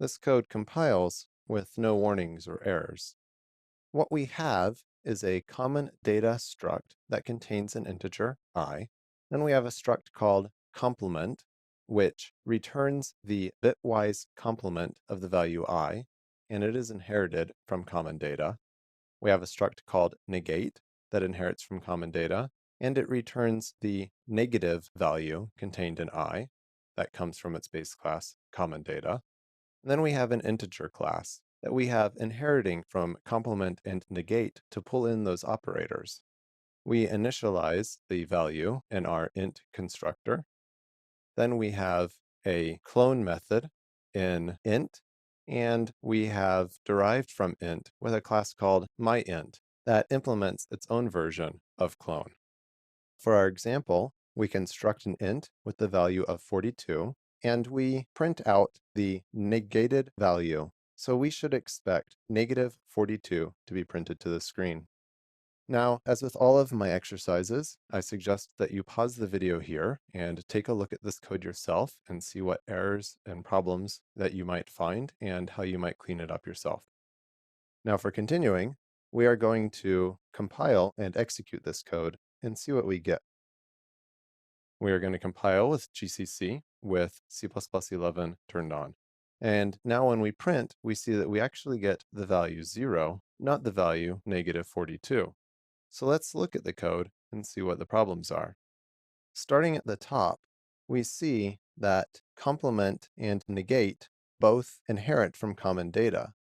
This code compiles with no warnings or errors. What we have is a common data struct that contains an integer I. Then we have a struct called complement, which returns the bitwise complement of the value I, and it is inherited from common data. We have a struct called negate that inherits from common data, and it returns the negative value contained in I that comes from its base class, common data. And then we have an integer class that we have inheriting from complement and negate to pull in those operators. We initialize the value in our int constructor. Then we have a clone method in int, and we have derived from int with a class called myInt that implements its own version of clone. For our example, we construct an int with the value of 42, and we print out the negated value. So we should expect negative 42 to be printed to the screen. Now, as with all of my exercises, I suggest that you pause the video here and take a look at this code yourself and see what errors and problems that you might find and how you might clean it up yourself. Now, for continuing, we are going to compile and execute this code and see what we get. We are going to compile with GCC with C++11 turned on. And now when we print, we see that we actually get the value 0, not the value negative 42. So let's look at the code and see what the problems are. Starting at the top, we see that complement and negate both inherit from common data.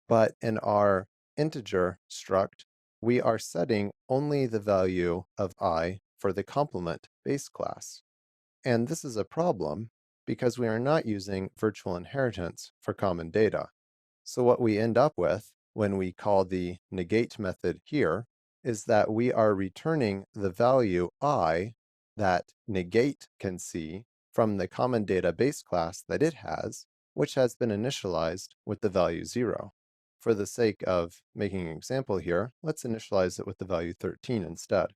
But in our integer struct, we are setting only the value of I for the complement base class. And this is a problem because we are not using virtual inheritance for common data. So what we end up with when we call the negate method here is that we are returning the value I that negate can see from the common data base class that it has, which has been initialized with the value 0. For the sake of making an example here, let's initialize it with the value 13 instead.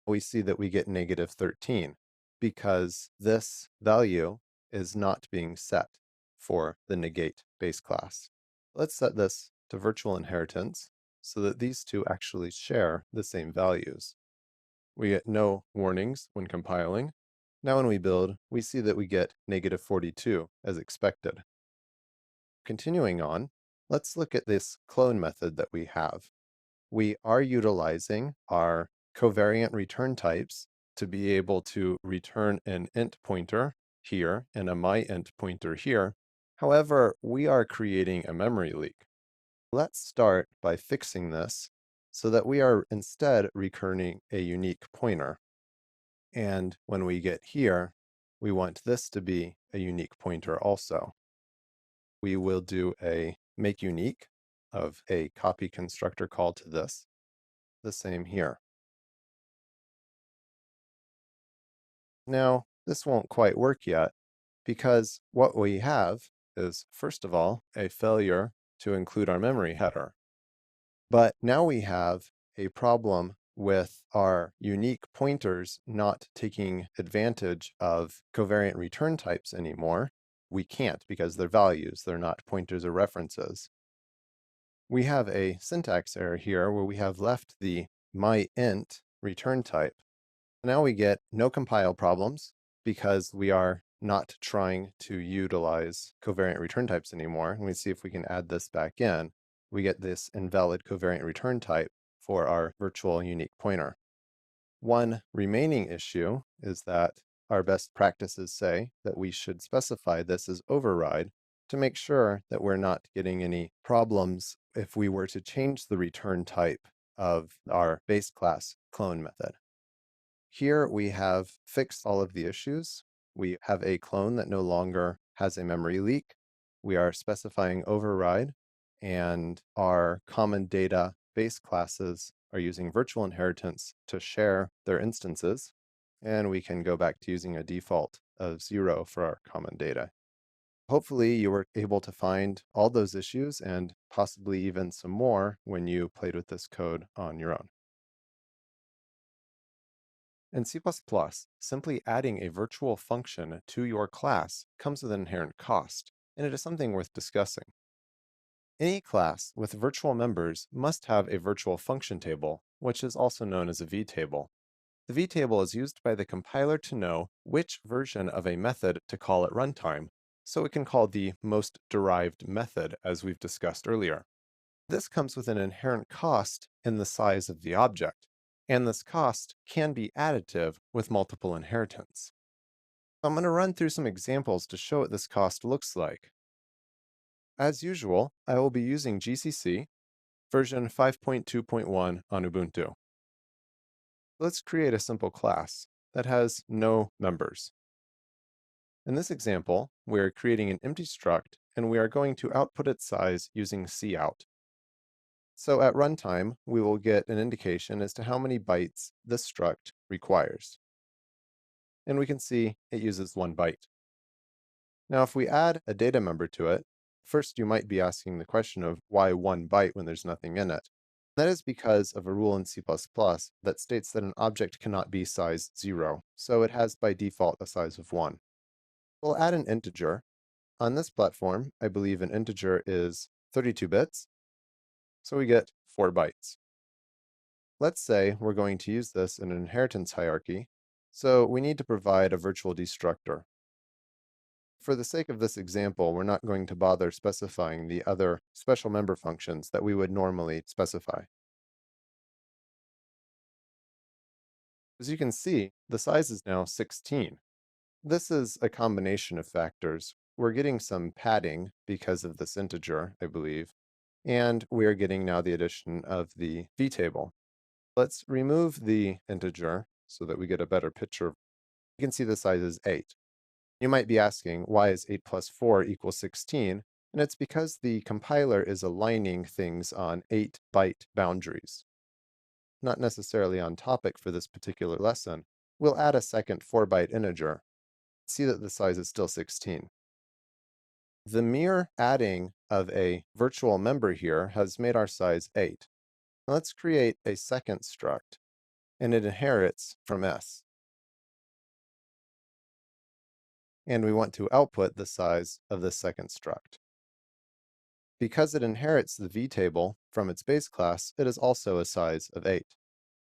We see that we get negative 13 because this value is not being set for the negate base class. Let's set this to virtual inheritance so that these two actually share the same values. We get no warnings when compiling. Now when we build, we see that we get negative 42 as expected. Continuing on, let's look at this clone method that we have. We are utilizing our covariant return types to be able to return an int pointer here and a myInt pointer here. However, we are creating a memory leak. Let's start by fixing this so that we are instead returning a unique pointer. And when we get here, we want this to be a unique pointer also. We will do a make unique of a copy constructor call to this. The same here. Now, this won't quite work yet because what we have is, first of all, a failure to include our memory header. But now we have a problem with our unique pointers not taking advantage of covariant return types anymore. We can't because they're values, they're not pointers or references. We have a syntax error here where we have left the myInt return type. Now we get no compile problems because we are not trying to utilize covariant return types anymore. And we see if we can add this back in, we get this invalid covariant return type for our virtual unique pointer. One remaining issue is that our best practices say that we should specify this as override to make sure that we're not getting any problems if we were to change the return type of our base class clone method. Here we have fixed all of the issues. We have a clone that no longer has a memory leak. We are specifying override, and our common data base classes are using virtual inheritance to share their instances. And we can go back to using a default of 0 for our common data. Hopefully you were able to find all those issues and possibly even some more when you played with this code on your own. In C++, simply adding a virtual function to your class comes with an inherent cost, and it is something worth discussing. Any class with virtual members must have a virtual function table, which is also known as a vtable. The vtable is used by the compiler to know which version of a method to call at runtime, so it can call the most derived method, as we've discussed earlier. This comes with an inherent cost in the size of the object, and this cost can be additive with multiple inheritance. I'm going to run through some examples to show what this cost looks like. As usual, I will be using GCC version 5.2.1 on Ubuntu. Let's create a simple class that has no members. In this example, we're creating an empty struct, and we are going to output its size using cout. So at runtime, we will get an indication as to how many bytes this struct requires. And we can see it uses 1 byte. Now, if we add a data member to it, first you might be asking the question of why 1 byte when there's nothing in it. That is because of a rule in C++ that states that an object cannot be size 0, so it has by default a size of 1. We'll add an integer. On this platform, I believe an integer is 32 bits, so we get 4 bytes. Let's say we're going to use this in an inheritance hierarchy, so we need to provide a virtual destructor. For the sake of this example, we're not going to bother specifying the other special member functions that we would normally specify. As you can see, the size is now 16. This is a combination of factors. We're getting some padding because of this integer, I believe, and we are getting now the addition of the vtable. Let's remove the integer so that we get a better picture. You can see the size is 8. You might be asking, why is 8 plus 4 equals 16? And it's because the compiler is aligning things on 8-byte boundaries. not necessarily on topic for this particular lesson, we'll add a second 4-byte integer. See that the size is still 16. The mere adding of a virtual member here has made our size 8. Let's create a second struct, and it inherits from S. And we want to output the size of this second struct. Because it inherits the vtable from its base class, it is also a size of 8.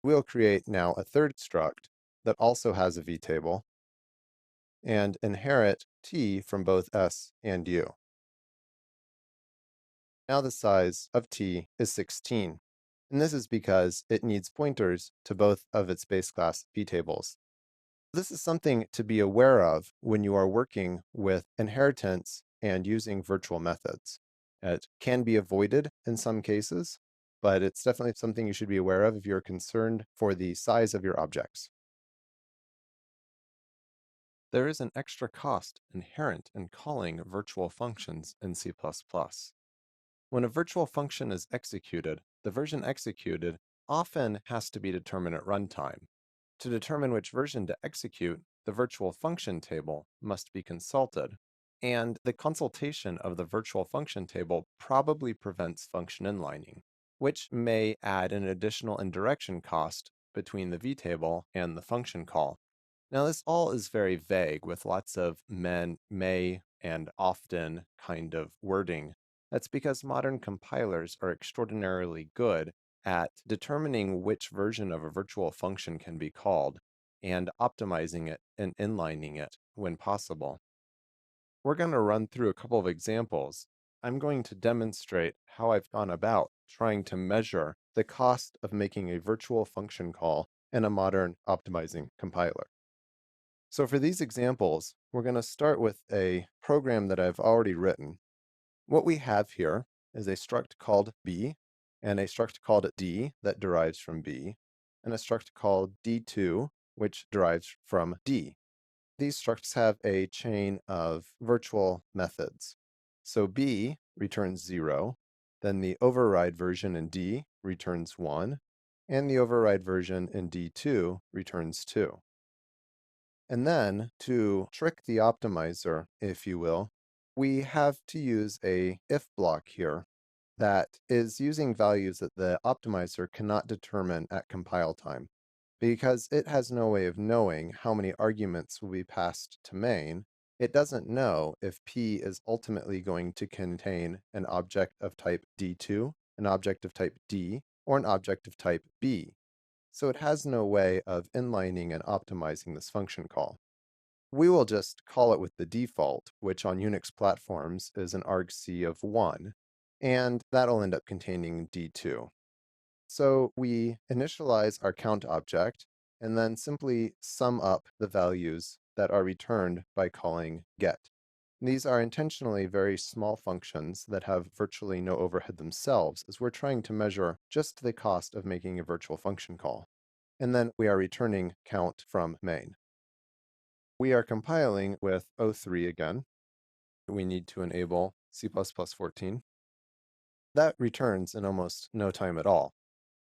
We'll create now a third struct that also has a vtable and inherit t from both S and U. Now the size of t is 16, and this is because it needs pointers to both of its base class vtables. This is something to be aware of when you are working with inheritance and using virtual methods. It can be avoided in some cases, but it's definitely something you should be aware of if you're concerned for the size of your objects. There is an extra cost inherent in calling virtual functions in C++. When a virtual function is executed, the version executed often has to be determined at runtime. To determine which version to execute, the virtual function table must be consulted, and the consultation of the virtual function table probably prevents function inlining, which may add an additional indirection cost between the vtable and the function call. Now, this all is very vague with lots of may, and often kind of wording. That's because modern compilers are extraordinarily good at determining which version of a virtual function can be called and optimizing it and inlining it when possible. We're going to run through a couple of examples. I'm going to demonstrate how I've gone about trying to measure the cost of making a virtual function call in a modern optimizing compiler. So for these examples, we're going to start with a program that I've already written. What we have here is a struct called B, and a struct called D that derives from B, and a struct called D2, which derives from D. These structs have a chain of virtual methods. So B returns 0, then the override version in D returns 1, and the override version in D2 returns 2. And then, to trick the optimizer, if you will, we have to use a if block here that is using values that the optimizer cannot determine at compile time. Because it has no way of knowing how many arguments will be passed to main, it doesn't know if P is ultimately going to contain an object of type D2, an object of type D, or an object of type B. So it has no way of inlining and optimizing this function call. We will just call it with the default, which on Unix platforms is an argc of 1, and that'll end up containing D2. So we initialize our count object, and then simply sum up the values that are returned by calling get. These are intentionally very small functions that have virtually no overhead themselves, as we're trying to measure just the cost of making a virtual function call. And then we are returning count from main. We are compiling with O3 again. We need to enable C++14. That returns in almost no time at all.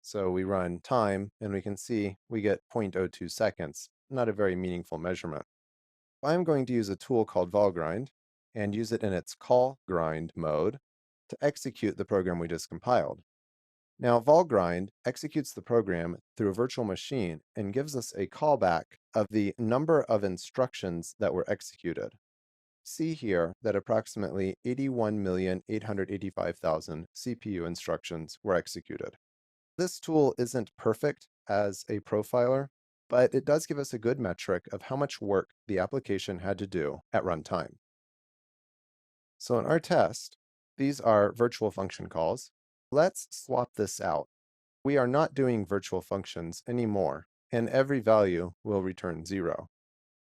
So we run time, and we can see we get 0.02 seconds, not a very meaningful measurement. I'm going to use a tool called valgrind and use it in its call grind mode to execute the program we just compiled. Now, valgrind executes the program through a virtual machine and gives us a callback of the number of instructions that were executed. See here that approximately 81,885,000 CPU instructions were executed. This tool isn't perfect as a profiler, but it does give us a good metric of how much work the application had to do at runtime. So in our test, these are virtual function calls. Let's swap this out. We are not doing virtual functions anymore, and every value will return 0.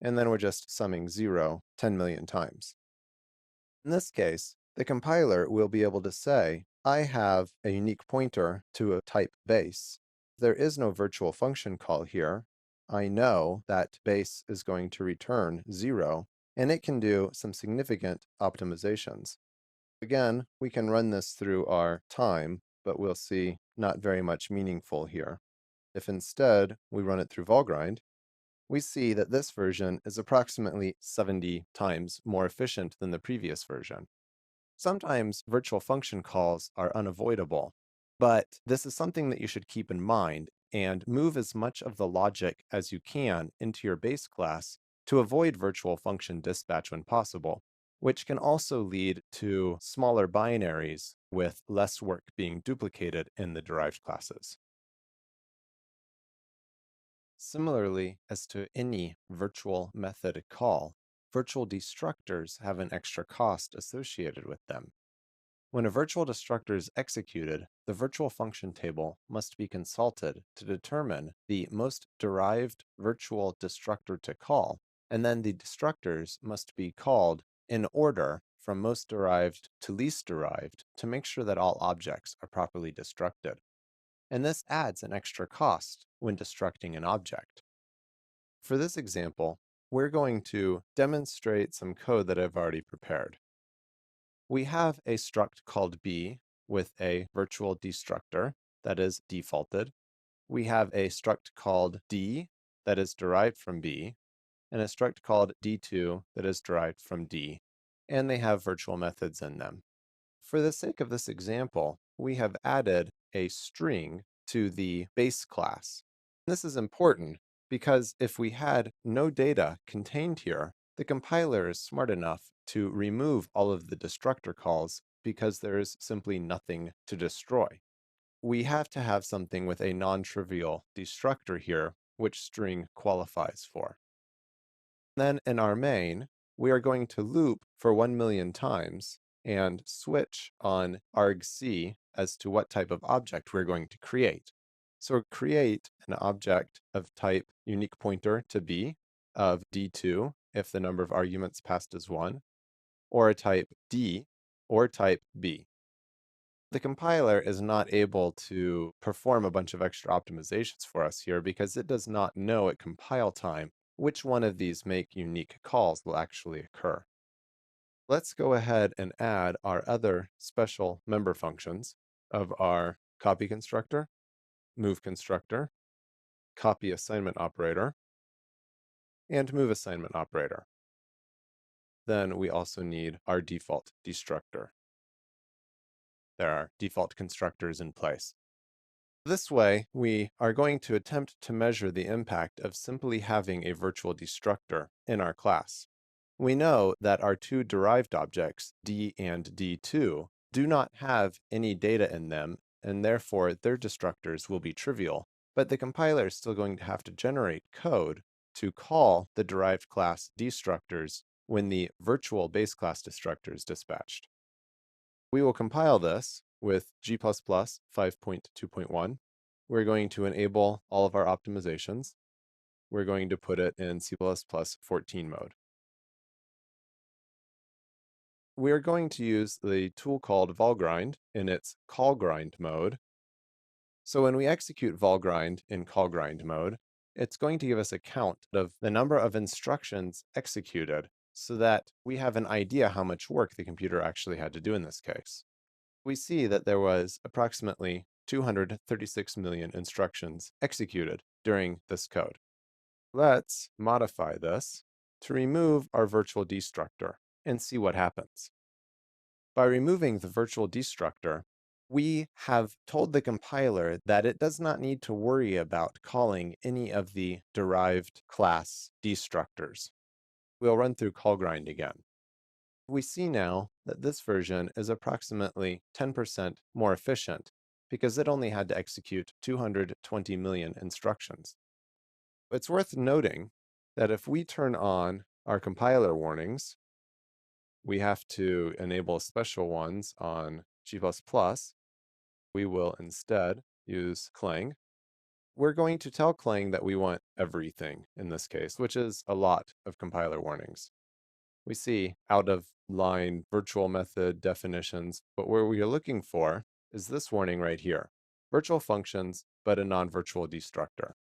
And then we're just summing 0 10 million times. In this case, the compiler will be able to say, I have a unique pointer to a type base. There is no virtual function call here. I know that base is going to return 0, and it can do some significant optimizations. Again, we can run this through our time, but we'll see not very much meaningful here. If instead we run it through Valgrind, we see that this version is approximately 70 times more efficient than the previous version. Sometimes virtual function calls are unavoidable, but this is something that you should keep in mind and move as much of the logic as you can into your base class to avoid virtual function dispatch when possible, which can also lead to smaller binaries with less work being duplicated in the derived classes. Similarly, as to any virtual method call, virtual destructors have an extra cost associated with them. When a virtual destructor is executed, the virtual function table must be consulted to determine the most derived virtual destructor to call, and then the destructors must be called in order from most derived to least derived to make sure that all objects are properly destructed. And this adds an extra cost when destructing an object. For this example, we're going to demonstrate some code that I've already prepared. We have a struct called B with a virtual destructor that is defaulted. We have a struct called D that is derived from B, and a struct called D2 that is derived from D, and they have virtual methods in them. For the sake of this example, we have added a string to the base class. This is important because if we had no data contained here, the compiler is smart enough to remove all of the destructor calls because there is simply nothing to destroy. We have to have something with a non-trivial destructor here, which string qualifies for. Then in our main, we are going to loop for 1,000,000 times and switch on argc as to what type of object we're going to create. So create an object of type unique pointer to B of D2 if the number of arguments passed is 1, or a type D, or type B. The compiler is not able to perform a bunch of extra optimizations for us here because it does not know at compile time which one of these make unique calls will actually occur. Let's go ahead and add our other special member functions of our copy constructor, move constructor, copy assignment operator, and move assignment operator. Then we also need our default destructor. There are default constructors in place. This way, we are going to attempt to measure the impact of simply having a virtual destructor in our class. We know that our two derived objects, D and D2, do not have any data in them, and therefore their destructors will be trivial. But the compiler is still going to have to generate code to call the derived class destructors when the virtual base class destructor is dispatched. We will compile this with G++ 5.2.1. We're going to enable all of our optimizations. We're going to put it in C++ 14 mode. We are going to use the tool called Valgrind in its callgrind mode. So when we execute Valgrind in callgrind mode, it's going to give us a count of the number of instructions executed so that we have an idea how much work the computer actually had to do in this case. We see that there was approximately 236 million instructions executed during this code. Let's modify this to remove our virtual destructor and see what happens. By removing the virtual destructor, we have told the compiler that it does not need to worry about calling any of the derived class destructors. We'll run through callgrind again. We see now that this version is approximately 10% more efficient because it only had to execute 220 million instructions. It's worth noting that if we turn on our compiler warnings, we have to enable special ones on G++. We will instead use Clang. We're going to tell Clang that we want everything in this case, which is a lot of compiler warnings. We see out of line virtual method definitions, but what we are looking for is this warning right here, virtual functions, but a non-virtual destructor.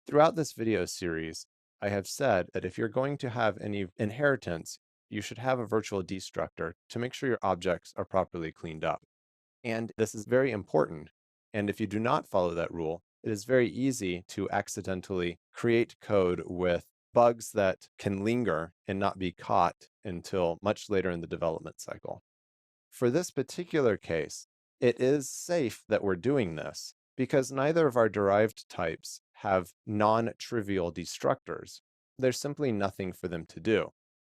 Throughout this video series, I have said that if you're going to have any inheritance, you should have a virtual destructor to make sure your objects are properly cleaned up. And this is very important. And if you do not follow that rule, it is very easy to accidentally create code with bugs that can linger and not be caught until much later in the development cycle. For this particular case, it is safe that we're doing this because neither of our derived types have non-trivial destructors. There's simply nothing for them to do.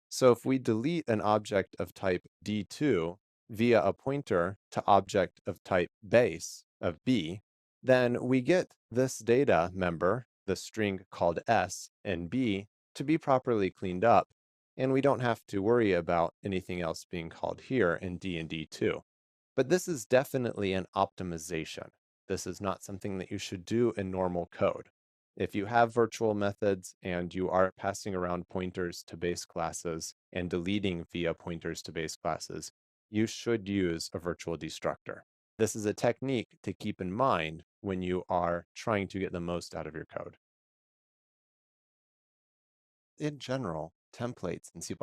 So if we delete an object of type D2 via a pointer to object of type base of B, then we get this data member, the string called S and B, to be properly cleaned up, and we don't have to worry about anything else being called here in D and D2. But this is definitely an optimization. This is not something that you should do in normal code. If you have virtual methods and you are passing around pointers to base classes and deleting via pointers to base classes, you should use a virtual destructor. This is a technique to keep in mind when you are trying to get the most out of your code. In general, templates in C++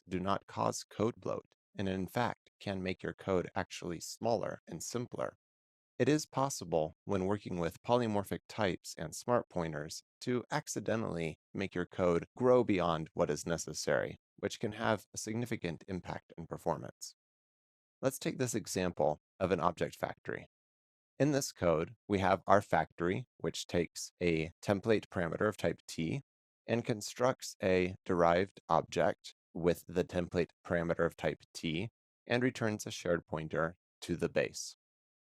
do not cause code bloat, and in fact can make your code actually smaller and simpler. It is possible, when working with polymorphic types and smart pointers, to accidentally make your code grow beyond what is necessary, which can have a significant impact in performance. Let's take this example of an object factory. In this code, we have our factory, which takes a template parameter of type t and constructs a derived object with the template parameter of type t and returns a shared pointer to the base.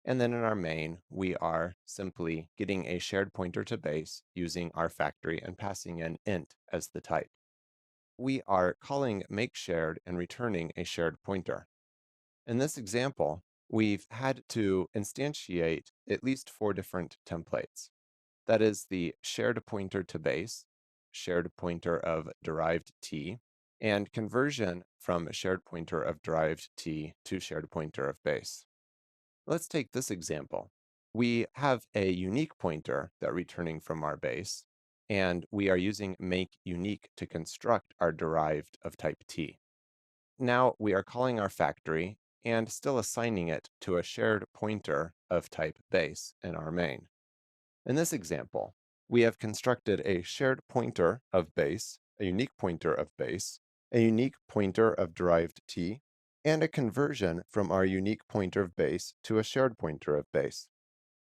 And then in our main, we are simply getting a shared pointer to base using our factory and passing in int as the type. We are calling makeShared and returning a shared pointer. In this example, we've had to instantiate at least 4 different templates. That is the shared pointer to base, shared pointer of derived t, and conversion from shared pointer of derived t to shared pointer of base. Let's take this example. We have a unique pointer that returning from our base, and we are using makeUnique to construct our derived of type t. Now we are calling our factory and still assigning it to a shared pointer of type base in our main. In this example, we have constructed a shared pointer of base, a unique pointer of base, a unique pointer of derived t, and a conversion from our unique pointer of base to a shared pointer of base.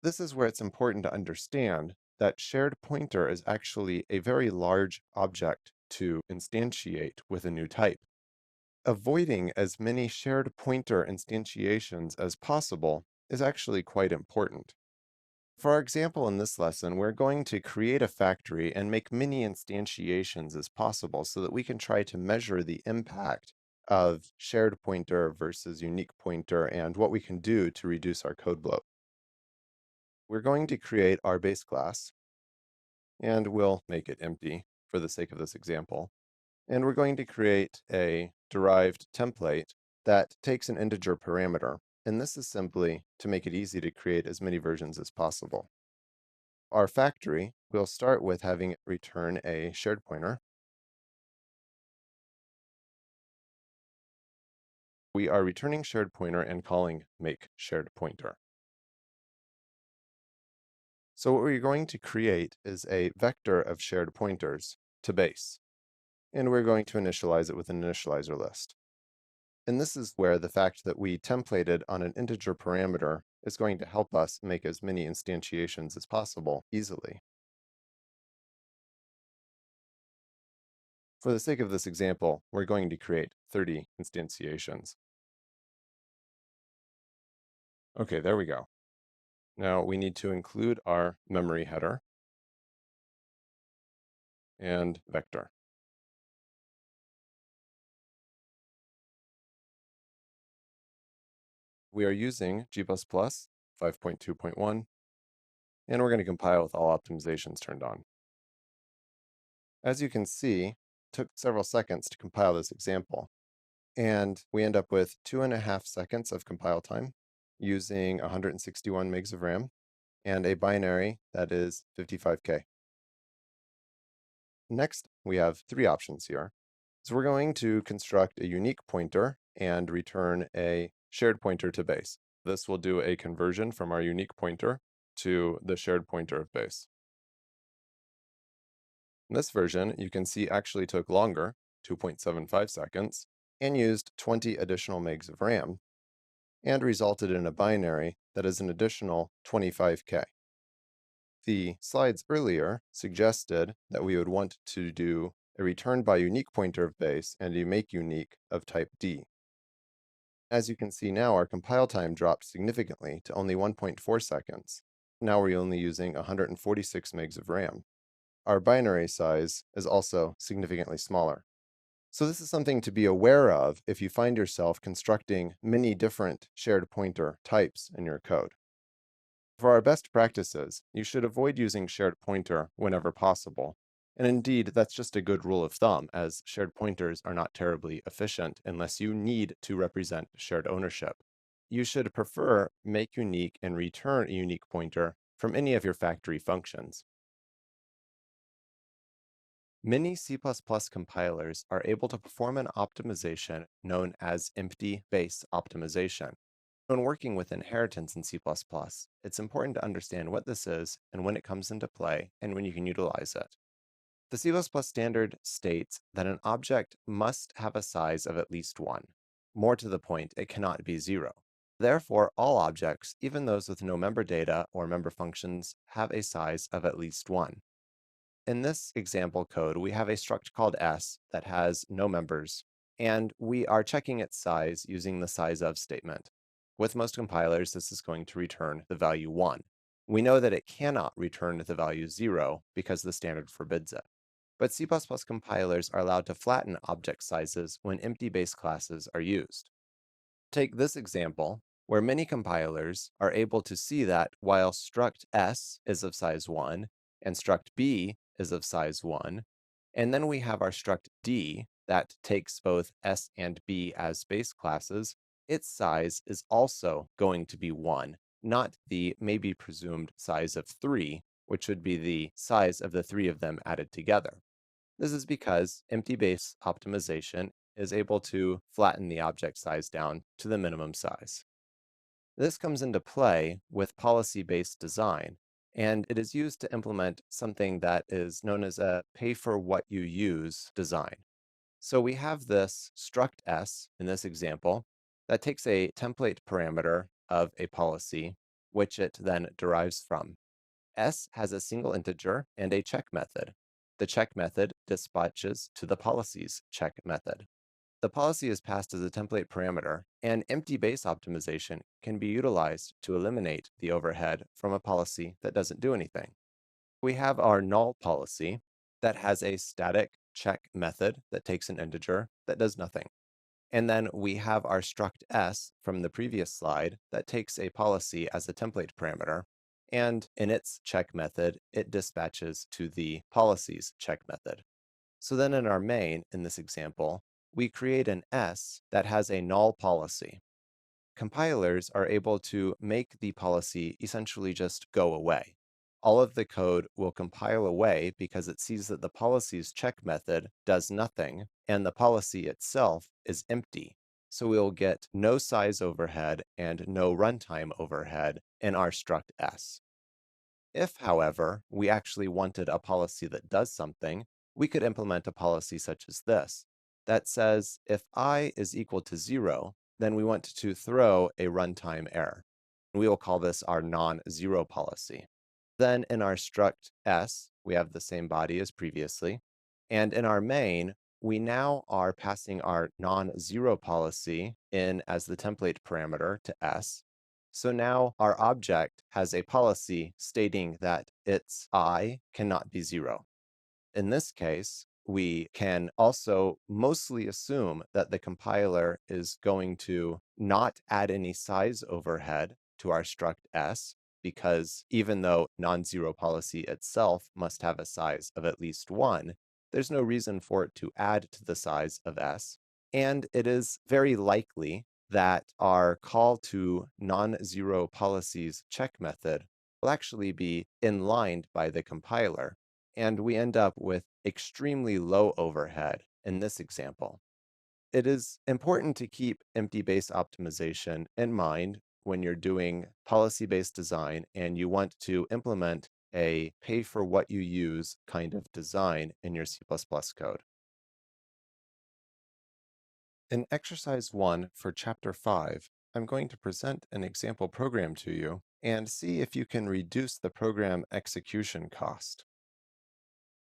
This is where it's important to understand that shared pointer is actually a very large object to instantiate with a new type. Avoiding as many shared pointer instantiations as possible is actually quite important. For our example in this lesson, we're going to create a factory and make many instantiations as possible so that we can try to measure the impact of shared pointer versus unique pointer and what we can do to reduce our code bloat. We're going to create our base class, and we'll make it empty for the sake of this example. And we're going to create a derived template that takes an integer parameter. And this is simply to make it easy to create as many versions as possible. Our factory will start with having it return a shared pointer. We are returning shared pointer and calling make shared pointer. So what we're going to create is a vector of shared pointers to base. And we're going to initialize it with an initializer list. And this is where the fact that we templated on an integer parameter is going to help us make as many instantiations as possible easily. For the sake of this example, we're going to create 30 instantiations. Okay, there we go. Now we need to include our memory header and vector. We are using G++ 5.2.1, and we're going to compile with all optimizations turned on. As you can see, it took several seconds to compile this example, and we end up with 2.5 seconds of compile time using 161 megs of RAM and a binary that is 55K. Next, we have 3 options here. So we're going to construct a unique pointer and return a shared pointer to base. This will do a conversion from our unique pointer to the shared pointer of base. This version, you can see, actually took longer, 2.75 seconds, and used 20 additional megs of RAM, and resulted in a binary that is an additional 25K. The slides earlier suggested that we would want to do a return by unique pointer of base and a make unique of type D. As you can see now, our compile time dropped significantly to only 1.4 seconds. Now we're only using 146 megs of RAM. Our binary size is also significantly smaller. So this is something to be aware of if you find yourself constructing many different shared pointer types in your code. For our best practices, you should avoid using shared pointer whenever possible. And indeed, that's just a good rule of thumb, as shared pointers are not terribly efficient unless you need to represent shared ownership. You should prefer make unique and return a unique pointer from any of your factory functions. Many C++ compilers are able to perform an optimization known as empty base optimization. When working with inheritance in C++, it's important to understand what this is and when it comes into play and when you can utilize it. The C++ standard states that an object must have a size of at least 1. More to the point, it cannot be 0. Therefore, all objects, even those with no member data or member functions, have a size of at least 1. In this example code, we have a struct called s that has no members, and we are checking its size using the sizeof statement. With most compilers, this is going to return the value 1. We know that it cannot return the value 0 because the standard forbids it. But C++ compilers are allowed to flatten object sizes when empty base classes are used. Take this example, where many compilers are able to see that while struct s is of size 1 and struct b is of size 1, and then we have our struct d that takes both s and b as base classes, its size is also going to be 1, not the maybe presumed size of 3, which would be the size of the 3 of them added together. This is because empty base optimization is able to flatten the object size down to the minimum size. This comes into play with policy-based design, and it is used to implement something that is known as a pay-for-what-you-use design. So we have this struct s in this example that takes a template parameter of a policy, which it then derives from. S has a single integer and a check method. The check method dispatches to the policy's check method. The policy is passed as a template parameter, and empty base optimization can be utilized to eliminate the overhead from a policy that doesn't do anything. We have our null policy that has a static check method that takes an integer that does nothing. And then we have our struct s from the previous slide that takes a policy as a template parameter, and in its check method, it dispatches to the policy's check method. So then in our main, in this example, we create an s that has a null policy. Compilers are able to make the policy essentially just go away. All of the code will compile away because it sees that the policy's check method does nothing, and the policy itself is empty. So we'll get no size overhead and no runtime overhead in our struct s. If, however, we actually wanted a policy that does something, we could implement a policy such as this, that says if I is equal to 0, then we want to throw a runtime error. We will call this our non-zero policy. Then in our struct s, we have the same body as previously, and in our main, we now are passing our non-zero policy in as the template parameter to s. So now our object has a policy stating that its I cannot be 0. In this case, we can also mostly assume that the compiler is going to not add any size overhead to our struct s, because even though non-zero policy itself must have a size of at least 1, there's no reason for it to add to the size of s. And it is very likely that our call to non-zero policies check method will actually be inlined by the compiler, and we end up with extremely low overhead in this example. It is important to keep empty base optimization in mind when you're doing policy-based design and you want to implement a pay-for-what-you-use kind of design in your C++ code. In exercise 1 for chapter 5, I'm going to present an example program to you and see if you can reduce the program execution cost.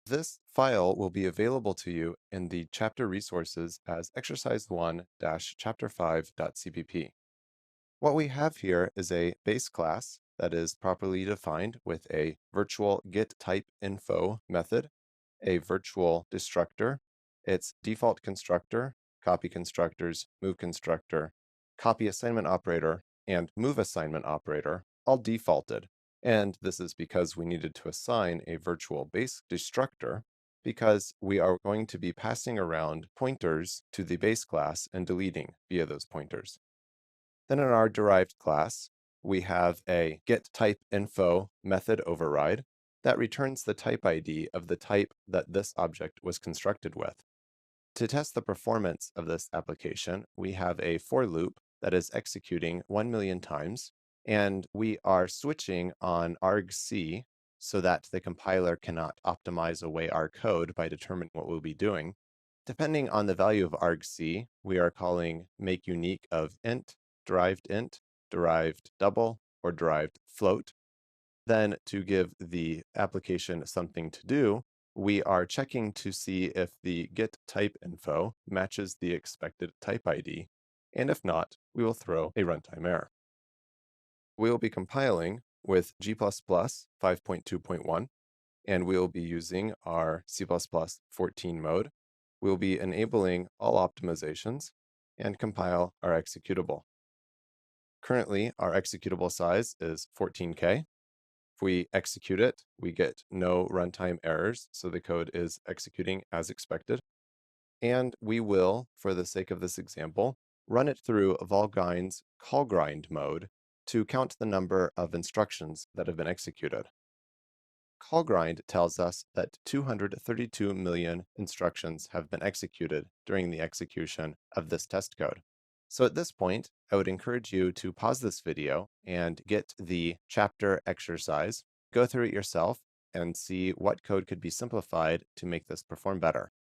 This file will be available to you in the chapter resources as exercise 1-chapter5.cpp. What we have here is a base class that is properly defined with a virtual getTypeInfo method, a virtual destructor, its default constructor, copy constructors, move constructor, copy assignment operator, and move assignment operator, all defaulted. And this is because we needed to assign a virtual base destructor because we are going to be passing around pointers to the base class and deleting via those pointers. Then in our derived class, we have a getTypeInfo method override that returns the type ID of the type that this object was constructed with. To test the performance of this application, we have a for loop that is executing 1,000,000 times, and we are switching on argc so that the compiler cannot optimize away our code by determining what we'll be doing. Depending on the value of argc, we are calling makeUnique of int, derived double, or derived float. Then to give the application something to do, we are checking to see if the getTypeInfo matches the expected type ID, and if not, we will throw a runtime error. We will be compiling with G++ 5.2.1, and we will be using our C++ 14 mode. We will be enabling all optimizations and compile our executable. Currently, our executable size is 14K. If we execute it, we get no runtime errors, so the code is executing as expected. And we will, for the sake of this example, run it through Volgind's callgrind mode to count the number of instructions that have been executed. Callgrind tells us that 232 million instructions have been executed during the execution of this test code. So at this point, I would encourage you to pause this video and get the chapter exercise, go through it yourself, and see what code could be simplified to make this perform better.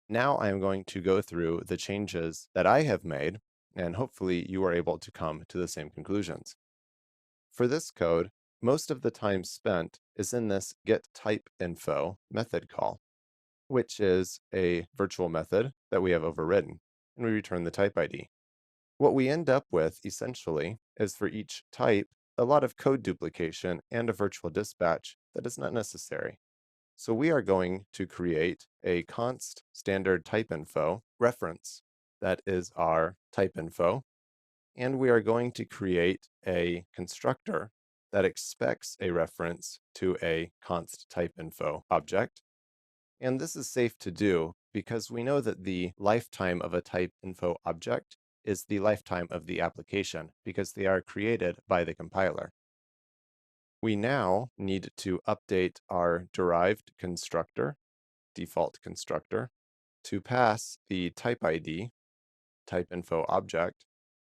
Now I am going to go through the changes that I have made, and hopefully you are able to come to the same conclusions. For this code, most of the time spent is in this getTypeInfo method call, which is a virtual method that we have overridden, and we return the type ID. What we end up with, essentially, is for each type, a lot of code duplication and a virtual dispatch that is not necessary. So we are going to create a const standard typeinfo reference that is our typeinfo, and we are going to create a constructor that expects a reference to a const typeinfo object. And this is safe to do because we know that the lifetime of a typeinfo object is the lifetime of the application because they are created by the compiler. We now need to update our derived constructor, default constructor, to pass the type ID, typeinfo object,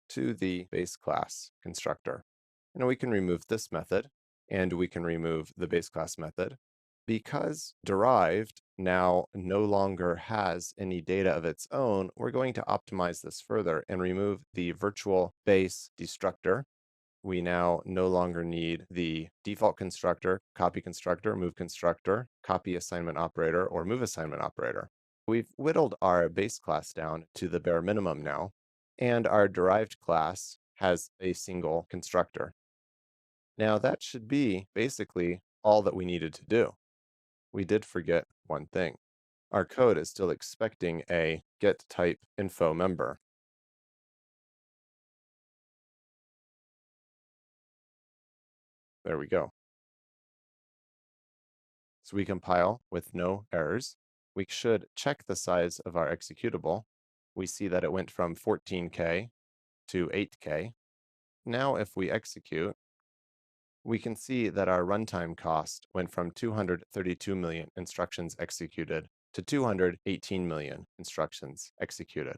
to the base class constructor. And we can remove this method, and we can remove the base class method. Because derived now no longer has any data of its own, we're going to optimize this further and remove the virtual base destructor. We now no longer need the default constructor, copy constructor, move constructor, copy assignment operator, or move assignment operator. We've whittled our base class down to the bare minimum now, and our derived class has a single constructor. Now that should be basically all that we needed to do. We did forget one thing. Our code is still expecting a getTypeInfo member. There we go. So we compile with no errors. We should check the size of our executable. We see that it went from 14K to 8K. Now if we execute, we can see that our runtime cost went from 232 million instructions executed to 218 million instructions executed.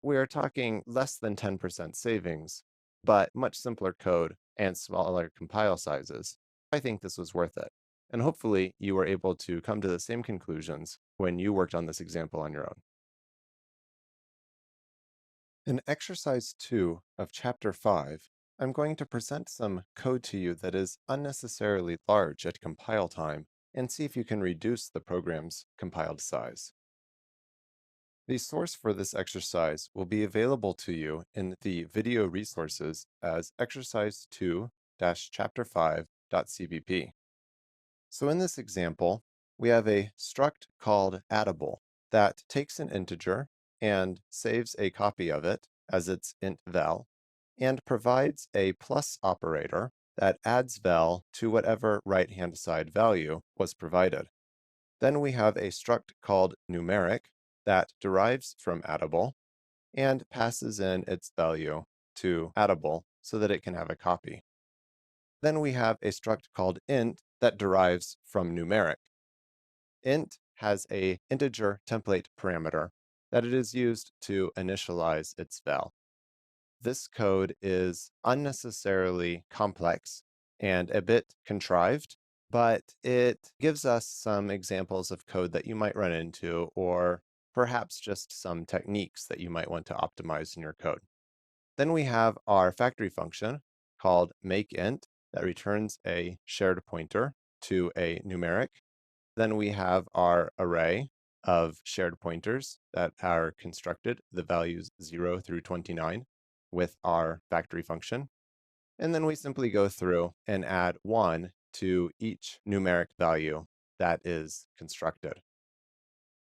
We are talking less than 10% savings, but much simpler code and smaller compile sizes. I think this was worth it. And hopefully you were able to come to the same conclusions when you worked on this example on your own. In exercise 2 of chapter 5, I'm going to present some code to you that is unnecessarily large at compile time and see if you can reduce the program's compiled size. The source for this exercise will be available to you in the video resources as exercise 2-chapter 5.cpp. So in this example, we have a struct called addable that takes an integer and saves a copy of it as its int val, and provides a plus operator that adds val to whatever right-hand side value was provided. Then we have a struct called numeric that derives from addable and passes in its value to addable so that it can have a copy. Then we have a struct called int that derives from numeric. Int has a integer template parameter that it is used to initialize its val. This code is unnecessarily complex and a bit contrived, but it gives us some examples of code that you might run into, or perhaps just some techniques that you might want to optimize in your code. Then we have our factory function called makeInt that returns a shared pointer to a numeric. Then we have our array of shared pointers that are constructed, the values 0 through 29, with our factory function. And then we simply go through and add 1 to each numeric value that is constructed.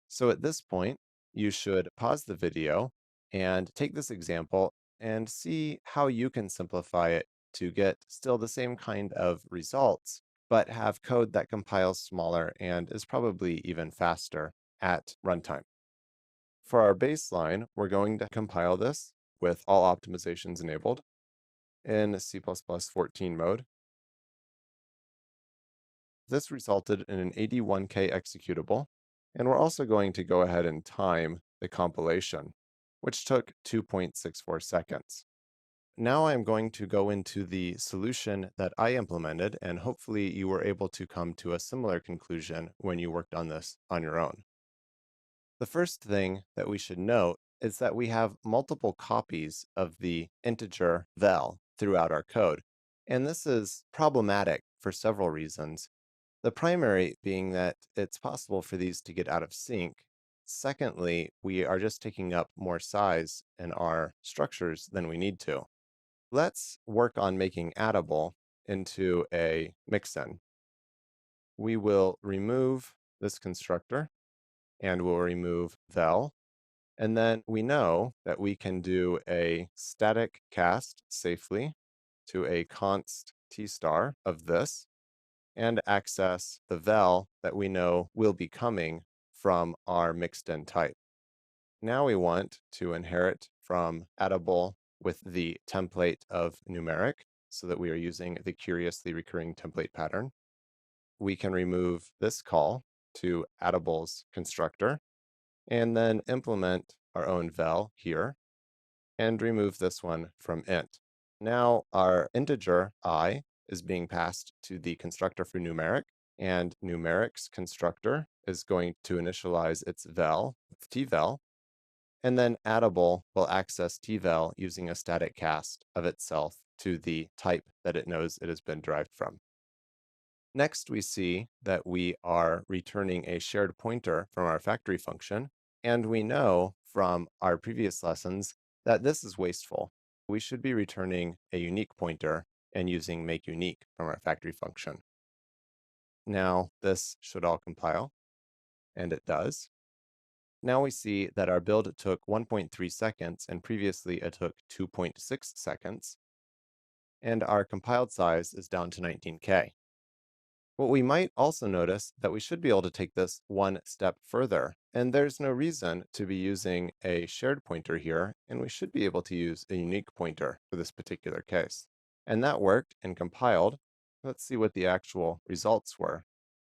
So at this point, you should pause the video and take this example and see how you can simplify it to get still the same kind of results, but have code that compiles smaller and is probably even faster at runtime. For our baseline, we're going to compile this with all optimizations enabled in C++14 mode. This resulted in an 81K executable, and we're also going to go ahead and time the compilation, which took 2.64 seconds. Now I'm going to go into the solution that I implemented, and hopefully you were able to come to a similar conclusion when you worked on this on your own. The first thing that we should note is that we have multiple copies of the integer val throughout our code, and this is problematic for several reasons. The primary being that it's possible for these to get out of sync. Secondly, we are just taking up more size in our structures than we need to. Let's work on making addable into a Mixin. We will remove this constructor and we'll remove val. And then we know that we can do a static cast safely to a const t star of this and access the val that we know will be coming from our mixed-in type. Now we want to inherit from addable with the template of numeric so that we are using the curiously recurring template pattern. We can remove this call to addable's constructor and then implement our own val here and remove this one from int. Now our integer I is being passed to the constructor for numeric, and numeric's constructor is going to initialize its val with tval, and then addable will access tval using a static cast of itself to the type that it knows it has been derived from. Next, we see that we are returning a shared pointer from our factory function, and we know from our previous lessons that this is wasteful. We should be returning a unique pointer and using makeUnique from our factory function. Now, this should all compile, and it does. Now we see that our build took 1.3 seconds, and previously it took 2.6 seconds, and our compiled size is down to 19K. What we might also notice that we should be able to take this one step further, and there's no reason to be using a shared pointer here, and we should be able to use a unique pointer for this particular case. And that worked and compiled. Let's see what the actual results were.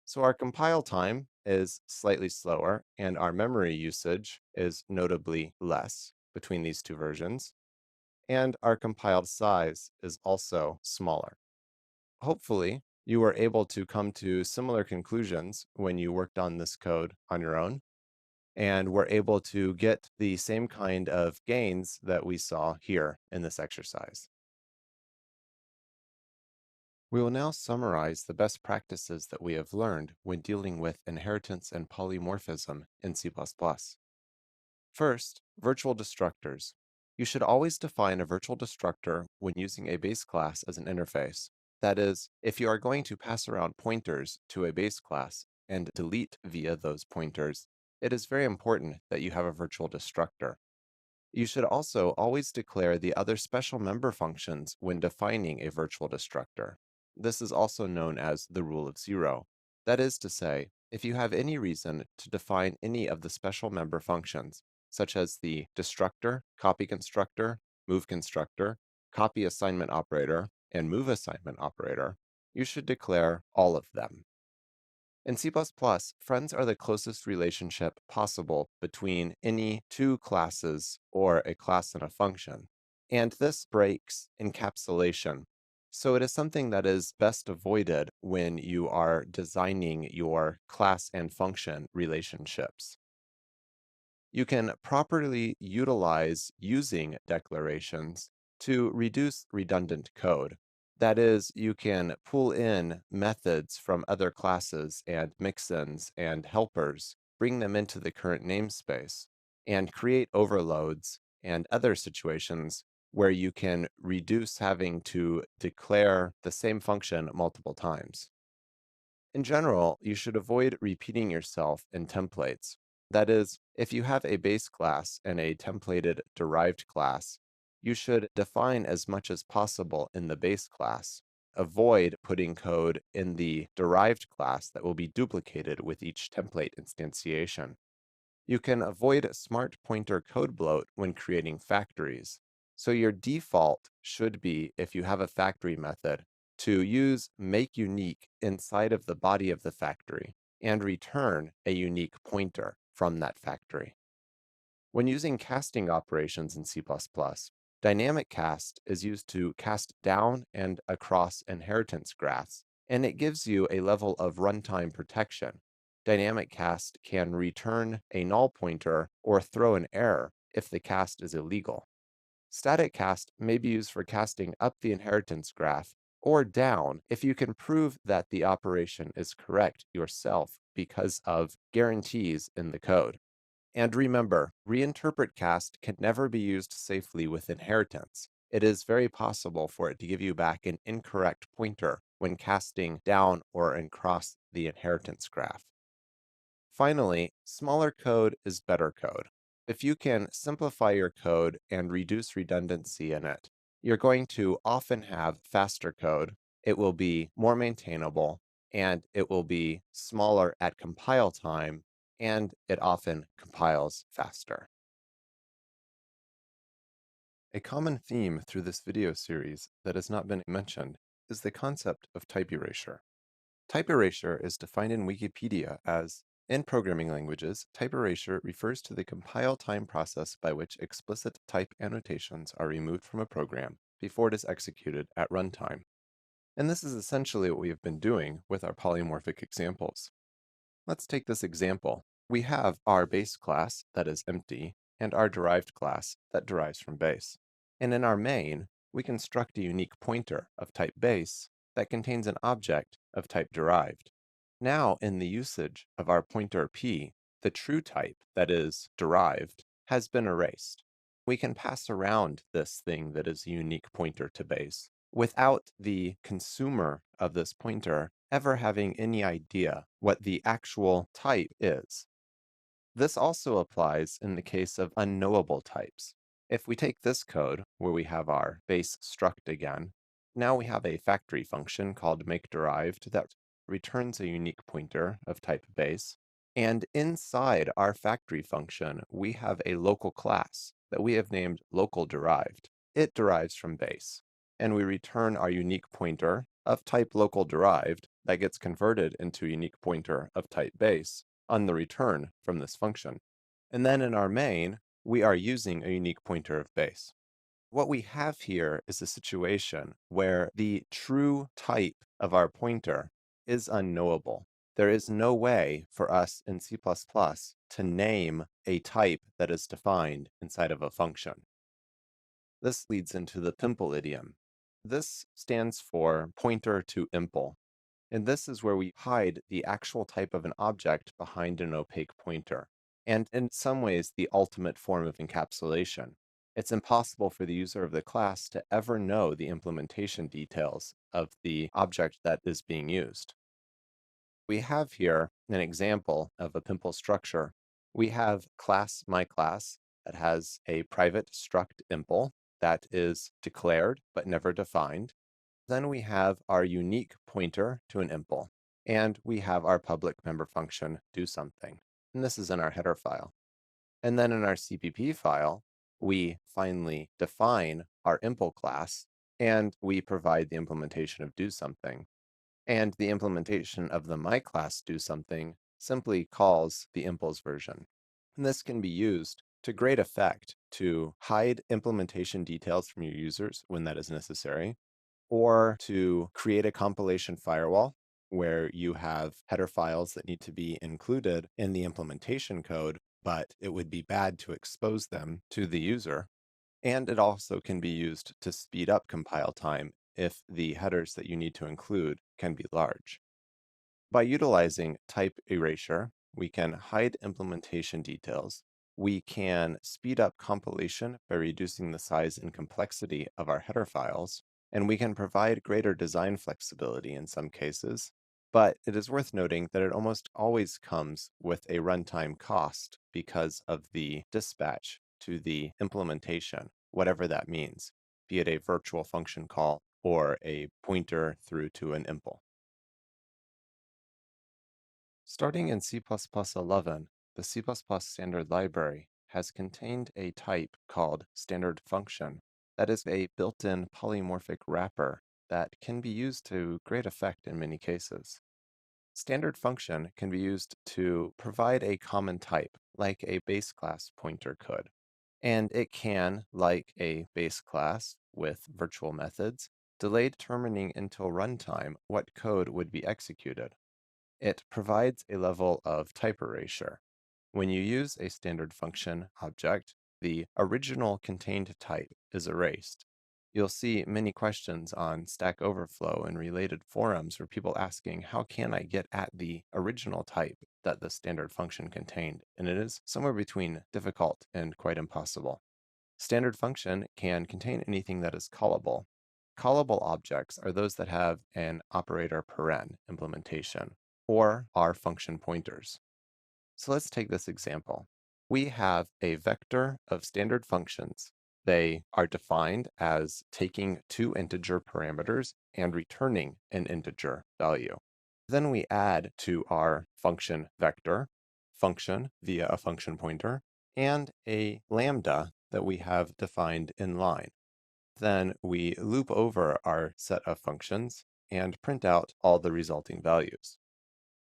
So our compile time is slightly slower, and our memory usage is notably less between these two versions. and our compiled size is also smaller. Hopefully, you were able to come to similar conclusions when you worked on this code on your own, and were able to get the same kind of gains that we saw here in this exercise. We will now summarize the best practices that we have learned when dealing with inheritance and polymorphism in C++. First, virtual destructors. You should always define a virtual destructor when using a base class as an interface. That is, if you are going to pass around pointers to a base class and delete via those pointers, it is very important that you have a virtual destructor. You should also always declare the other special member functions when defining a virtual destructor. This is also known as the rule of zero. That is to say, if you have any reason to define any of the special member functions, such as the destructor, copy constructor, move constructor, copy assignment operator, and move assignment operator, you should declare all of them. In C++, friends are the closest relationship possible between any two classes or a class and a function, and this breaks encapsulation. So it is something that is best avoided when you are designing your class and function relationships. You can properly utilize using declarations to reduce redundant code. That is, you can pull in methods from other classes and mixins and helpers, bring them into the current namespace, and create overloads and other situations where you can reduce having to declare the same function multiple times. In general, you should avoid repeating yourself in templates. That is, if you have a base class and a templated derived class, you should define as much as possible in the base class. Avoid putting code in the derived class that will be duplicated with each template instantiation. You can avoid smart pointer code bloat when creating factories. So your default should be, if you have a factory method, to use makeUnique inside of the body of the factory and return a unique pointer from that factory. When using casting operations in C++, dynamic cast is used to cast down and across inheritance graphs, and it gives you a level of runtime protection. Dynamic cast can return a null pointer or throw an error if the cast is illegal. Static cast may be used for casting up the inheritance graph or down if you can prove that the operation is correct yourself because of guarantees in the code. And remember, reinterpret cast can never be used safely with inheritance. It is very possible for it to give you back an incorrect pointer when casting down or across the inheritance graph. Finally, smaller code is better code. If you can simplify your code and reduce redundancy in it, you're going to often have faster code, it will be more maintainable, and it will be smaller at compile time, and it often compiles faster. A common theme through this video series that has not been mentioned is the concept of type erasure. Type erasure is defined in Wikipedia as, in programming languages, type erasure refers to the compile time process by which explicit type annotations are removed from a program before it is executed at runtime. And this is essentially what we have been doing with our polymorphic examples. Let's take this example. We have our base class that is empty and our derived class that derives from base. And in our main, we construct a unique pointer of type base that contains an object of type derived. Now, in the usage of our pointer p, the true type, that is, derived, has been erased. We can pass around this thing that is a unique pointer to base without the consumer of this pointer ever having any idea what the actual type is. This also applies in the case of unknowable types. If we take this code, where we have our base struct again, now we have a factory function called makeDerived that returns a unique pointer of type base. And inside our factory function, we have a local class that we have named localDerived. It derives from base. And we return our unique pointer of type localDerived that gets converted into a unique pointer of type base on the return from this function. And then in our main, we are using a unique pointer of base. What we have here is a situation where the true type of our pointer is unknowable. There is no way for us in C++ to name a type that is defined inside of a function. This leads into the pimple idiom. This stands for pointer to impl, and this is where we hide the actual type of an object behind an opaque pointer, and in some ways the ultimate form of encapsulation. It's impossible for the user of the class to ever know the implementation details of the object that is being used. We have here an example of a pimple structure. We have class myClass that has a private struct impl that is declared but never defined. Then we have our unique pointer to an impl, and we have our public member function do something. And this is in our header file. And then in our CPP file, we finally define our impl class, and we provide the implementation of do something. And the implementation of the myClass do something simply calls the impls version. And this can be used to great effect to hide implementation details from your users when that is necessary, or to create a compilation firewall where you have header files that need to be included in the implementation code, but it would be bad to expose them to the user. And it also can be used to speed up compile time if the headers that you need to include can be large. By utilizing type erasure, we can hide implementation details. We can speed up compilation by reducing the size and complexity of our header files, and we can provide greater design flexibility in some cases. But it is worth noting that it almost always comes with a runtime cost because of the dispatch to the implementation, whatever that means, be it a virtual function call or a pointer through to an impl. Starting in C++11, the C++ standard library has contained a type called standard function that is a built-in polymorphic wrapper that can be used to great effect in many cases. Standard function can be used to provide a common type, like a base class pointer could. And it can, like a base class with virtual methods, delay determining until runtime what code would be executed. It provides a level of type erasure. When you use a standard function object, the original contained type is erased. You'll see many questions on Stack Overflow and related forums where people asking, how can I get at the original type that the standard function contained? And it is somewhere between difficult and quite impossible. Standard function can contain anything that is callable. Callable objects are those that have an operator paren implementation, or are function pointers. So let's take this example. We have a vector of standard functions. They are defined as taking two integer parameters and returning an integer value. Then we add to our function vector, function via a function pointer, and a lambda that we have defined in line. Then we loop over our set of functions and print out all the resulting values.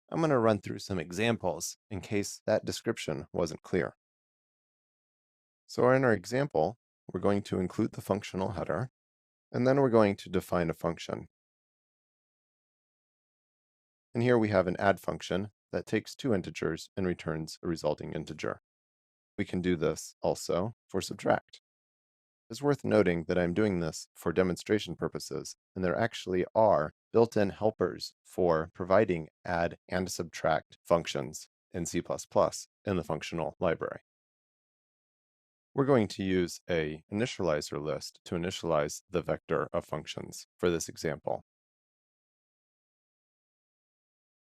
I'm going to run through some examples in case that description wasn't clear. So in our example, we're going to include the functional header, and then we're going to define a function. And here we have an add function that takes two integers and returns a resulting integer. We can do this also for subtract. It's worth noting that I'm doing this for demonstration purposes, and there actually are built-in helpers for providing add and subtract functions in C++ in the functional library. We're going to use a initializer list to initialize the vector of functions for this example.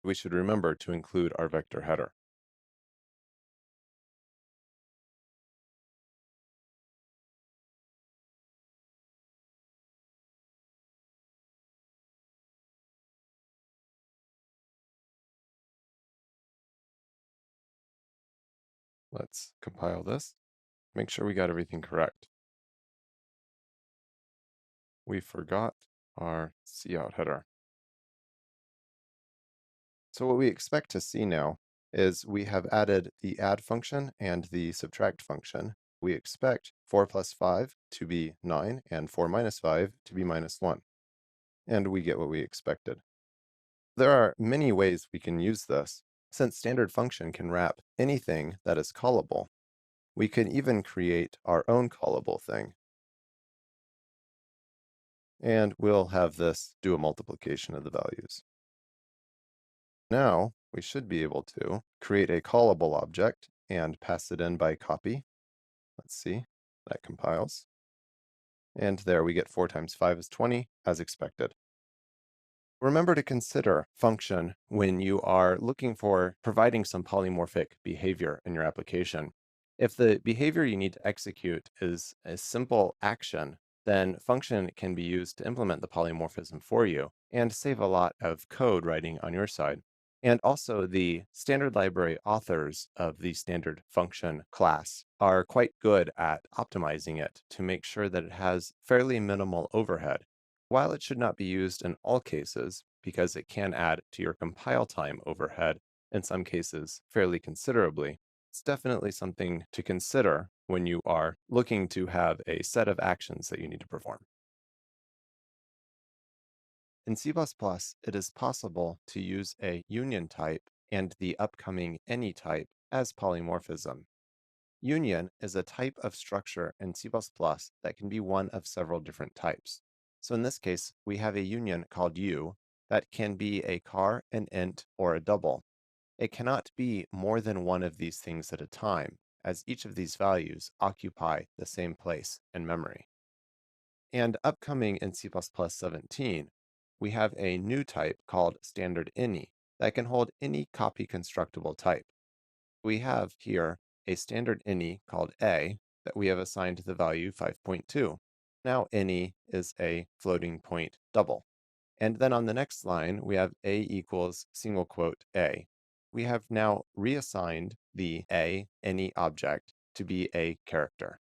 We should remember to include our vector header. Let's compile this. Make sure we got everything correct. We forgot our cout header. So what we expect to see now is we have added the add function and the subtract function, We expect 4 plus 5 to be 9 and 4 minus 5 to be minus 1. And we get what we expected. There are many ways we can use this, since standard function can wrap anything that is callable. We could even create our own callable thing. And we'll have this do a multiplication of the values. Now, we should be able to create a callable object and pass it in by copy. Let's see, that compiles. And there we get 4 times 5 is 20, as expected. Remember to consider function when you are looking for providing some polymorphic behavior in your application. If the behavior you need to execute is a simple action, then function can be used to implement the polymorphism for you and save a lot of code writing on your side. And also, the standard library authors of the standard function class are quite good at optimizing it to make sure that it has fairly minimal overhead. While it should not be used in all cases, because it can add to your compile time overhead, in some cases fairly considerably, it's definitely something to consider when you are looking to have a set of actions that you need to perform. In C++, it is possible to use a union type and the upcoming any type as polymorphism. Union is a type of structure in C++ that can be one of several different types. So in this case, we have a union called U that can be a char, an int, or a double. It cannot be more than one of these things at a time, as each of these values occupy the same place in memory. And upcoming in C++ 17, we have a new type called standard any that can hold any copy constructible type. We have here a standard any called a that we have assigned the value 5.2. Now any is a floating point double. And then on the next line, we have a equals single quote a. We have now reassigned the a any object to be a character.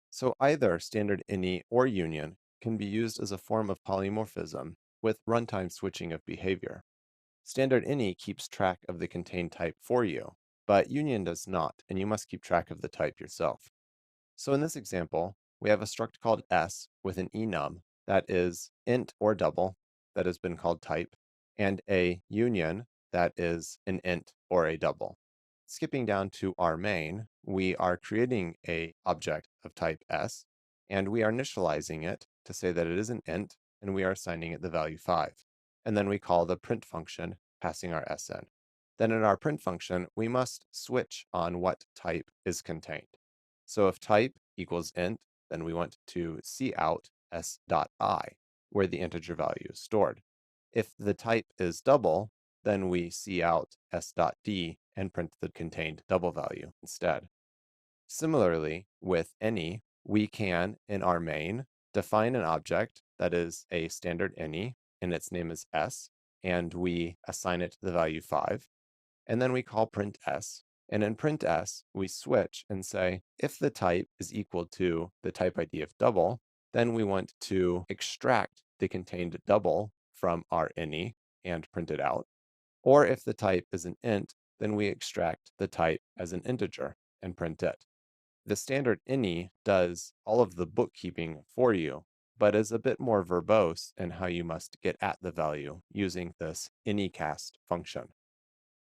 So either standard any or union can be used as a form of polymorphism with runtime switching of behavior. Standard any keeps track of the contained type for you, but union does not, and you must keep track of the type yourself. So in this example, we have a struct called s with an enum that is int or double that has been called type, and a union that is an int or a double. Skipping down to our main, we are creating a object of type s, and we are initializing it to say that it is an int, and we are assigning it the value 5. And then we call the print function, passing our s in. Then in our print function, we must switch on what type is contained. So if type equals int, then we want to see out s.i, where the integer value is stored. If the type is double, then we see out s.d and print the contained double value instead. Similarly, with any, we can, in our main, define an object that is a standard any, and its name is s, and we assign it the value 5. And then we call print s. And in print s, we switch and say, if the type is equal to the type ID of double, then we want to extract the contained double from our any and print it out. Or if the type is an int, then we extract the type as an integer and print it. The standard any does all of the bookkeeping for you, but is a bit more verbose in how you must get at the value using this anycast function.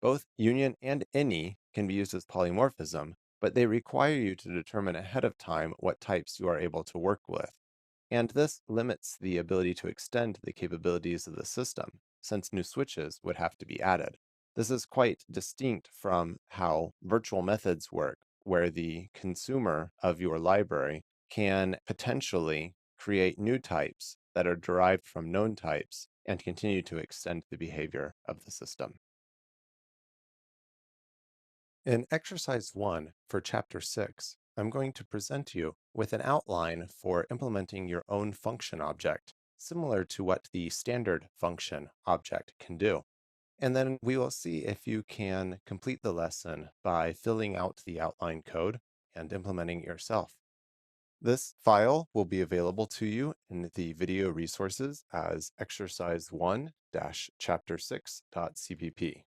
Both union and any can be used as polymorphism, but they require you to determine ahead of time what types you are able to work with. And this limits the ability to extend the capabilities of the system, since new switches would have to be added. This is quite distinct from how virtual methods work, where the consumer of your library can potentially create new types that are derived from known types and continue to extend the behavior of the system. In exercise 1 for chapter 6, I'm going to present you with an outline for implementing your own function object, similar to what the standard function object can do. And then we will see if you can complete the lesson by filling out the outline code and implementing it yourself. This file will be available to you in the video resources as exercise 1-chapter6.cpp.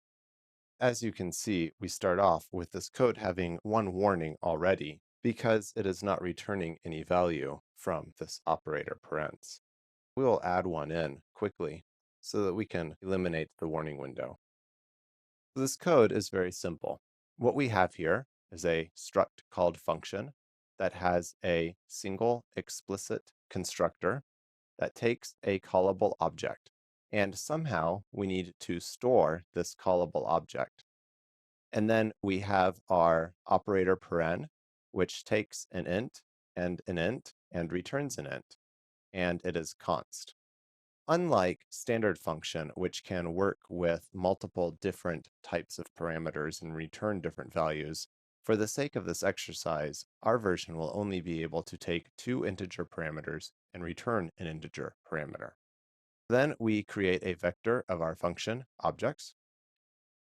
As you can see, we start off with this code having one warning already, because it is not returning any value from this operator parens. We will add one in quickly so that we can eliminate the warning window. This code is very simple. What we have here is a struct called function that has a single explicit constructor that takes a callable object. And somehow we need to store this callable object. And then we have our operator paren, which takes an int and returns an int, and it is const. Unlike standard function, which can work with multiple different types of parameters and return different values, for the sake of this exercise, our version will only be able to take two integer parameters and return an integer parameter. Then we create a vector of our function objects,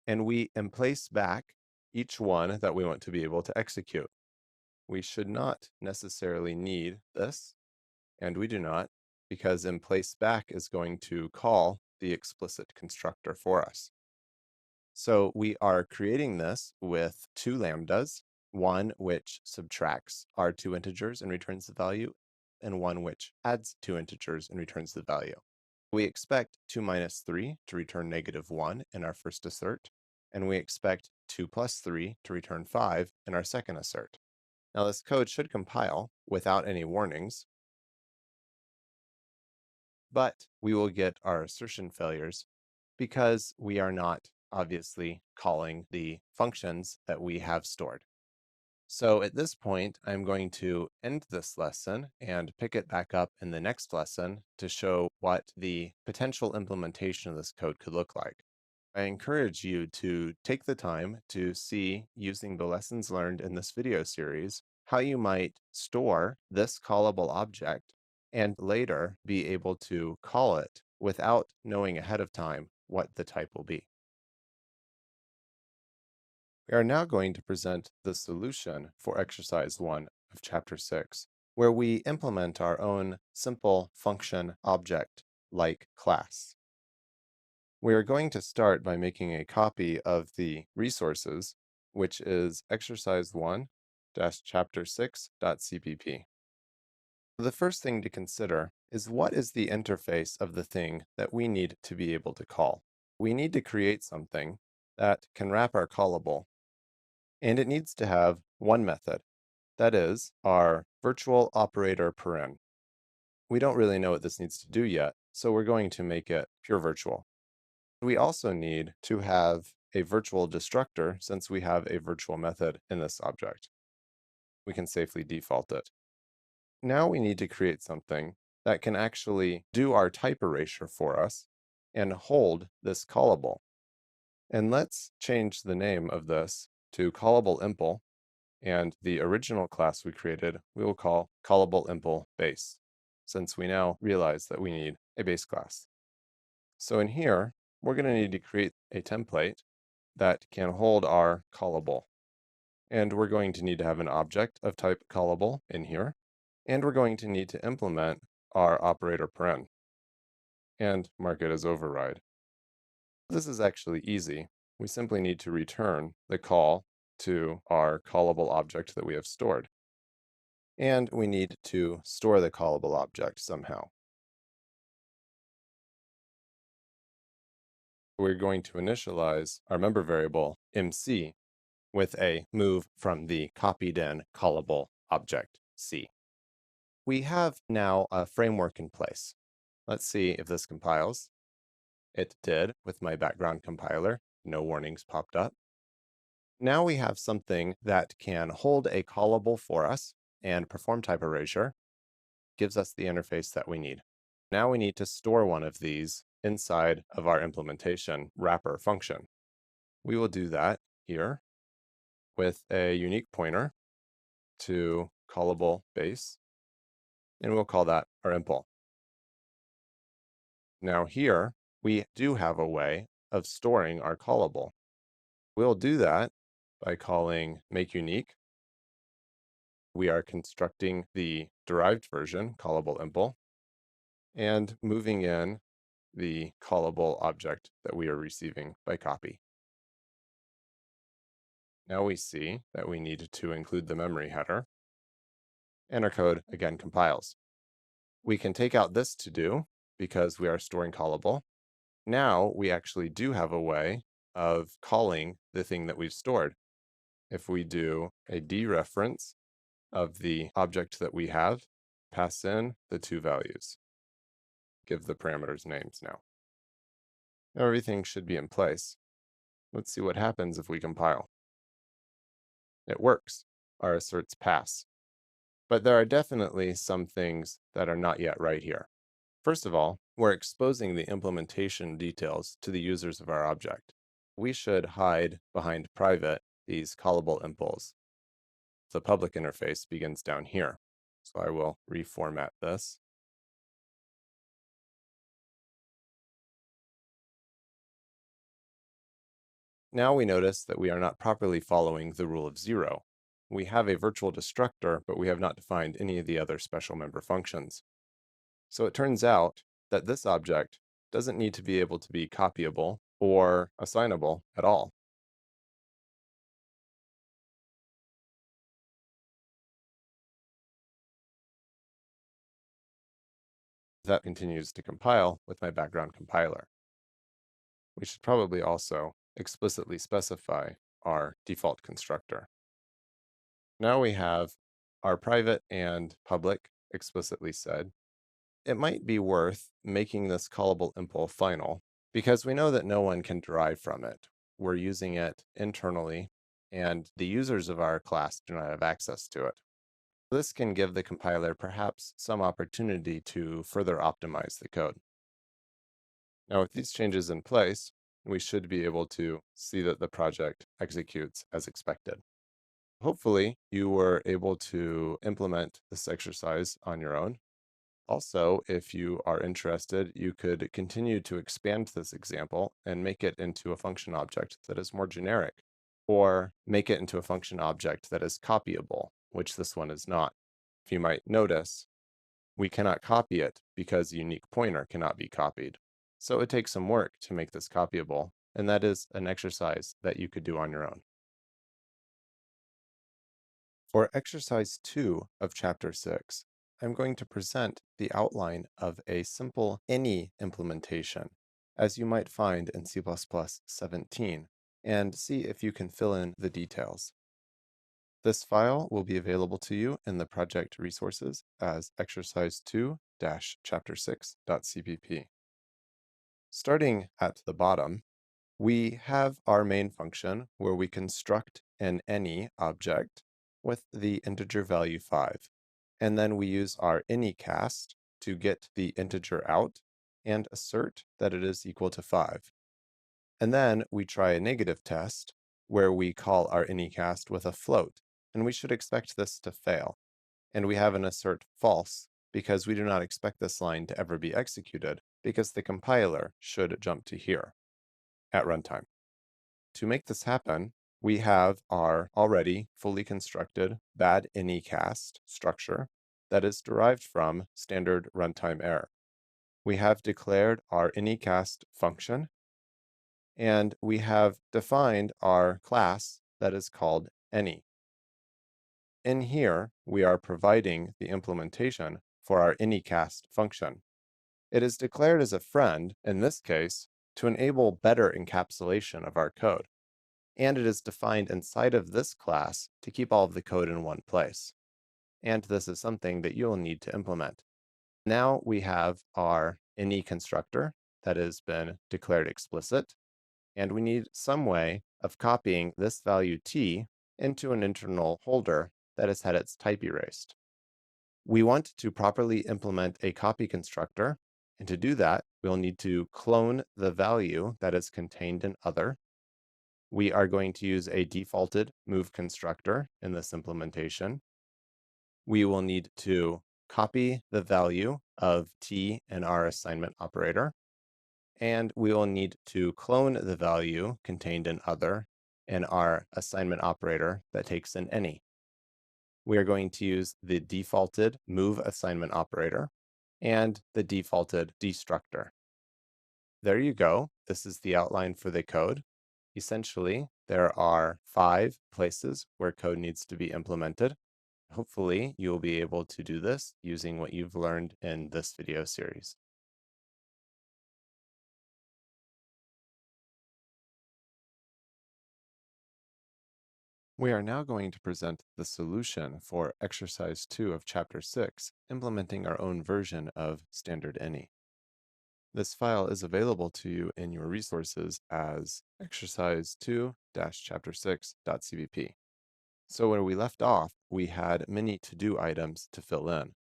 and we emplace back each one that we want to be able to execute. We should not necessarily need this, and we do not, because emplace back is going to call the explicit constructor for us. So we are creating this with two lambdas, one which subtracts our two integers and returns the value, and one which adds two integers and returns the value. We expect 2 minus 3 to return -1 in our first assert, and we expect 2 plus 3 to return 5 in our second assert. Now this code should compile without any warnings, but we will get our assertion failures because we are not obviously calling the functions that we have stored. So at this point, I'm going to end this lesson and pick it back up in the next lesson to show what the potential implementation of this code could look like. I encourage you to take the time to see, using the lessons learned in this video series, how you might store this callable object and later be able to call it without knowing ahead of time what the type will be. We are now going to present the solution for exercise 1 of chapter 6, where we implement our own simple function object like class. We are going to start by making a copy of the resources, which is exercise 1-chapter6.cpp. The first thing to consider is what is the interface of the thing that we need to be able to call. We need to create something that can wrap our callable, and it needs to have one method. That is our virtual operator paren. We don't really know what this needs to do yet, so we're going to make it pure virtual. We also need to have a virtual destructor since we have a virtual method in this object. We can safely default it. Now we need to create something that can actually do our type erasure for us and hold this callable. And let's change the name of this to callable impl, and the original class we created we will call callable impl base, since we now realize that we need a base class. So in here, we're going to need to create a template that can hold our callable. And we're going to need to have an object of type callable in here, and we're going to need to implement our operator paren and mark it as override. This is actually easy. We simply need to return the call to our callable object that we have stored. And we need to store the callable object somehow. We're going to initialize our member variable MC with a move from the copied in callable object C. We have now a framework in place. Let's see if this compiles. It did with my background compiler. No warnings popped up. Now we have something that can hold a callable for us and perform type erasure. Gives us the interface that we need. Now we need to store one of these inside of our implementation wrapper function. We will do that here with a unique pointer to callable base, and we'll call that our impl. Now here, we do have a way of storing our callable. We'll do that by calling makeUnique. We are constructing the derived version, callable impl, and moving in the callable object that we are receiving by copy. Now we see that we need to include the memory header. and our code again compiles. We can take out this to do because we are storing callable. Now we actually do have a way of calling the thing that we've stored. If we do a dereference of the object that we have, pass in the two values, give the parameters names now. Now everything should be in place. Let's see what happens if we compile. It works. Our asserts pass. But there are definitely some things that are not yet right here. First of all, we're exposing the implementation details to the users of our object. We should hide behind private these callable impls. The public interface begins down here. So I will reformat this. Now we notice that we are not properly following the rule of zero. We have a virtual destructor, but we have not defined any of the other special member functions. So it turns out that this object doesn't need to be able to be copyable or assignable at all. That continues to compile with my background compiler. We should probably also explicitly specify our default constructor. Now we have our private and public explicitly said. It might be worth making this callable impl final because we know that no one can derive from it. We're using it internally, and the users of our class do not have access to it. This can give the compiler perhaps some opportunity to further optimize the code. Now, with these changes in place, we should be able to see that the project executes as expected. Hopefully, you were able to implement this exercise on your own. Also, if you are interested, you could continue to expand this example and make it into a function object that is more generic, or make it into a function object that is copyable, which this one is not. If you might notice, we cannot copy it because the unique pointer cannot be copied. So it takes some work to make this copyable, and that is an exercise that you could do on your own. For exercise 2 of chapter 6, I'm going to present the outline of a simple any implementation, as you might find in C++ 17, and see if you can fill in the details. This file will be available to you in the project resources as exercise 2-chapter6.cpp. Starting at the bottom, we have our main function where we construct an any object with the integer value 5. And then we use our anycast to get the integer out and assert that it is equal to 5. And then we try a negative test where we call our anycast with a float, and we should expect this to fail. And we have an assert false because we do not expect this line to ever be executed because the compiler should jump to here at runtime. To make this happen, we have our already fully constructed bad anycast structure that is derived from standard runtime error. We have declared our anycast function, and we have defined our class that is called any. In here, we are providing the implementation for our anycast function. It is declared as a friend, in this case, to enable better encapsulation of our code. And it is defined inside of this class to keep all of the code in one place. And this is something that you'll need to implement. Now we have our any constructor that has been declared explicit, and we need some way of copying this value t into an internal holder that has had its type erased. We want to properly implement a copy constructor, and to do that, we'll need to clone the value that is contained in other. We are going to use a defaulted move constructor in this implementation. We will need to copy the value of t in our assignment operator, and we will need to clone the value contained in other in our assignment operator that takes in any. We are going to use the defaulted move assignment operator and the defaulted destructor. There you go. This is the outline for the code. Essentially, there are 5 places where code needs to be implemented. Hopefully, you'll be able to do this using what you've learned in this video series. We are now going to present the solution for exercise 2 of chapter 6, implementing our own version of standard any. This file is available to you in your resources as exercise 2-chapter6.cvp. So where we left off, we had many to-do items to fill in.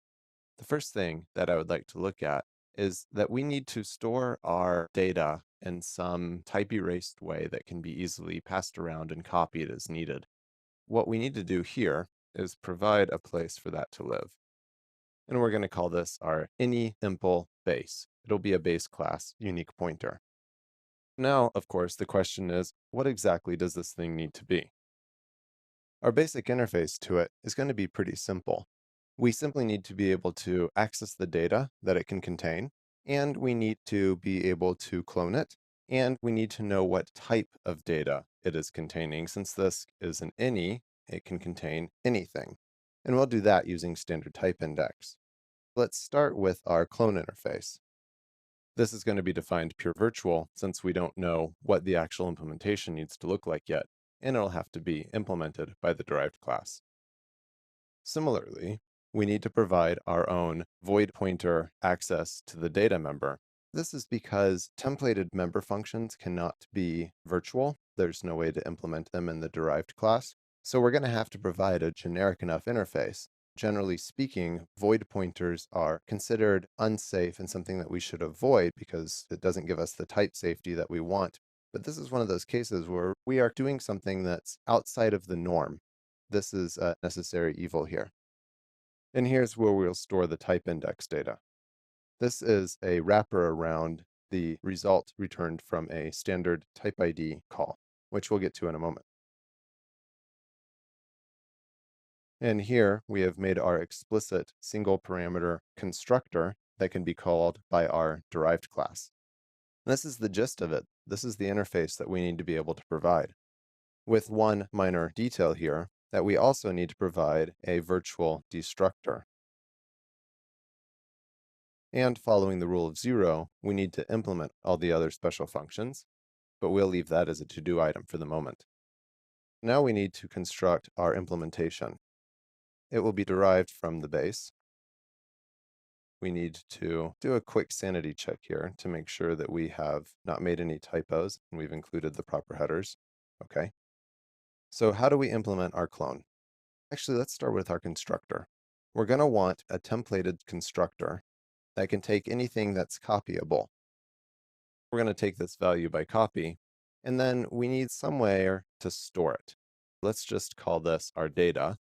The first thing that I would like to look at is that we need to store our data in some type erased way that can be easily passed around and copied as needed. What we need to do here is provide a place for that to live. And we're going to call this our any-impl base. It'll be a base class unique pointer. Now, of course, the question is, what exactly does this thing need to be? Our basic interface to it is going to be pretty simple. We simply need to be able to access the data that it can contain, and we need to be able to clone it, and we need to know what type of data it is containing. Since this is an any, it can contain anything. And we'll do that using standard type index. Let's start with our clone interface. This is going to be defined pure virtual since we don't know what the actual implementation needs to look like yet, and it'll have to be implemented by the derived class. Similarly, we need to provide our own void pointer access to the data member. This is because templated member functions cannot be virtual. There's no way to implement them in the derived class. So we're going to have to provide a generic enough interface. Generally speaking, void pointers are considered unsafe and something that we should avoid because it doesn't give us the type safety that we want. But this is one of those cases where we are doing something that's outside of the norm. This is a necessary evil here. And here's where we'll store the type index data. This is a wrapper around the result returned from a standard type ID call, which we'll get to in a moment. And here we have made our explicit single parameter constructor that can be called by our derived class. This is the gist of it. This is the interface that we need to be able to provide. With one minor detail here, that we also need to provide a virtual destructor. And following the rule of 0, we need to implement all the other special functions, but we'll leave that as a to-do item for the moment. Now we need to construct our implementation. It will be derived from the base. We need to do a quick sanity check here to make sure that we have not made any typos and we've included the proper headers. Okay. So how do we implement our clone? Actually, let's start with our constructor. We're going to want a templated constructor that can take anything that's copyable. We're going to take this value by copy, and then we need somewhere to store it. Let's just call this our data.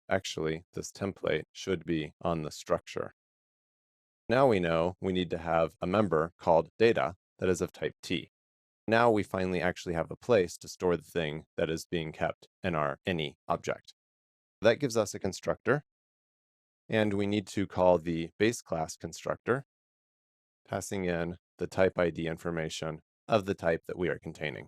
Actually, this template should be on the structure. Now we know we need to have a member called data that is of type T. Now we finally actually have a place to store the thing that is being kept in our any object. That gives us a constructor, and we need to call the base class constructor, passing in the type ID information of the type that we are containing.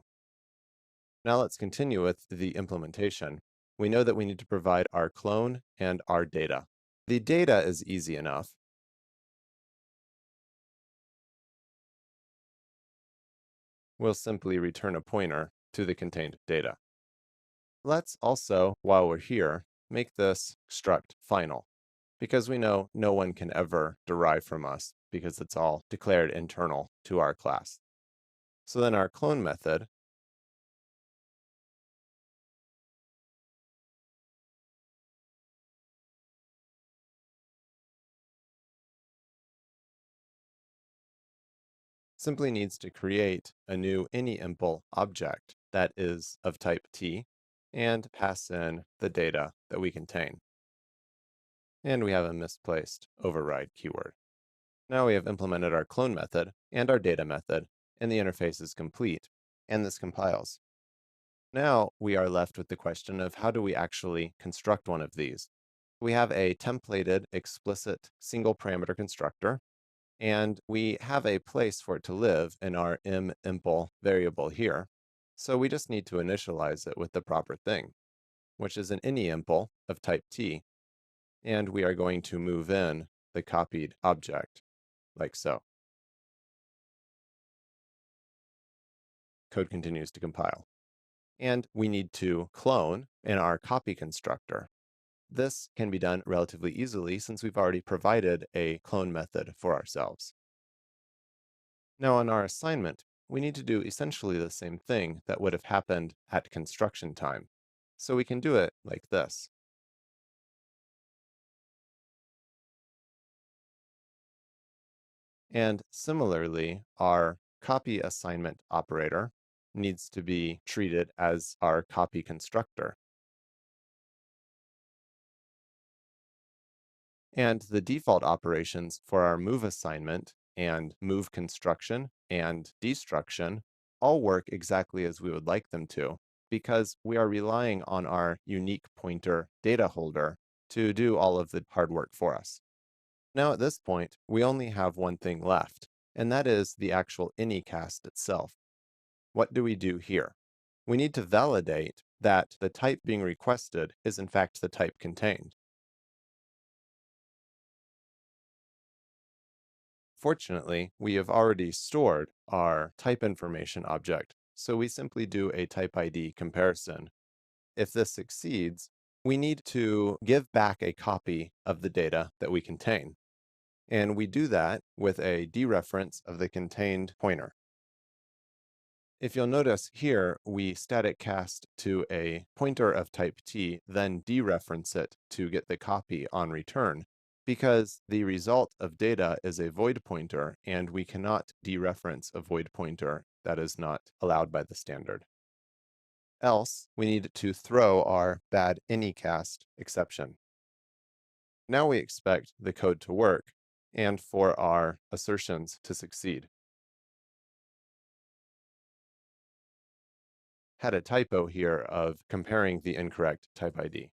Now let's continue with the implementation. We know that we need to provide our clone and our data. The data is easy enough. We'll simply return a pointer to the contained data. Let's also, while we're here, make this struct final, because we know no one can ever derive from us because it's all declared internal to our class. So then our clone method simply needs to create a new any-impl object that is of type T and pass in the data that we contain. And we have a misplaced override keyword. Now we have implemented our clone method and our data method, and the interface is complete, and this compiles. Now we are left with the question of how do we actually construct one of these? We have a templated explicit single parameter constructor, and we have a place for it to live in our imimpl variable here. So we just need to initialize it with the proper thing. which is an any impl of type T, and we are going to move in the copied object, like so. Code continues to compile. And we need to clone in our copy constructor. This can be done relatively easily since we've already provided a clone method for ourselves. Now on our assignment, we need to do essentially the same thing that would have happened at construction time. So we can do it like this. And similarly, our copy assignment operator needs to be treated as our copy constructor. And the default operations for our move assignment and move construction and destruction all work exactly as we would like them to, because we are relying on our unique pointer data holder to do all of the hard work for us. Now at this point, we only have one thing left, and that is the actual anycast itself. What do we do here? We need to validate that the type being requested is in fact the type contained. Fortunately, we have already stored our type information object, so we simply do a type ID comparison. If this succeeds, we need to give back a copy of the data that we contain. And we do that with a dereference of the contained pointer. If you'll notice here, we static cast to a pointer of type T, then dereference it to get the copy on return, because the result of data is a void pointer, and we cannot dereference a void pointer. That is not allowed by the standard. Else, we need to throw our bad anycast exception. Now we expect the code to work and for our assertions to succeed. Had a typo here of comparing the incorrect type ID.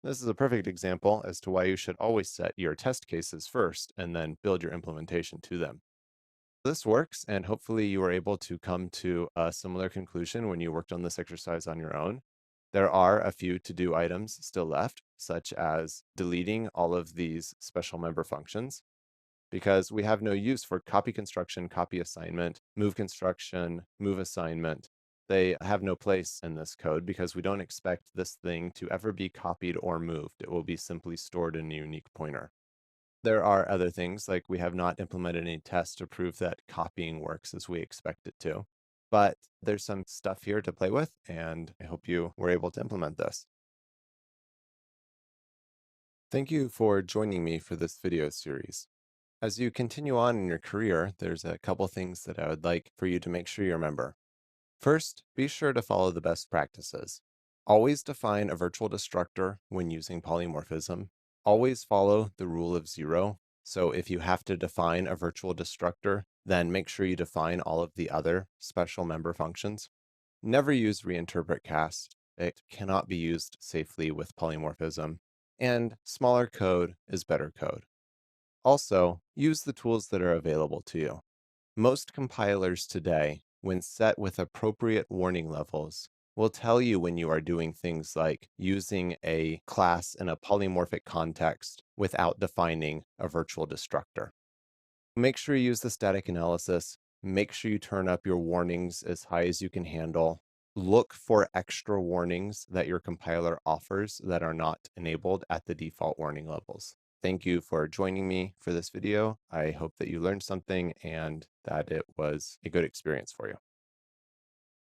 This is a perfect example as to why you should always set your test cases first and then build your implementation to them. This works, and hopefully you were able to come to a similar conclusion when you worked on this exercise on your own. There are a few to-do items still left, such as deleting all of these special member functions, because we have no use for copy construction, copy assignment, move construction, move assignment. They have no place in this code because we don't expect this thing to ever be copied or moved. It will be simply stored in a unique pointer. There are other things, like we have not implemented any tests to prove that copying works as we expect it to. But there's some stuff here to play with, and I hope you were able to implement this. Thank you for joining me for this video series. As you continue on in your career, there's a couple things that I would like for you to make sure you remember. First, be sure to follow the best practices. Always define a virtual destructor when using polymorphism. Always follow the rule of zero. So if you have to define a virtual destructor, then make sure you define all of the other special member functions. Never use reinterpret cast. It cannot be used safely with polymorphism. And smaller code is better code. Also, use the tools that are available to you. Most compilers today, when set with appropriate warning levels, will tell you when you are doing things like using a class in a polymorphic context without defining a virtual destructor. Make sure you use the static analysis. Make sure you turn up your warnings as high as you can handle. Look for extra warnings that your compiler offers that are not enabled at the default warning levels. Thank you for joining me for this video. I hope that you learned something and that it was a good experience for you.